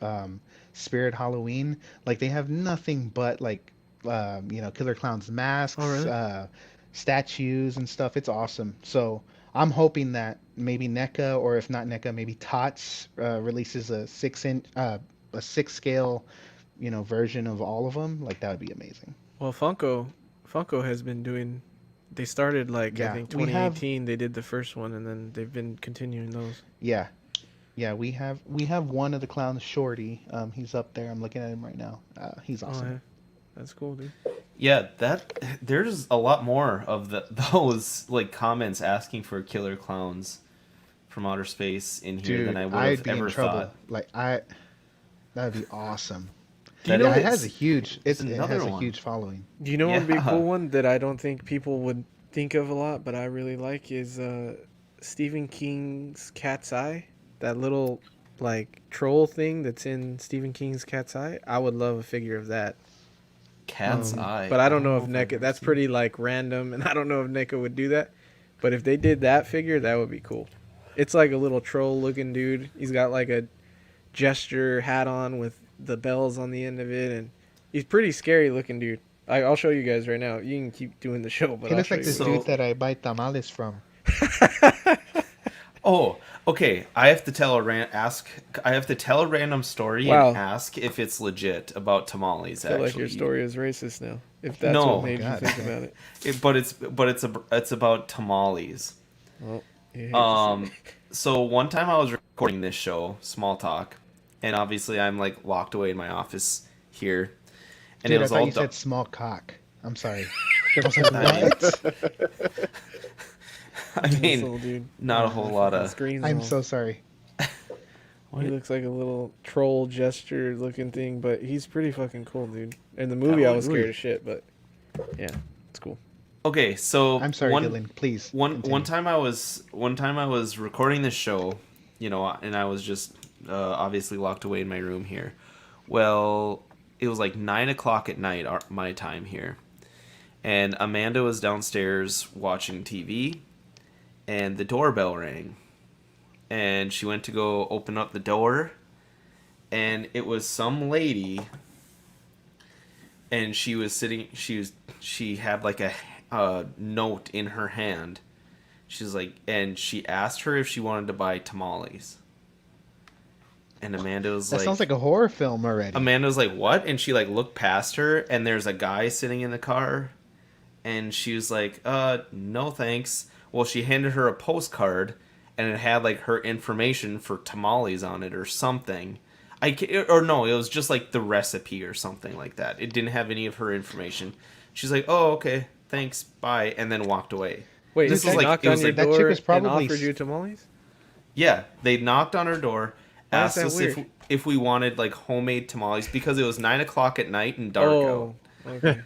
Spirit Halloween, like they have nothing but like Killer Clowns masks, Oh, really? statues and stuff. It's awesome. So I'm hoping that maybe NECA, or if not NECA, maybe TOTS releases a 6 scale, version of all of them. Like that would be amazing. Well, Funko has been doing They started like I Yeah, think we have- 2018. They did the first one, and then they've been continuing those. Yeah, we have one of the clowns, Shorty. He's up there. I'm looking at him right now. He's awesome. Oh, yeah. That's cool, dude. Yeah, there's a lot more of those like comments asking for killer clowns from outer space in here Dude, than I would I'd have be ever in trouble. thought. Like that'd be awesome. Do you know it it's- has a huge it another has a one. huge following. Do you know what would be a Yeah. cool one that I don't think people would think of a lot, but I really like is Stephen King's Cat's Eye. That little like troll thing that's in Stephen King's Cat's Eye. I would love a figure of that. Cat's eye. But I don't know if I've NECA. ever That's seen pretty like random, and I don't know if NECA would do that. But if they did that figure, that would be cool. It's like a little troll-looking dude. He's got like a gesture hat on with the bells on the end of it, and he's pretty scary-looking dude. I'll show you guys right now. You can keep doing the show, but He I'll looks show like you. this So- dude that I buy tamales from. Oh, okay. I have to tell a random story Wow. and ask if it's legit about tamales. I feel Actually, like your story is racist now. If that's No. what made God. you think about it. It's about tamales. Well, you hate to say it. So one time I was recording this show, Small Talk, and obviously I'm like locked away in my office here, and Dude, it I was thought all you said small cock. I'm sorry. I was like, what? I This mean, little dude. not a whole lot The of. screen's I'm all- so sorry. He looks like a little troll gesture looking thing, but he's pretty fucking cool, dude. In the movie, I was scared of shit, but yeah, it's cool. Okay, so I'm sorry, one, Dylan. Please. One continue. time I was recording this show, you know, and I was just obviously locked away in my room here. Well, it was like 9 o'clock at night, my time here, and Amanda was downstairs watching TV, and the doorbell rang, and she went to go open up the door, and it was some lady, and she was sitting. She had like a note in her hand. She's like, and she asked her if she wanted to buy tamales. And Amanda was That like, sounds like a horror film already. Amanda was like, what? And she like looked past her, and there's a guy sitting in the car, and she was like, no thanks. Well, she handed her a postcard, and it had like her information for tamales on it or something. Or no, it was just like the recipe or something like that. It didn't have any of her information. She's like, oh, okay, thanks, bye, and then walked away. Wait, This they was like- knocked it on was your like- that chick door was and probably offered you tamales? Yeah, they knocked on her door, Why is asked that us weird? if we wanted like homemade tamales because it was 9 o'clock at night and dark out. Okay.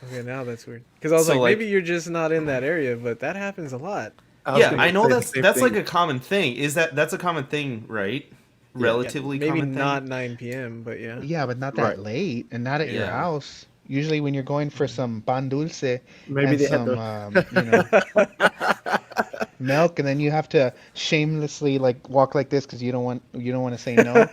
Okay, now that's weird. Because I was So, like, like- maybe you're just not in that area, but that happens a lot. Yeah, I know that's like a common thing. That's a common thing, right? Relatively Maybe common not thing. 9 p.m., but yeah. Yeah, but not that Right. late and not at your Yeah. house. Usually, when you're going for some pan dulce Maybe and they had some, milk, and then you have to shamelessly like walk like this because you don't want to say no.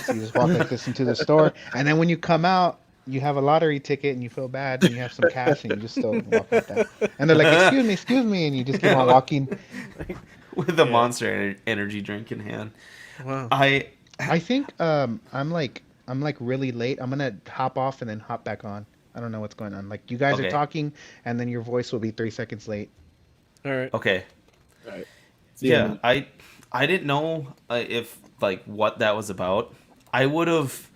So you just walk like this into the store, and then when you come out, you have a lottery ticket and you feel bad and you have some cash and you just still walk like that. And they're like, excuse me, and you just keep on walking. With a Monster Energy drink in hand. Wow. I think I'm like really late. I'm gonna hop off and then hop back on. I don't know what's going on. Like you guys Okay. are talking, and then your voice will be 3 seconds late. All right. Okay. Right. Yeah, I didn't know if like what that was about. I would have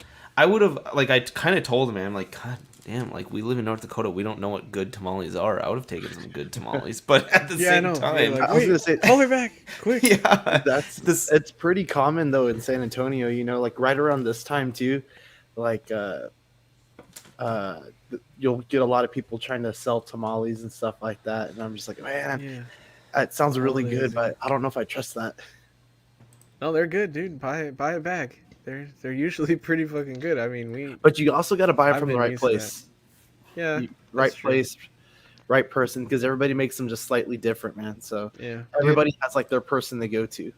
like I kind of told him, man, I'm like, God damn, like we live in North Dakota, we don't know what good tamales are. I would have taken some good tamales, but at the Yeah, I same know. time, You're like, I was wait, gonna say- call her back, quick. yeah, That's it's pretty common though in San Antonio, you know, like right around this time too, like you'll get a lot of people trying to sell tamales and stuff like that, and I'm just like, man, Yeah. it sounds really Totally, good, dude. but I don't know if I trust that. No, they're good, dude. Buy a bag. They're usually pretty fucking good. I mean, we But you also got to buy it I've from the been right used to place, yeah, right that's true. place, right person, because everybody makes them just slightly different, man. So Yeah. everybody has like their person they go to.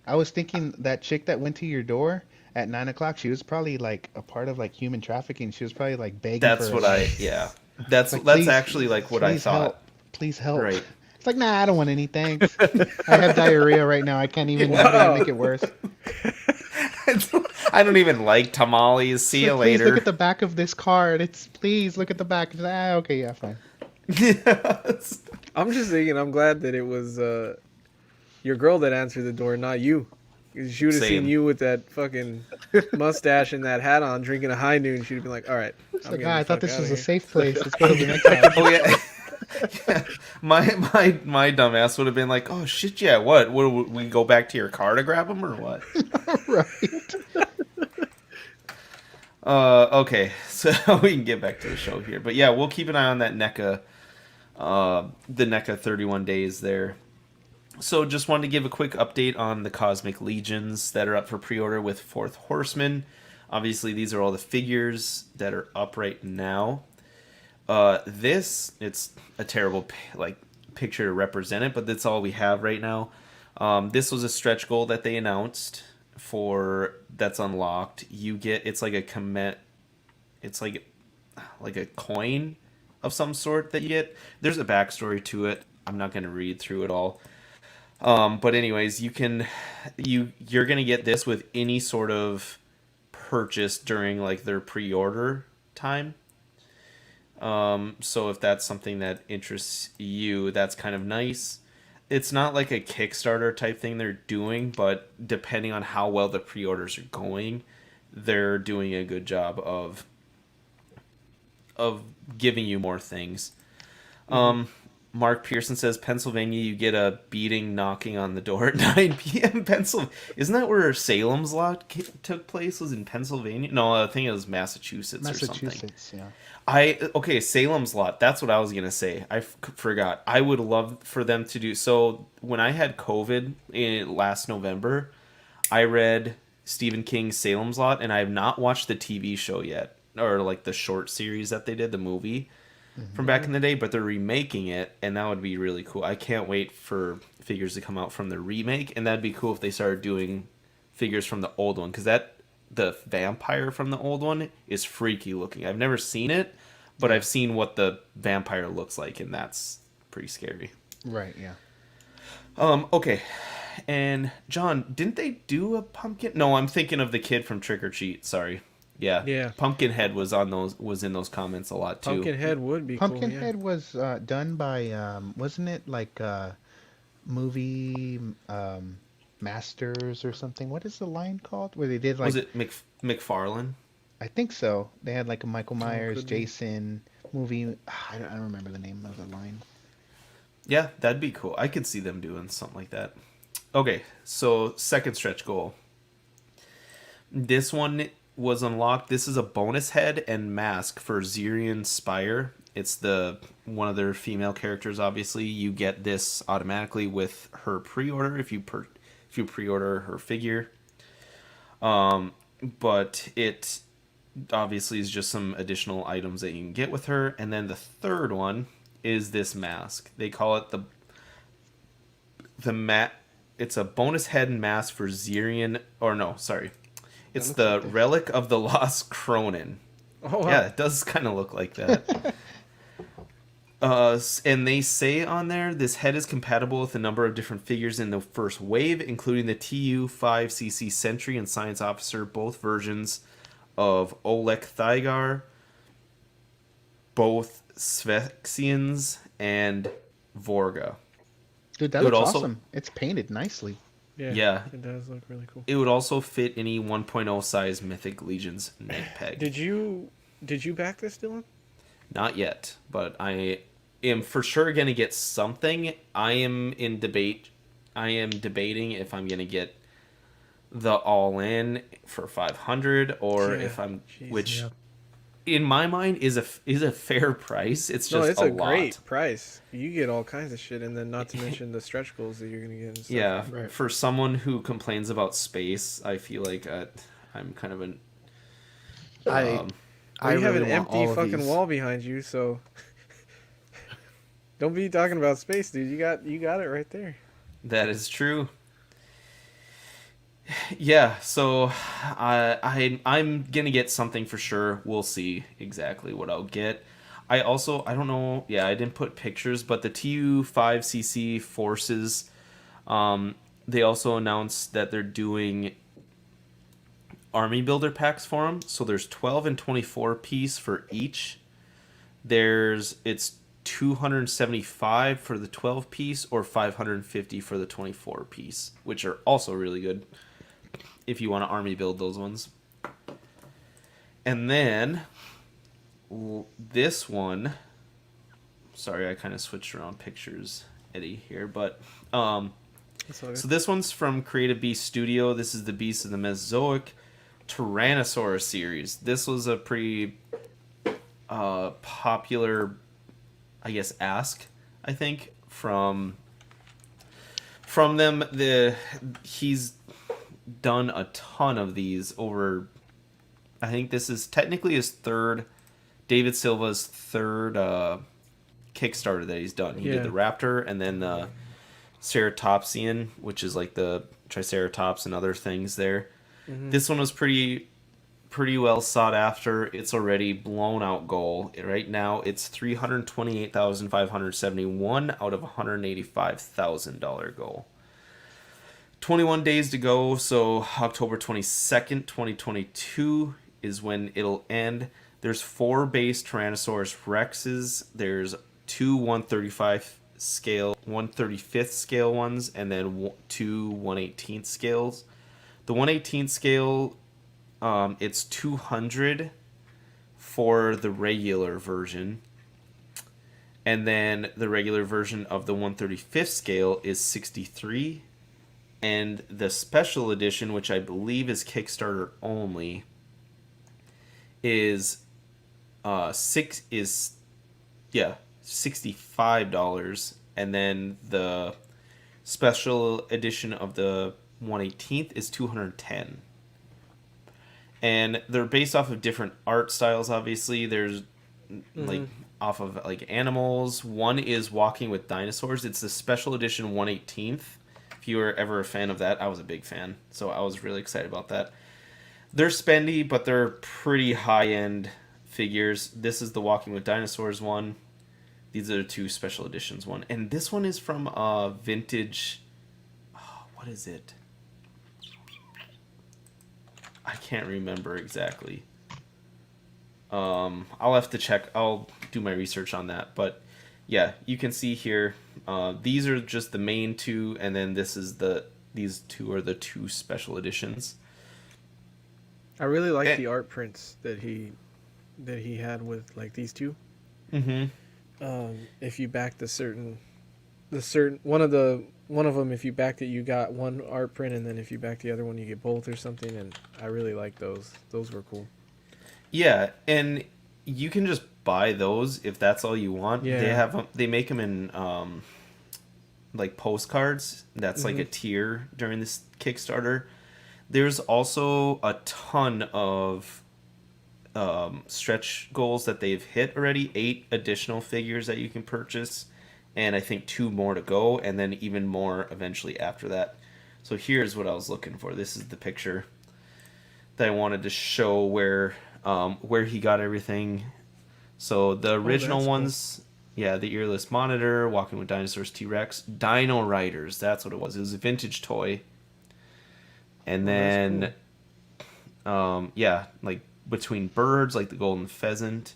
I was thinking that chick that went to your door at 9 o'clock, she was probably like a part of like human trafficking. She was probably like begging. that's for what that's like, that's "Please- actually like what I please thought. help. Please help. Right. It's like, nah, I don't want any thanks. I have diarrhea right now. I can't even make it worse. I don't even like tamales. See you Like, please later. look at the back of this card. It's please look at the back. It's, okay, yeah, fine. Yes. I'm just thinking, I'm glad that it was your girl that answered the door, not you. 'Cause she would have seen Same. you with that fucking mustache and that hat on, drinking a high noon. She'd have been like, "All right, It's I'm like, getting I the thought fuck this outta was a here." safe place. Let's go to the next house. Oh yeah. Yeah. My dumbass would have been like, "Oh shit, yeah. What? Would we go back to your car to grab them or what?" Right. Okay, so we can get back to the show here, but yeah, we'll keep an eye on that NECA, the NECA 31 days there. So just wanted to give a quick update on the Cosmic Legions that are up for pre-order with Fourth Horseman. Obviously, these are all the figures that are up right now. It's a terrible picture to represent it, but that's all we have right now. This was a stretch goal that they announced that's unlocked. You get, it's like it's like a coin of some sort that you get. There's a backstory to it. I'm not going to read through it all. But anyways, you're going to get this with any sort of purchase during like their pre-order time. So if that's something that interests you, that's kind of nice. It's not like a Kickstarter type thing they're doing, but depending on how well the pre-orders are going, they're doing a good job of giving you more things. Mark Pearson says, Pennsylvania, you get a beating knocking on the door at 9 p.m. Pennsylvania. Isn't that where Salem's Lot took place? Was in Pennsylvania? No, I think it was Massachusetts or something. Massachusetts, yeah. Okay, Salem's Lot. That's what I was going to say. I forgot. I would love for them to do... So, when I had COVID last November, I read Stephen King's Salem's Lot, and I have not watched the TV show yet. Or, like, the short series that they did, the movie from back in the day, but they're remaking it, and that would be really cool. I can't wait for figures to come out from the remake, and that'd be cool if they started doing figures from the old one, because the vampire from the old one is freaky looking. I've never seen it, but I've seen what the vampire looks like, and that's pretty scary. Right, yeah. Okay. And John, didn't they do a pumpkin? No, I'm thinking of the kid from Trick or Treat. Sorry. Yeah. Pumpkinhead was in those comments a lot too. Pumpkinhead would be Pumpkinhead cool. was done by wasn't it like movie Masters or something? What is the line called? Where they did like... Was it McFarlane? I think so. They had like a Michael Myers, could be. Jason movie. I don't remember the name of the line. Yeah, that'd be cool. I could see them doing something like that. Okay, so second stretch goal. This one was unlocked. This is a bonus head and mask for Zirian Spire. It's one of their female characters. Obviously, you get this automatically with her pre-order if you pre-order her figure. But it obviously is just some additional items that you can get with her. And then the third one is this mask. They call it it's a bonus head and mask for Zirian, or no, sorry. It's the Relic of the Lost Cronin. Oh, wow. Yeah, it does kind of look like that. And they say on there, this head is compatible with a number of different figures in the first wave, including the TU-5CC Sentry and Science Officer, both versions of Olek Thygar, both Sphexians, and Vorga. Dude, that looks awesome. It's painted nicely. Yeah. It does look really cool. It would also fit any 1.0 size Mythic Legion's neck peg. Did you back this, Dylan? Not yet, but I am for sure going to get something. I am debating if I'm going to get the all-in for 500 or if I'm... in my mind is a fair price. It's just it's a a lot. great price. You get all kinds of shit, and then not to mention the stretch goals that you're gonna get. And stuff. Yeah, right. For someone who complains about space, I feel like I'm kind of an. You have an empty fucking wall behind you, so don't be talking about space, dude. You got it right there. That is true. Yeah, so I'm gonna get something for sure. We'll see exactly what I'll get. I don't know. Yeah, I didn't put pictures, but the TU-5CC forces, they also announced that they're doing army builder packs for them. So there's 12 and 24 piece for each. It's $275 for the 12 piece or $550 for the 24 piece, which are also really good if you want to army build those ones. And then this one, sorry, I kind of switched around pictures, Eddie, here, but so this one's from Creative Beast Studio. This is the Beast of the Mesozoic Tyrannosaur series. This was a pretty popular, I guess, ask, I think, from them. He's done a ton of these over, I think this is technically his third, David Silva's third Kickstarter that he's done. He did the Raptor and then the Ceratopsian, which is like the Triceratops and other things there. This one was pretty well sought after. It's already blown out goal. Right now it's $328,571 out of $185,000 goal. 21 days to go, so October 22nd, 2022 is when it'll end. There's 4 base Tyrannosaurus Rexes. There's 2 135th scale ones, and then 2 1/18th scales. The 1/18th scale, it's 200 for the regular version, and then the regular version of the 135th scale is 63, and the special edition, which I believe is Kickstarter only, is $65, and then the special edition of the 1/18th is $210. And they're based off of different art styles. Obviously, there's like off of like animals. One is Walking with Dinosaurs. It's the special edition 1/18th. If you were ever a fan of that, I was a big fan, so I was really excited about that. They're spendy, but they're pretty high-end figures. This is the Walking with Dinosaurs one. These are the 2 special editions one. And this one is from vintage... Oh, what is it? I can't remember exactly. I'll have to check. I'll do my research on that. But yeah, you can see here, these are just the main 2, and then these 2 are the 2 special editions. I really like the art prints that he had with like these 2. If you backed the certain one of them, if you backed it, you got one art print, and then if you back the other one, you get both or something. And I really like those. Those were cool. Yeah, and you can just buy those if that's all you want. Yeah. They make them in like postcards. That's like a tier during this Kickstarter. There's also a ton of stretch goals that they've hit already. 8 additional figures that you can purchase, and I think 2 more to go, and then even more eventually after that. So here's what I was looking for. This is the picture that I wanted to show where he got everything. So the original ones, cool. The Earless Monitor, Walking with Dinosaurs, T-Rex, Dino Riders, that's what it was. It was a vintage toy. And then, cool. Like Between Birds, like the Golden Pheasant.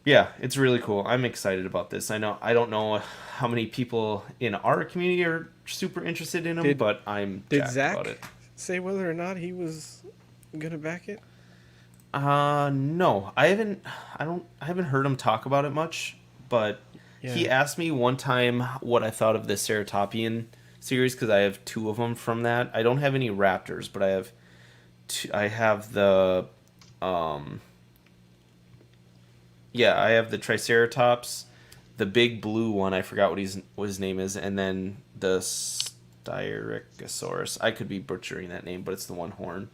It's really cool. I'm excited about this. I don't know how many people in our community are super interested in them, but I'm jacked about it. Did Zach say whether or not he was gonna back it? No, I haven't heard him talk about it much, but he asked me one time what I thought of the Ceratopian series, because I have 2 of them from that. I don't have any Raptors, but I have the I have the Triceratops, the big blue one, I forgot what his name is, and then the Styracosaurus. I could be butchering that name, but it's the one horn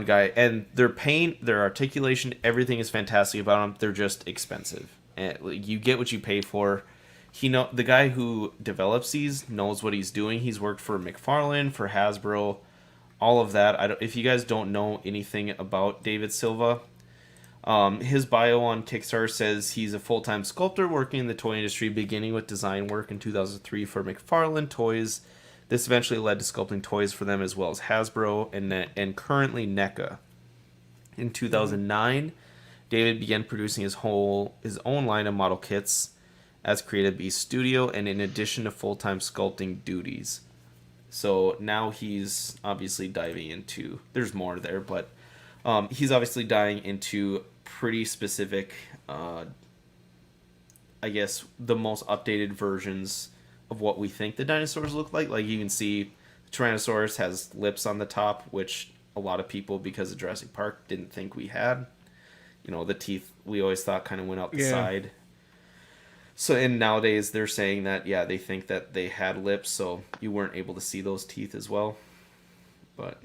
guy. And their paint, their articulation, everything is fantastic about them. They're just expensive, and you get what you pay for. The guy who develops these knows what he's doing. He's worked for McFarlane, for Hasbro, all of that. If you guys don't know anything about David Silva, his bio on Kickstarter says he's a full-time sculptor working in the toy industry, beginning with design work in 2003 for McFarlane Toys. This eventually led to sculpting toys for them as well as Hasbro and currently Neca. In 2009, David began producing his own line of model kits as Creative Beast Studio, and in addition to full-time sculpting duties. So now he's obviously diving into, there's more there, but he's obviously diving into pretty specific, I guess, the most updated versions of what we think the dinosaurs look like. Like you can see Tyrannosaurus has lips on the top, which a lot of people, because of Jurassic Park, didn't think we had. You know, the teeth we always thought kind of went out the side. So, and nowadays they're saying that, yeah, they think that they had lips, so you weren't able to see those teeth as well. But,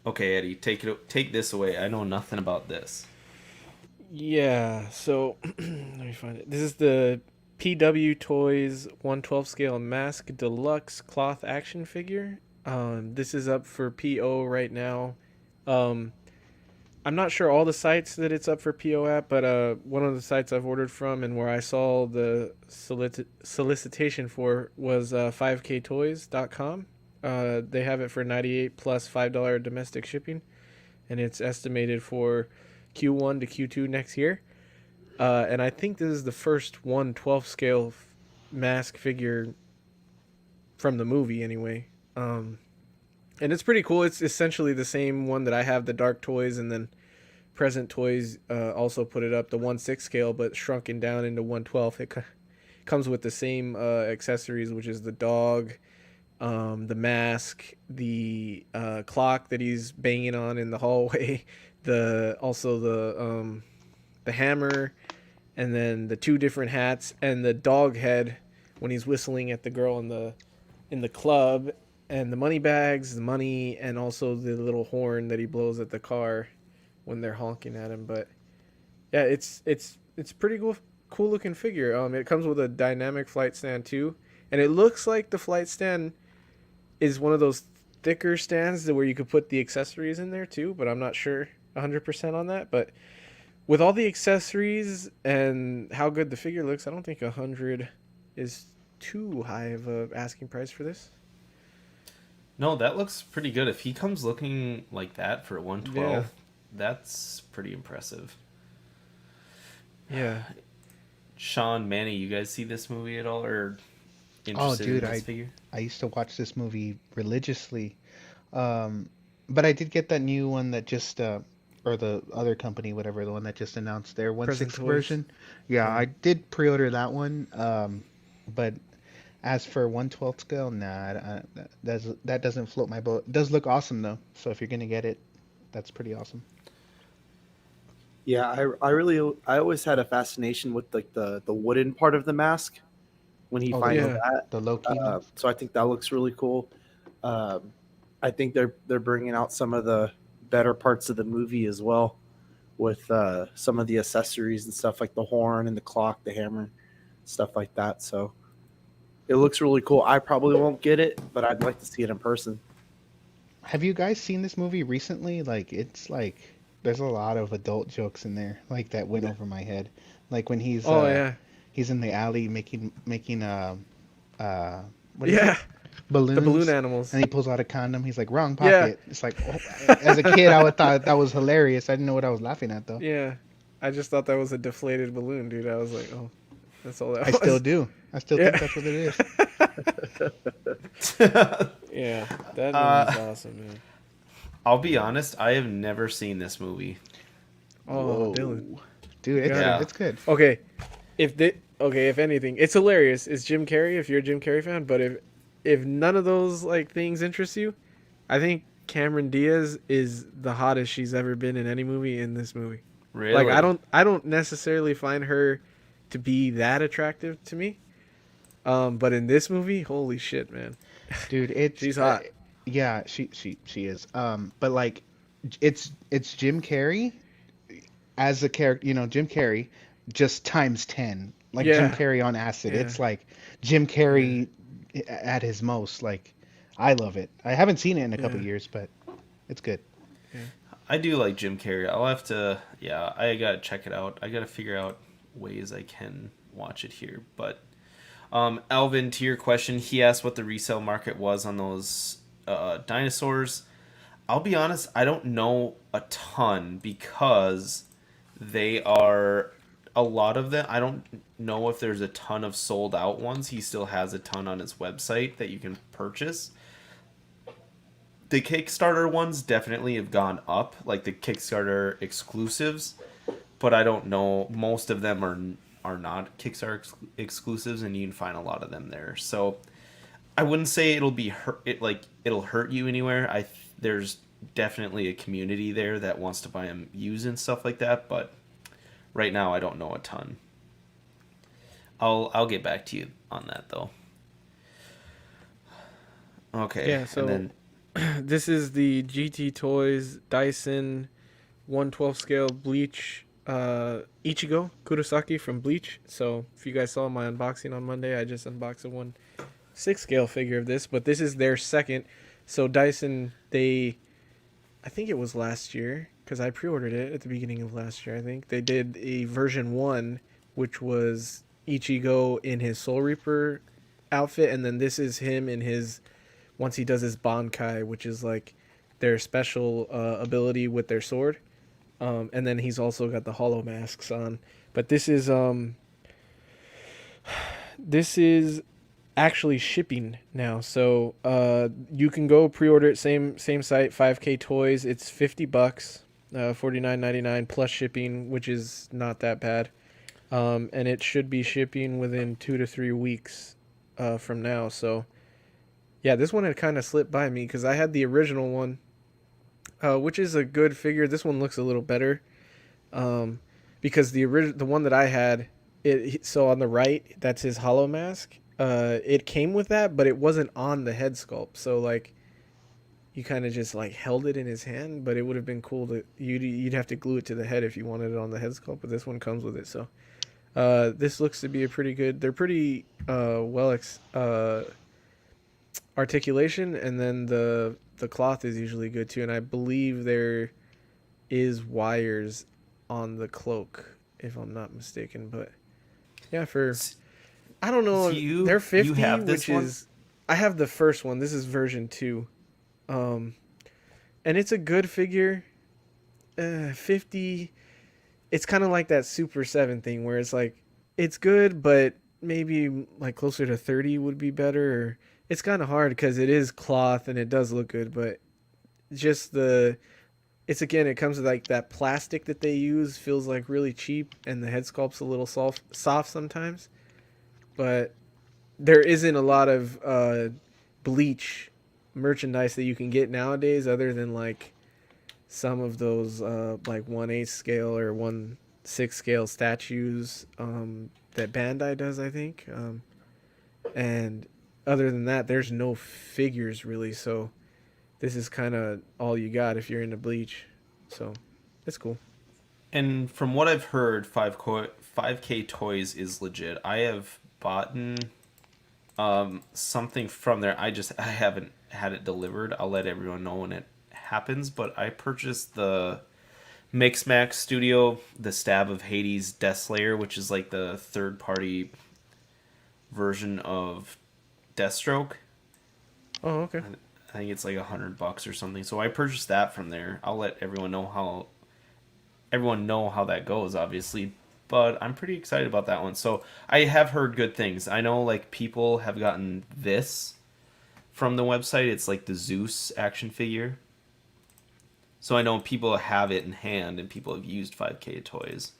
okay, Eddie, take this away. I know nothing about this. Yeah, so let me find it. This is the PW Toys 1/12 scale mask deluxe cloth action figure. This is up for PO right now. I'm not sure all the sites that it's up for PO at, but one of the sites I've ordered from and where I saw the solicitation for was 5ktoys.com. They have it for $98 plus $5 domestic shipping, and it's estimated for Q1 to Q2 next year. And I think this is the first 1/12 scale mask figure from the movie anyway. And it's pretty cool. It's essentially the same one that I have, the Dark Toys, and then Present Toys also put it up, the 1/6 scale, but shrunken down into 1/12. It comes with the same accessories, which is the dog, the mask, the clock that he's banging on in the hallway, the hammer, and then the 2 different hats, and the dog head when he's whistling at the girl in the club, and the money bags, the money, and also the little horn that he blows at the car when they're honking at him. But yeah, it's pretty cool looking figure. It comes with a dynamic flight stand too, and it looks like the flight stand is one of those thicker stands where you could put the accessories in there too, but I'm not sure 100% on that. But with all the accessories and how good the figure looks, I don't think 100 is too high of a asking price for this. No, that looks pretty good. If he comes looking like that for 1/12, that's pretty impressive. Yeah. Sean, Manny, you guys see this movie at all, or interested in this figure? I used to watch this movie religiously, but I did get that new one that just or the other company, whatever, the one that just announced their 1/6 version. Yeah, I did pre-order that one, but as for 1/12 scale, nah, that doesn't float my boat. It does look awesome though, so if you're gonna get it, that's pretty awesome. Yeah, I always had a fascination with like the wooden part of the mask when he finds that, the low key. So I think that looks really cool. I think they're bringing out some of the better parts of the movie as well, with some of the accessories and stuff like the horn and the clock, the hammer, stuff like that. So it looks really cool. I probably won't get it, but I'd like to see it in person. Have you guys seen this movie recently? Like, it's like there's a lot of adult jokes in there, like that went over my head. Like when he's he's in the alley making what is it? Balloons, the balloon animals, and he pulls out a condom. He's like, wrong pocket. It's like, as a kid, I would thought that was hilarious. I didn't know what I was laughing at though. Yeah, I just thought that was a deflated balloon, dude. I was like, oh, that's all that was. I still do. I still think that's what it is. Yeah, that movie's awesome, man. I'll be honest, I have never seen this movie. Oh, Dylan. Dude, it's good. Okay, if anything, it's hilarious. It's Jim Carrey if you're a Jim Carrey fan, but if none of those like things interest you, I think Cameron Diaz is the hottest she's ever been in any movie in this movie. Really? Like I don't necessarily find her to be that attractive to me. But in this movie, holy shit, man. Dude, she's hot. Yeah, she is. But like it's Jim Carrey as a character, Jim Carrey just times 10. Like Jim Carrey on acid. Yeah. It's like Jim Carrey at his most. Like, I love it. I haven't seen it in a couple years, but it's good. Yeah. I do like Jim Carrey. I'll have to, I gotta check it out. I gotta figure out ways I can watch it here. But Alvin, to your question, he asked what the resale market was on those dinosaurs. I'll be honest, I don't know a ton because They are a lot of them. I don't know if there's a ton of sold out ones. He still has a ton on his website that you can purchase. The Kickstarter ones definitely have gone up, like the Kickstarter exclusives, but I don't know. Most of them are not Kickstarter exclusives, and you can find a lot of them there. So I wouldn't say it'll be it'll hurt you anywhere. There's definitely a community there that wants to buy them used and stuff like that, but right now I don't know a ton. I'll get back to you on that though. Okay. Yeah, so and then this is the GT Toys Dyson 1/12 scale Bleach Ichigo Kurosaki from Bleach. So if you guys saw my unboxing on Monday, I just unboxed a 1/6 scale figure of this, but this is their second. So Dyson, I think it was last year, because I pre-ordered it at the beginning of last year, I think. They did a version 1, which was Ichigo in his Soul Reaper outfit, and then this is him in his, once he does his Bankai, which is like their special ability with their sword. And then he's also got the hollow masks on. But this is actually shipping now, so you can go pre-order it, same site, 5K Toys. It's $50, $49.99 plus shipping, which is not that bad, and it should be shipping within 2 to 3 weeks from now. So yeah, this one had kind of slipped by me because I had the original one, which is a good figure. This one looks a little better, because the one that I had, so on the right, that's his hollow mask. It came with that, but it wasn't on the head sculpt. So like, you kind of just like held it in his hand, but it would have been cool to you'd have to glue it to the head if you wanted it on the head sculpt. But this one comes with it, so this looks to be a pretty good. They're pretty articulation, and then the cloth is usually good too. And I believe there is wires on the cloak, if I'm not mistaken. But yeah, I don't know. So they're 50, you have this which one? is, I have the first one. This is version 2. And it's a good figure. 50. It's kind of like that Super7 thing where it's like, it's good, but maybe like closer to 30 would be better. Or it's kind of hard because it is cloth and it does look good, but just it comes with like that plastic that they use feels like really cheap, and the head sculpt's a little soft sometimes. But there isn't a lot of Bleach merchandise that you can get nowadays, other than like some of those like 1/8 scale or 1/6 scale statues that Bandai does, I think. And other than that, there's no figures really. So this is kind of all you got if you're into Bleach. So it's cool. And from what I've heard, 5K Toys is legit. I have bought something from there. I haven't had it delivered. I'll let everyone know when it happens. But I purchased the Mixmax Studio, the Stab of Hades Death Slayer, which is like the third-party version of Deathstroke. Oh, okay. I think it's like $100 or something. So I purchased that from there. I'll let everyone know how that goes, obviously. But I'm pretty excited about that one. So I have heard good things. I know like people have gotten this from the website. It's like the Zeus action figure. So I know people have it in hand and people have used 5K Toys.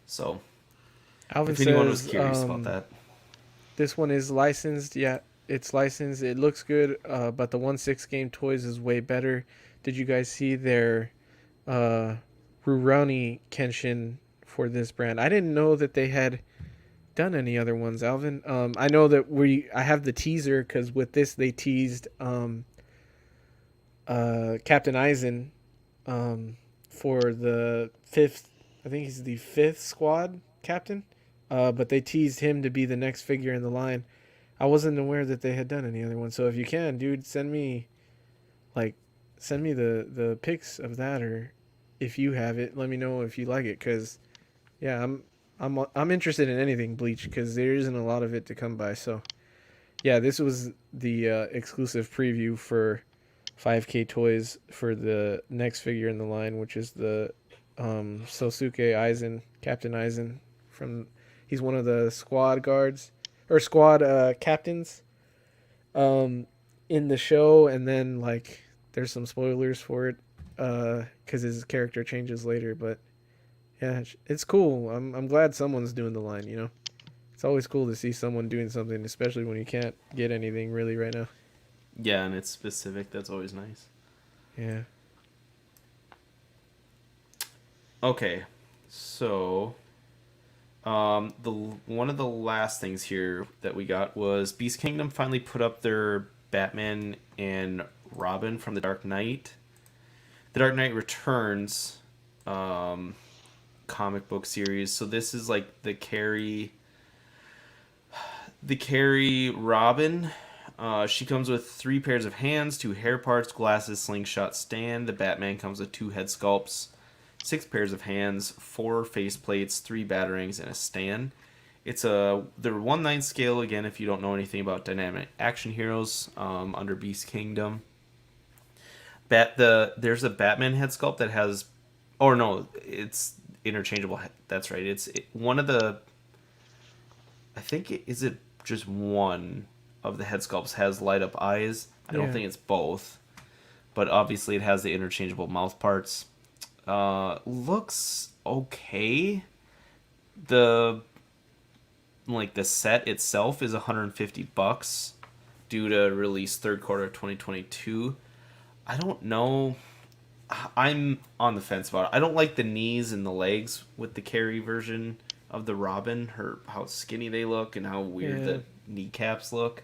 So Alvin if anyone was says, curious about that. This one is licensed. Yeah, it's licensed. It looks good, but the 1/6 game Toys is way better. Did you guys see their Rurouni Kenshin for this brand? I didn't know that they had done any other ones, Alvin. I know that I have the teaser because with this they teased Captain Eisen for the 5th. I think he's the 5th squad captain. But they teased him to be the next figure in the line. I wasn't aware that they had done any other ones. So if you can, dude, send me the pics of that, or if you have it, let me know if you like it. Cause yeah, I'm interested in anything Bleach because there isn't a lot of it to come by. So yeah, this was the exclusive preview for 5K Toys for the next figure in the line, which is the Sosuke Aizen, Captain Aizen he's one of the squad guards or squad captains in the show, and then like there's some spoilers for it cuz his character changes later, but yeah, it's cool. I'm glad someone's doing the line, you know. It's always cool to see someone doing something, especially when you can't get anything really right now. Yeah, and it's specific. That's always nice. Yeah. Okay, so the one of the last things here that we got was Beast Kingdom finally put up their Batman and Robin from the Dark Knight. The Dark Knight Returns comic book series. So this is like the Carrie Robin. She comes with 3 pairs of hands, 2 hair parts, glasses, slingshot, stand. The Batman comes with 2 head sculpts, 6 pairs of hands, 4 face plates, 3 batarangs, and a stand. It's they're 1/9 scale again. If you don't know anything about dynamic action heroes under Beast Kingdom, there's a Batman head sculpt that has, or no, it's interchangeable. That's right. One of the, I think is it just one of the head sculpts has light up eyes. I don't think it's both, but obviously it has the interchangeable mouth parts. Looks okay. The set itself is $150 due to release third quarter of 2022. I don't know. I'm on the fence about it. I don't like the knees and the legs with the Carrie version of the Robin. How skinny they look and how weird the kneecaps look.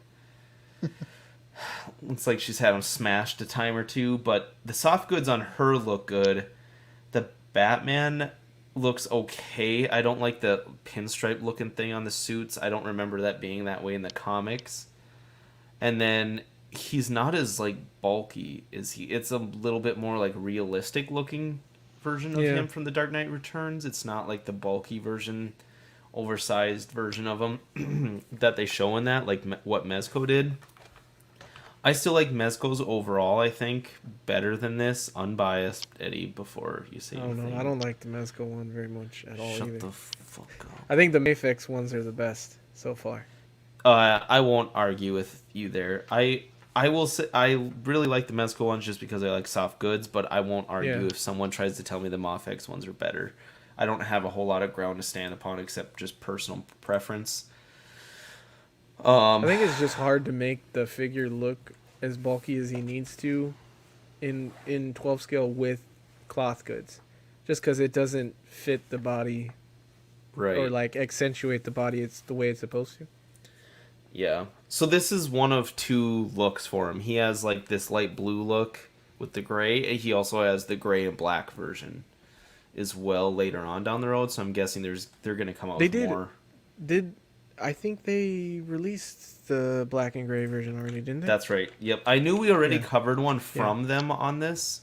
Looks like she's had them smashed a time or two, but the soft goods on her look good. The Batman looks okay. I don't like the pinstripe looking thing on the suits. I don't remember that being that way in the comics. And then he's not as like bulky, is he? It's a little bit more like realistic looking version of him from the Dark Knight Returns. It's not like the bulky version, oversized version of him that they show in that, like what Mezco did. I still like Mezco's overall, I think, better than this. Unbiased, Eddie, before you say anything. I don't like the Mezco one very much at all. Shut either. the fuck up. I think the Mafex ones are the best so far. I won't argue with you there. I will say I really like the Mezco ones just because I like soft goods, but I won't argue if someone tries to tell me the Mafex ones are better. I don't have a whole lot of ground to stand upon except just personal preference. I think it's just hard to make the figure look as bulky as he needs to in 12 scale with cloth goods, just because it doesn't fit the body, right? Or like accentuate the body. It's the way it's supposed to. Yeah. So this is one of 2 looks for him. He has like this light blue look with the gray, and he also has the gray and black version as well later on down the road. So I'm guessing they're going to come out with more. I think they released the black and gray version already, didn't they? That's right. Yep. I knew we already covered one from them on this.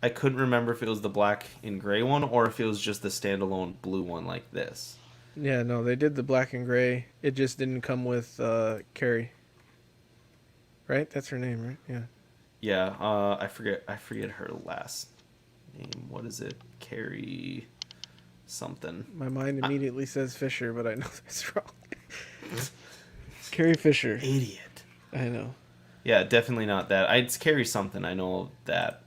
I couldn't remember if it was the black and gray one or if it was just the standalone blue one like this. Yeah, no, they did the black and gray. It just didn't come with Carrie. Right? That's her name, right? Yeah. Yeah, I forget her last name. What is it? Carrie something. My mind immediately says Fisher, but I know that's wrong. Carrie Fisher. Idiot. I know. Yeah, definitely not that. It's Carrie something. I know that.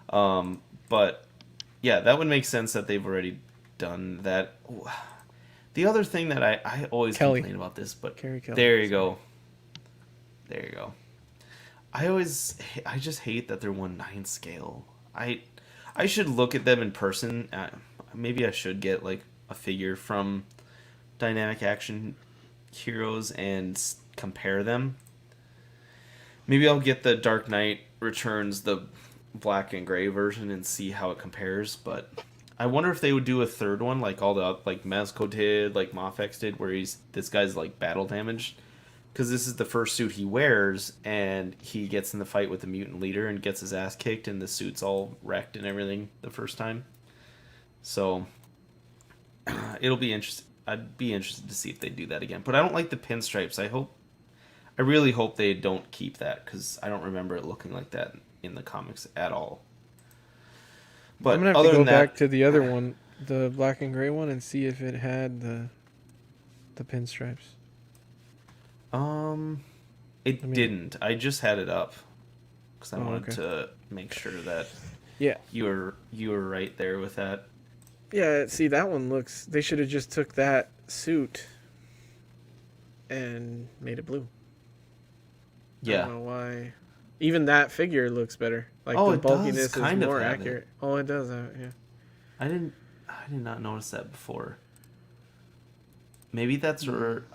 But yeah, that would make sense that they've already done that. The other thing that I always complain about this, but Carrie Kelly. There you go. There you go. I just hate that they're 1/9 scale. I should look at them in person. Maybe I should get like a figure from Dynamic Action Heroes and compare them. Maybe I'll get the Dark Knight Returns, the black and gray version, and see how it compares. But I wonder if they would do a third one like like Mezco did, like Mafex did, where this guy's like battle damaged. Because this is the first suit he wears, and he gets in the fight with the mutant leader and gets his ass kicked, and the suit's all wrecked and everything the first time. So it'll be interesting. I'd be interested to see if they do that again. But I don't like the pinstripes. I really hope they don't keep that, because I don't remember it looking like that in the comics at all. But I'm gonna have other to go than that, back to the other one, the black and gray one, and see if it had the pinstripes. it didn't. I just had it up because I Oh, wanted okay. to make sure that Yeah. you were right there with that. Yeah, see, that one looks... They should have just took that suit and made it blue. I Yeah. don't know why. Even that figure looks better. Like, Oh, the it does bulkiness is kind of more have it. accurate. Oh, it does have it, yeah. I did not notice that before. Maybe that's or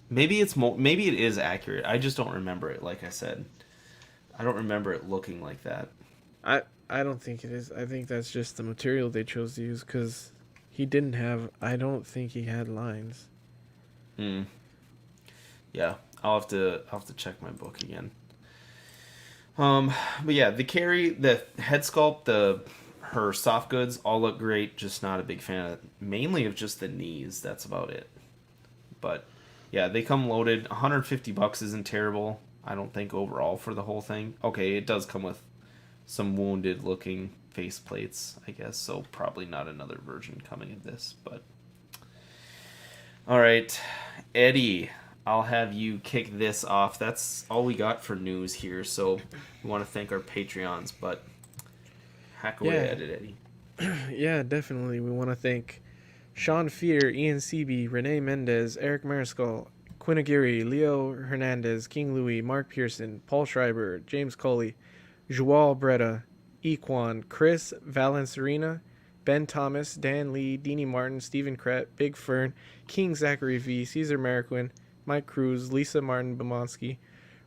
maybe maybe it is accurate. I just don't remember it. Like I said, I don't remember it looking like that. I don't think it is. I think that's just the material they chose to use, because he didn't have... I don't think he had lines. Yeah, I'll have to check my book again. But yeah, the head sculpt, her soft goods all look great. Just not a big fan mainly of just the knees. That's about it. But yeah, they come loaded. $150 isn't terrible, I don't think, overall for the whole thing. Okay, it does come with some wounded looking face plates, I guess, so probably not another version coming of this. But all right, Eddie, I'll have you kick this off. That's all we got for news here, so we want to thank our Patreons, but hack away at it, Eddie. Yeah, definitely. We want to thank Sean Fear, Ian Seaby, Renee Mendez, Eric Mariscal, Quinn Aguirre, Leo Hernandez, King Louis, Mark Pearson, Paul Schreiber, James Coley, Joao Bretta, Equan, Chris Valencerina, Ben Thomas, Dan Lee, Deanie Martin, Stephen Krett, Big Fern, King Zachary V, Caesar Mariquin, Mike Cruz, Lisa Martin Bomonsky,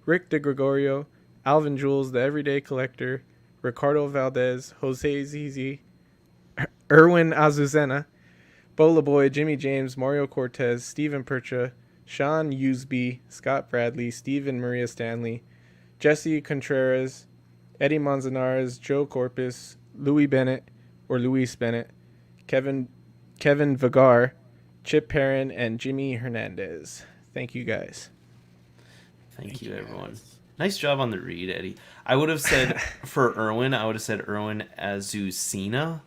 Rick DeGregorio, Alvin Jules, The Everyday Collector, Ricardo Valdez, Jose Zizi, Erwin Azucena, Bola Boy, Jimmy James, Mario Cortez, Stephen Percha, Sean Usby, Scott Bradley, Stephen Maria Stanley, Jesse Contreras, Eddie Manzanares, Joe Corpus, Louis Bennett, or Luis Bennett, Kevin Vagar, Chip Perrin, and Jimmy Hernandez. Thank you, guys. Thank you, everyone. Nice job on the read, Eddie. I would have said, for Erwin, I would have said Erwin Azucena.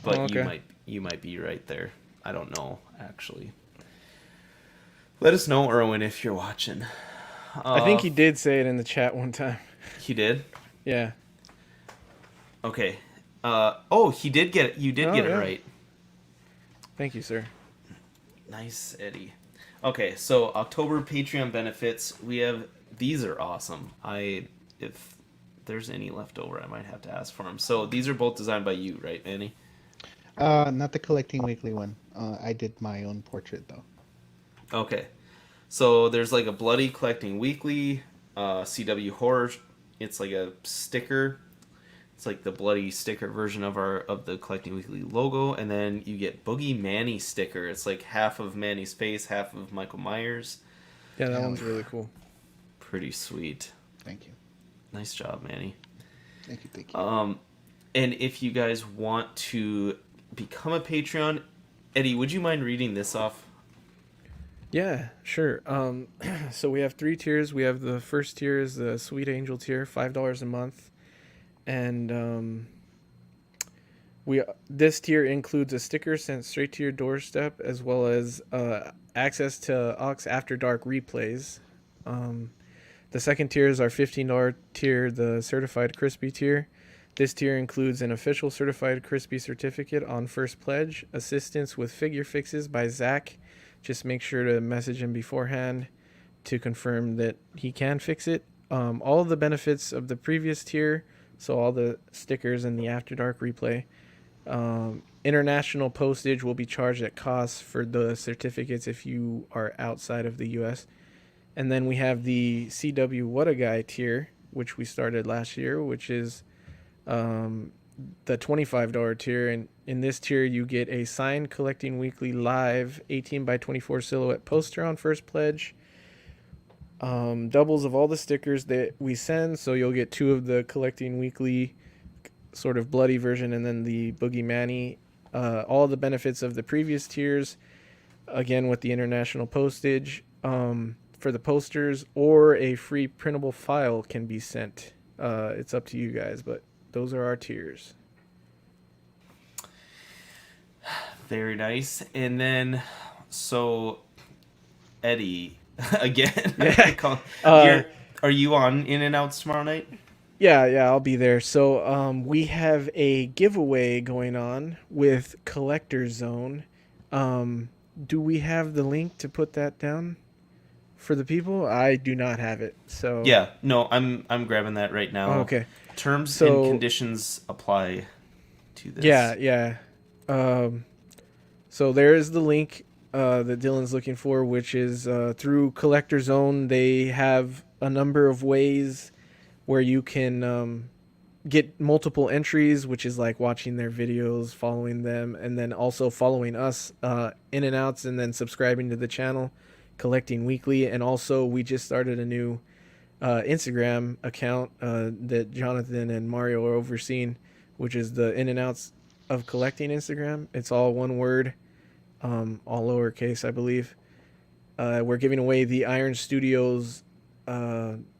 But okay. you might be right there. I don't know, actually. Let us know, Erwin, if you're watching. I think he did say it in the chat one time. He did? Yeah. Okay. He did get it. You did get it right. Thank you, sir. Nice, Eddie. Okay, so October Patreon benefits. We have... These are awesome. If there's any left over, I might have to ask for them. So these are both designed by you, right, Manny? Not the Collecting Weekly one. I did my own portrait, though. Okay. So there's like a Bloody Collecting Weekly, CW Horror. It's like a sticker. It's like the bloody sticker version of the Collecting Weekly logo, and then you get Boogie Manny sticker. It's like half of Manny's face, half of Michael Myers. Yeah, that one's really cool. Pretty sweet. Thank you. Nice job, Manny. Thank you. And if you guys want to become a Patreon, Eddie, would you mind reading this off? Yeah, sure. So we have 3 tiers. We have the first tier is the Sweet Angel tier, $5 a month. And this tier includes a sticker sent straight to your doorstep, as well as access to Ox After Dark replays. The second tier is our $15 tier, the Certified Crispy tier. This tier includes an official Certified Crispy certificate on first pledge, assistance with figure fixes by Zach. Just make sure to message him beforehand to confirm that he can fix it. All of the benefits of the previous tier, so all the stickers and the After Dark replay. International postage will be charged at cost for the certificates if you are outside of the U.S. And then we have the CW What a Guy tier, which we started last year, which is the $25 tier. And in this tier, you get a signed Collecting Weekly live 18x24 silhouette poster on first pledge. Doubles of all the stickers that we send, so you'll get 2 of the Collecting Weekly sort of bloody version and then the Boogie Manny. All the benefits of the previous tiers, again with the international postage for the posters, or a free printable file can be sent. It's up to you guys, but those are our tiers. Very nice. And then, so Eddie, again, Yeah. are you on In and Outs tomorrow night? Yeah, I'll be there. So we have a giveaway going on with Collector Zone. Do we have the link to put that down for the people? I do not have it. So Yeah, no, I'm grabbing that right now. Oh, okay. Terms and conditions apply to this. Yeah. So there is the link that Dylan's looking for, which is through Collector Zone. They have a number of ways where you can get multiple entries, which is like watching their videos, following them, and then also following us in and outs, and then subscribing to the channel, collecting weekly. And also we just started a new Instagram account that Jonathan and Mario are overseeing, which is the In and Outs of Collecting Instagram. It's all one word, all lowercase, I believe. We're giving away the Iron Studios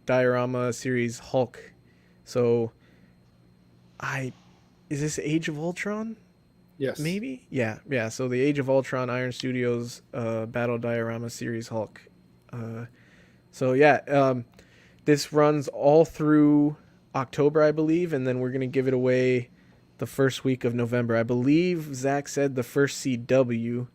diorama series Hulk. So is this Age of Ultron? Yes. Maybe? Yeah. So the Age of Ultron Iron Studios battle diorama series Hulk. This runs all through October, I believe, and then we're going to give it away the first week of November. I believe Zach said the first CW.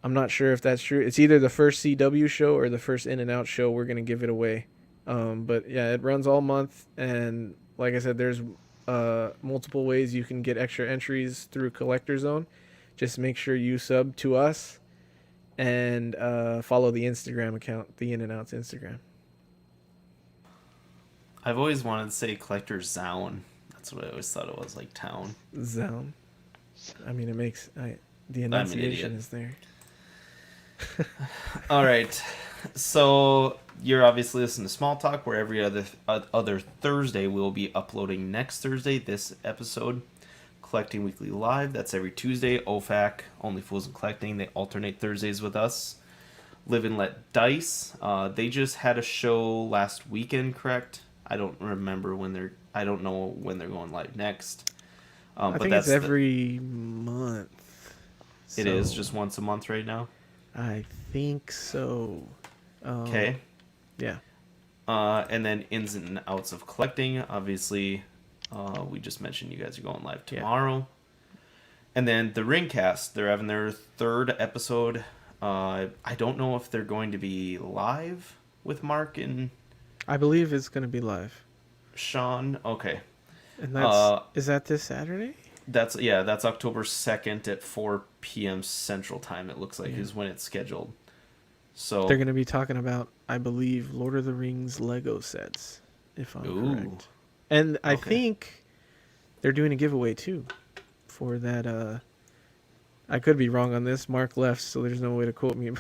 I'm not sure if that's true. It's either the first CW show or the first In and Out show. We're going to give it away. But yeah, it runs all month. And like I said, there's multiple ways you can get extra entries through Collector Zone. Just make sure you sub to us and follow the Instagram account, the In and Out's Instagram. I've always wanted to say Collector Zone. That's what I always thought it was, like town. Zone. I mean, it makes... the enunciation is there. All right. So you're obviously listening to Small Talk, where every other Thursday we'll be uploading next Thursday this episode. Collecting Weekly Live, that's every Tuesday. OFAC, Only Fools and Collecting, they alternate Thursdays with us. Live and Let Dice, they just had a show last weekend, correct? I don't remember I don't know when they're going live next. I think it's every month. It is just once a month right now? I think so. Okay. Yeah. And then Ins and Outs of Collecting. Obviously, we just mentioned you guys are going live tomorrow. Yeah. And then the Ringcast. They're having their third episode. I don't know if they're going to be live with Mark and... I believe it's going to be live. Sean? Okay. And that's... is that this Saturday? That's October 2nd at 4 p.m. Central Time, it looks like, is when it's scheduled. So they're going to be talking about, I believe, Lord of the Rings Lego sets, if I'm correct. And I think they're doing a giveaway, too, for that. I could be wrong on this. Mark left, so there's no way to quote me.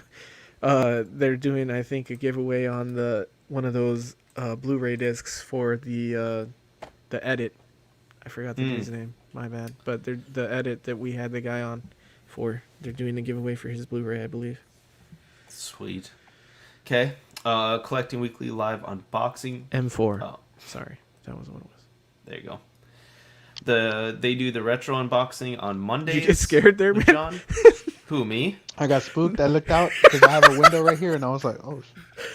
They're doing, I think, a giveaway on one of those Blu-ray discs for the edit. I forgot the dude's name. My bad. But the edit that we had the guy on for, they're doing a giveaway for his Blu-ray, I believe. Sweet. Okay. Collecting Weekly Live Unboxing. M4. Oh. Sorry. That was what it was. There you go. They do the retro unboxing on Mondays. Did you get scared there, man? John? Who, me? I got spooked. I looked out because I have a window right here, and I was like, oh,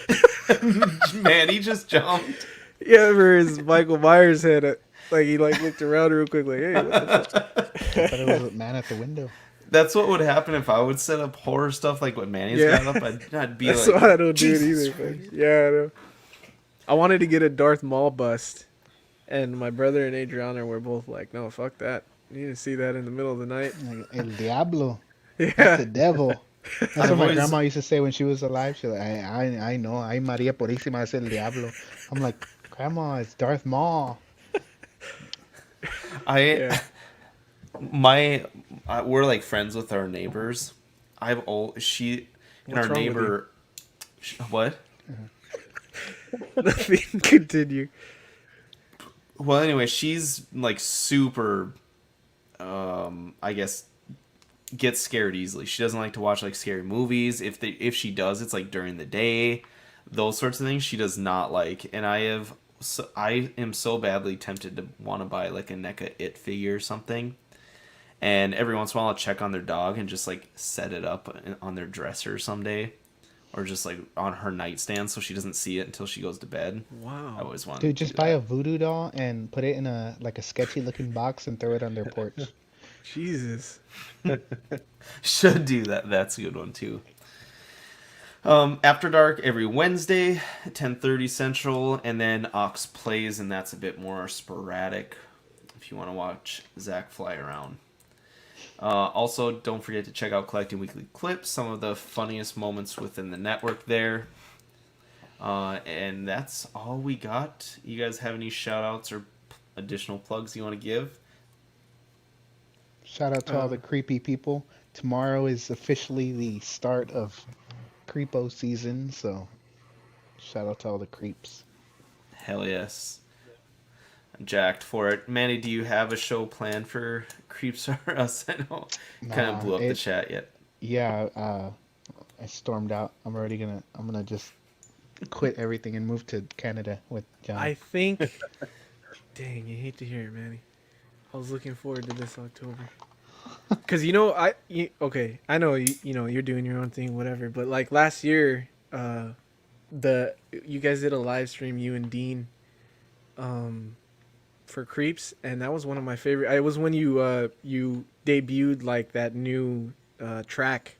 shit. Man, he just jumped. Yeah, for his Michael Myers head. He looked around real quick, like, hey, what the fuck? I thought it was a man at the window. That's what would happen if I would set up horror stuff like what Manny's got up. I'd be That's like, why I don't do it either. Yeah, I know. I wanted to get a Darth Maul bust, and my brother and Adriana were both like, no, fuck that. You need to see that in the middle of the night. El Diablo. Yeah. That's the devil. That's what my grandma used to say when she was alive. She's like, I know. Ay, Maria Purísima es el Diablo. I'm like, Grandma, it's Darth Maul. We're like friends with our neighbors. What's our neighbor. What? Nothing. Continue. Well, anyway, she's like super. I guess gets scared easily. She doesn't like to watch like scary movies. If she does, it's like during the day. Those sorts of things she does not like. And I have I am so badly tempted to want to buy like a NECA It figure or something. And every once in a while I'll check on their dog and just like set it up on their dresser someday. Or just like on her nightstand so she doesn't see it until she goes to bed. Wow. I always want Dude, to just do buy that. a voodoo doll and put it in a sketchy looking box and throw it on their porch. Jesus. Should do that. That's a good one too. After Dark every Wednesday, 10:30 Central, and then Ox Plays, and that's a bit more sporadic if you want to watch Zach fly around. Also, don't forget to check out Collecting Weekly Clips, some of the funniest moments within the network there. And that's all we got. You guys have any shout outs or additional plugs you want to give? Shout out to all the creepy people. Tomorrow is officially the start of Creepo season, so shout out to all the creeps. Hell yes. I'm jacked for it. Manny, do you have a show planned for Creeps R Us? I know kind of blew up the chat yet. Yeah, I stormed out. I'm gonna just quit everything and move to Canada with John. I think. Dang, you hate to hear it, Manny. I was looking forward to this October. Cause okay, I know you're doing your own thing, whatever. But like last year, you guys did a live stream, you and Dean, for Creeps, and that was one of my favorite. It was when you debuted like that new track,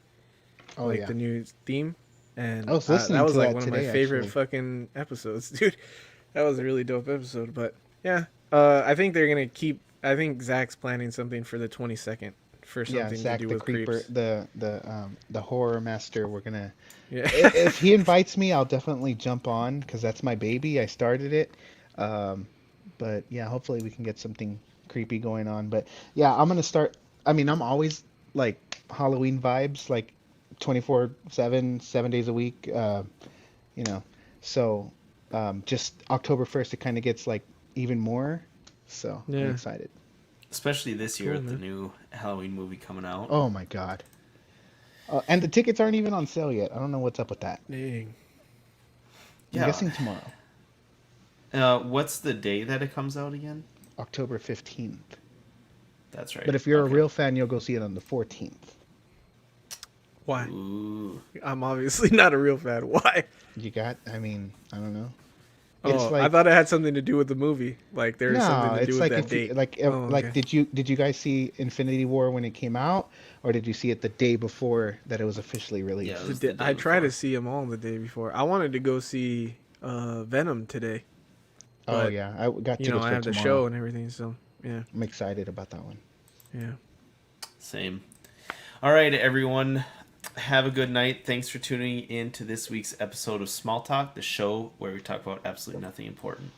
yeah. the new theme, and I was listening that was to like that one of today, my favorite actually. fucking episodes, dude. That was a really dope episode. But yeah, I think they're gonna keep. I think Zach's planning something for the 22nd for something Zach to do the with creeper, Creeps. the horror master. We're gonna. Yeah. If he invites me, I'll definitely jump on because that's my baby. I started it. But yeah, hopefully we can get something creepy going on. But yeah, I'm gonna start. I mean, I'm always like Halloween vibes, like 24/7, 7 days a week. So just October 1st, it kind of gets like even more. So I'm Yeah. excited. Especially this year Cool, with the man. new Halloween movie coming out. Oh my god. And the tickets aren't even on sale yet. I don't know what's up with that. Dang. I'm Yeah. guessing tomorrow, What's the day that it comes out again? October 15th. That's right. But if you're a Okay. real fan, you'll go see it on the 14th. Why? Ooh. I'm obviously not a real fan. Why? I don't know. Oh, I thought it had something to do with the movie. Like there's something to do with that date. Like did you guys see Infinity War when it came out, or did you see it the day before that it was officially released? Yeah, it was the day I tried before. to see them all the day before. I wanted to go see Venom today. Oh But, yeah, I got You tickets know, for I have the tomorrow. show and everything, so yeah, I'm excited about that one. yeah. Same. All right, everyone. Have a good night. Thanks for tuning in to this week's episode of Small Talk, the show where we talk about absolutely nothing important.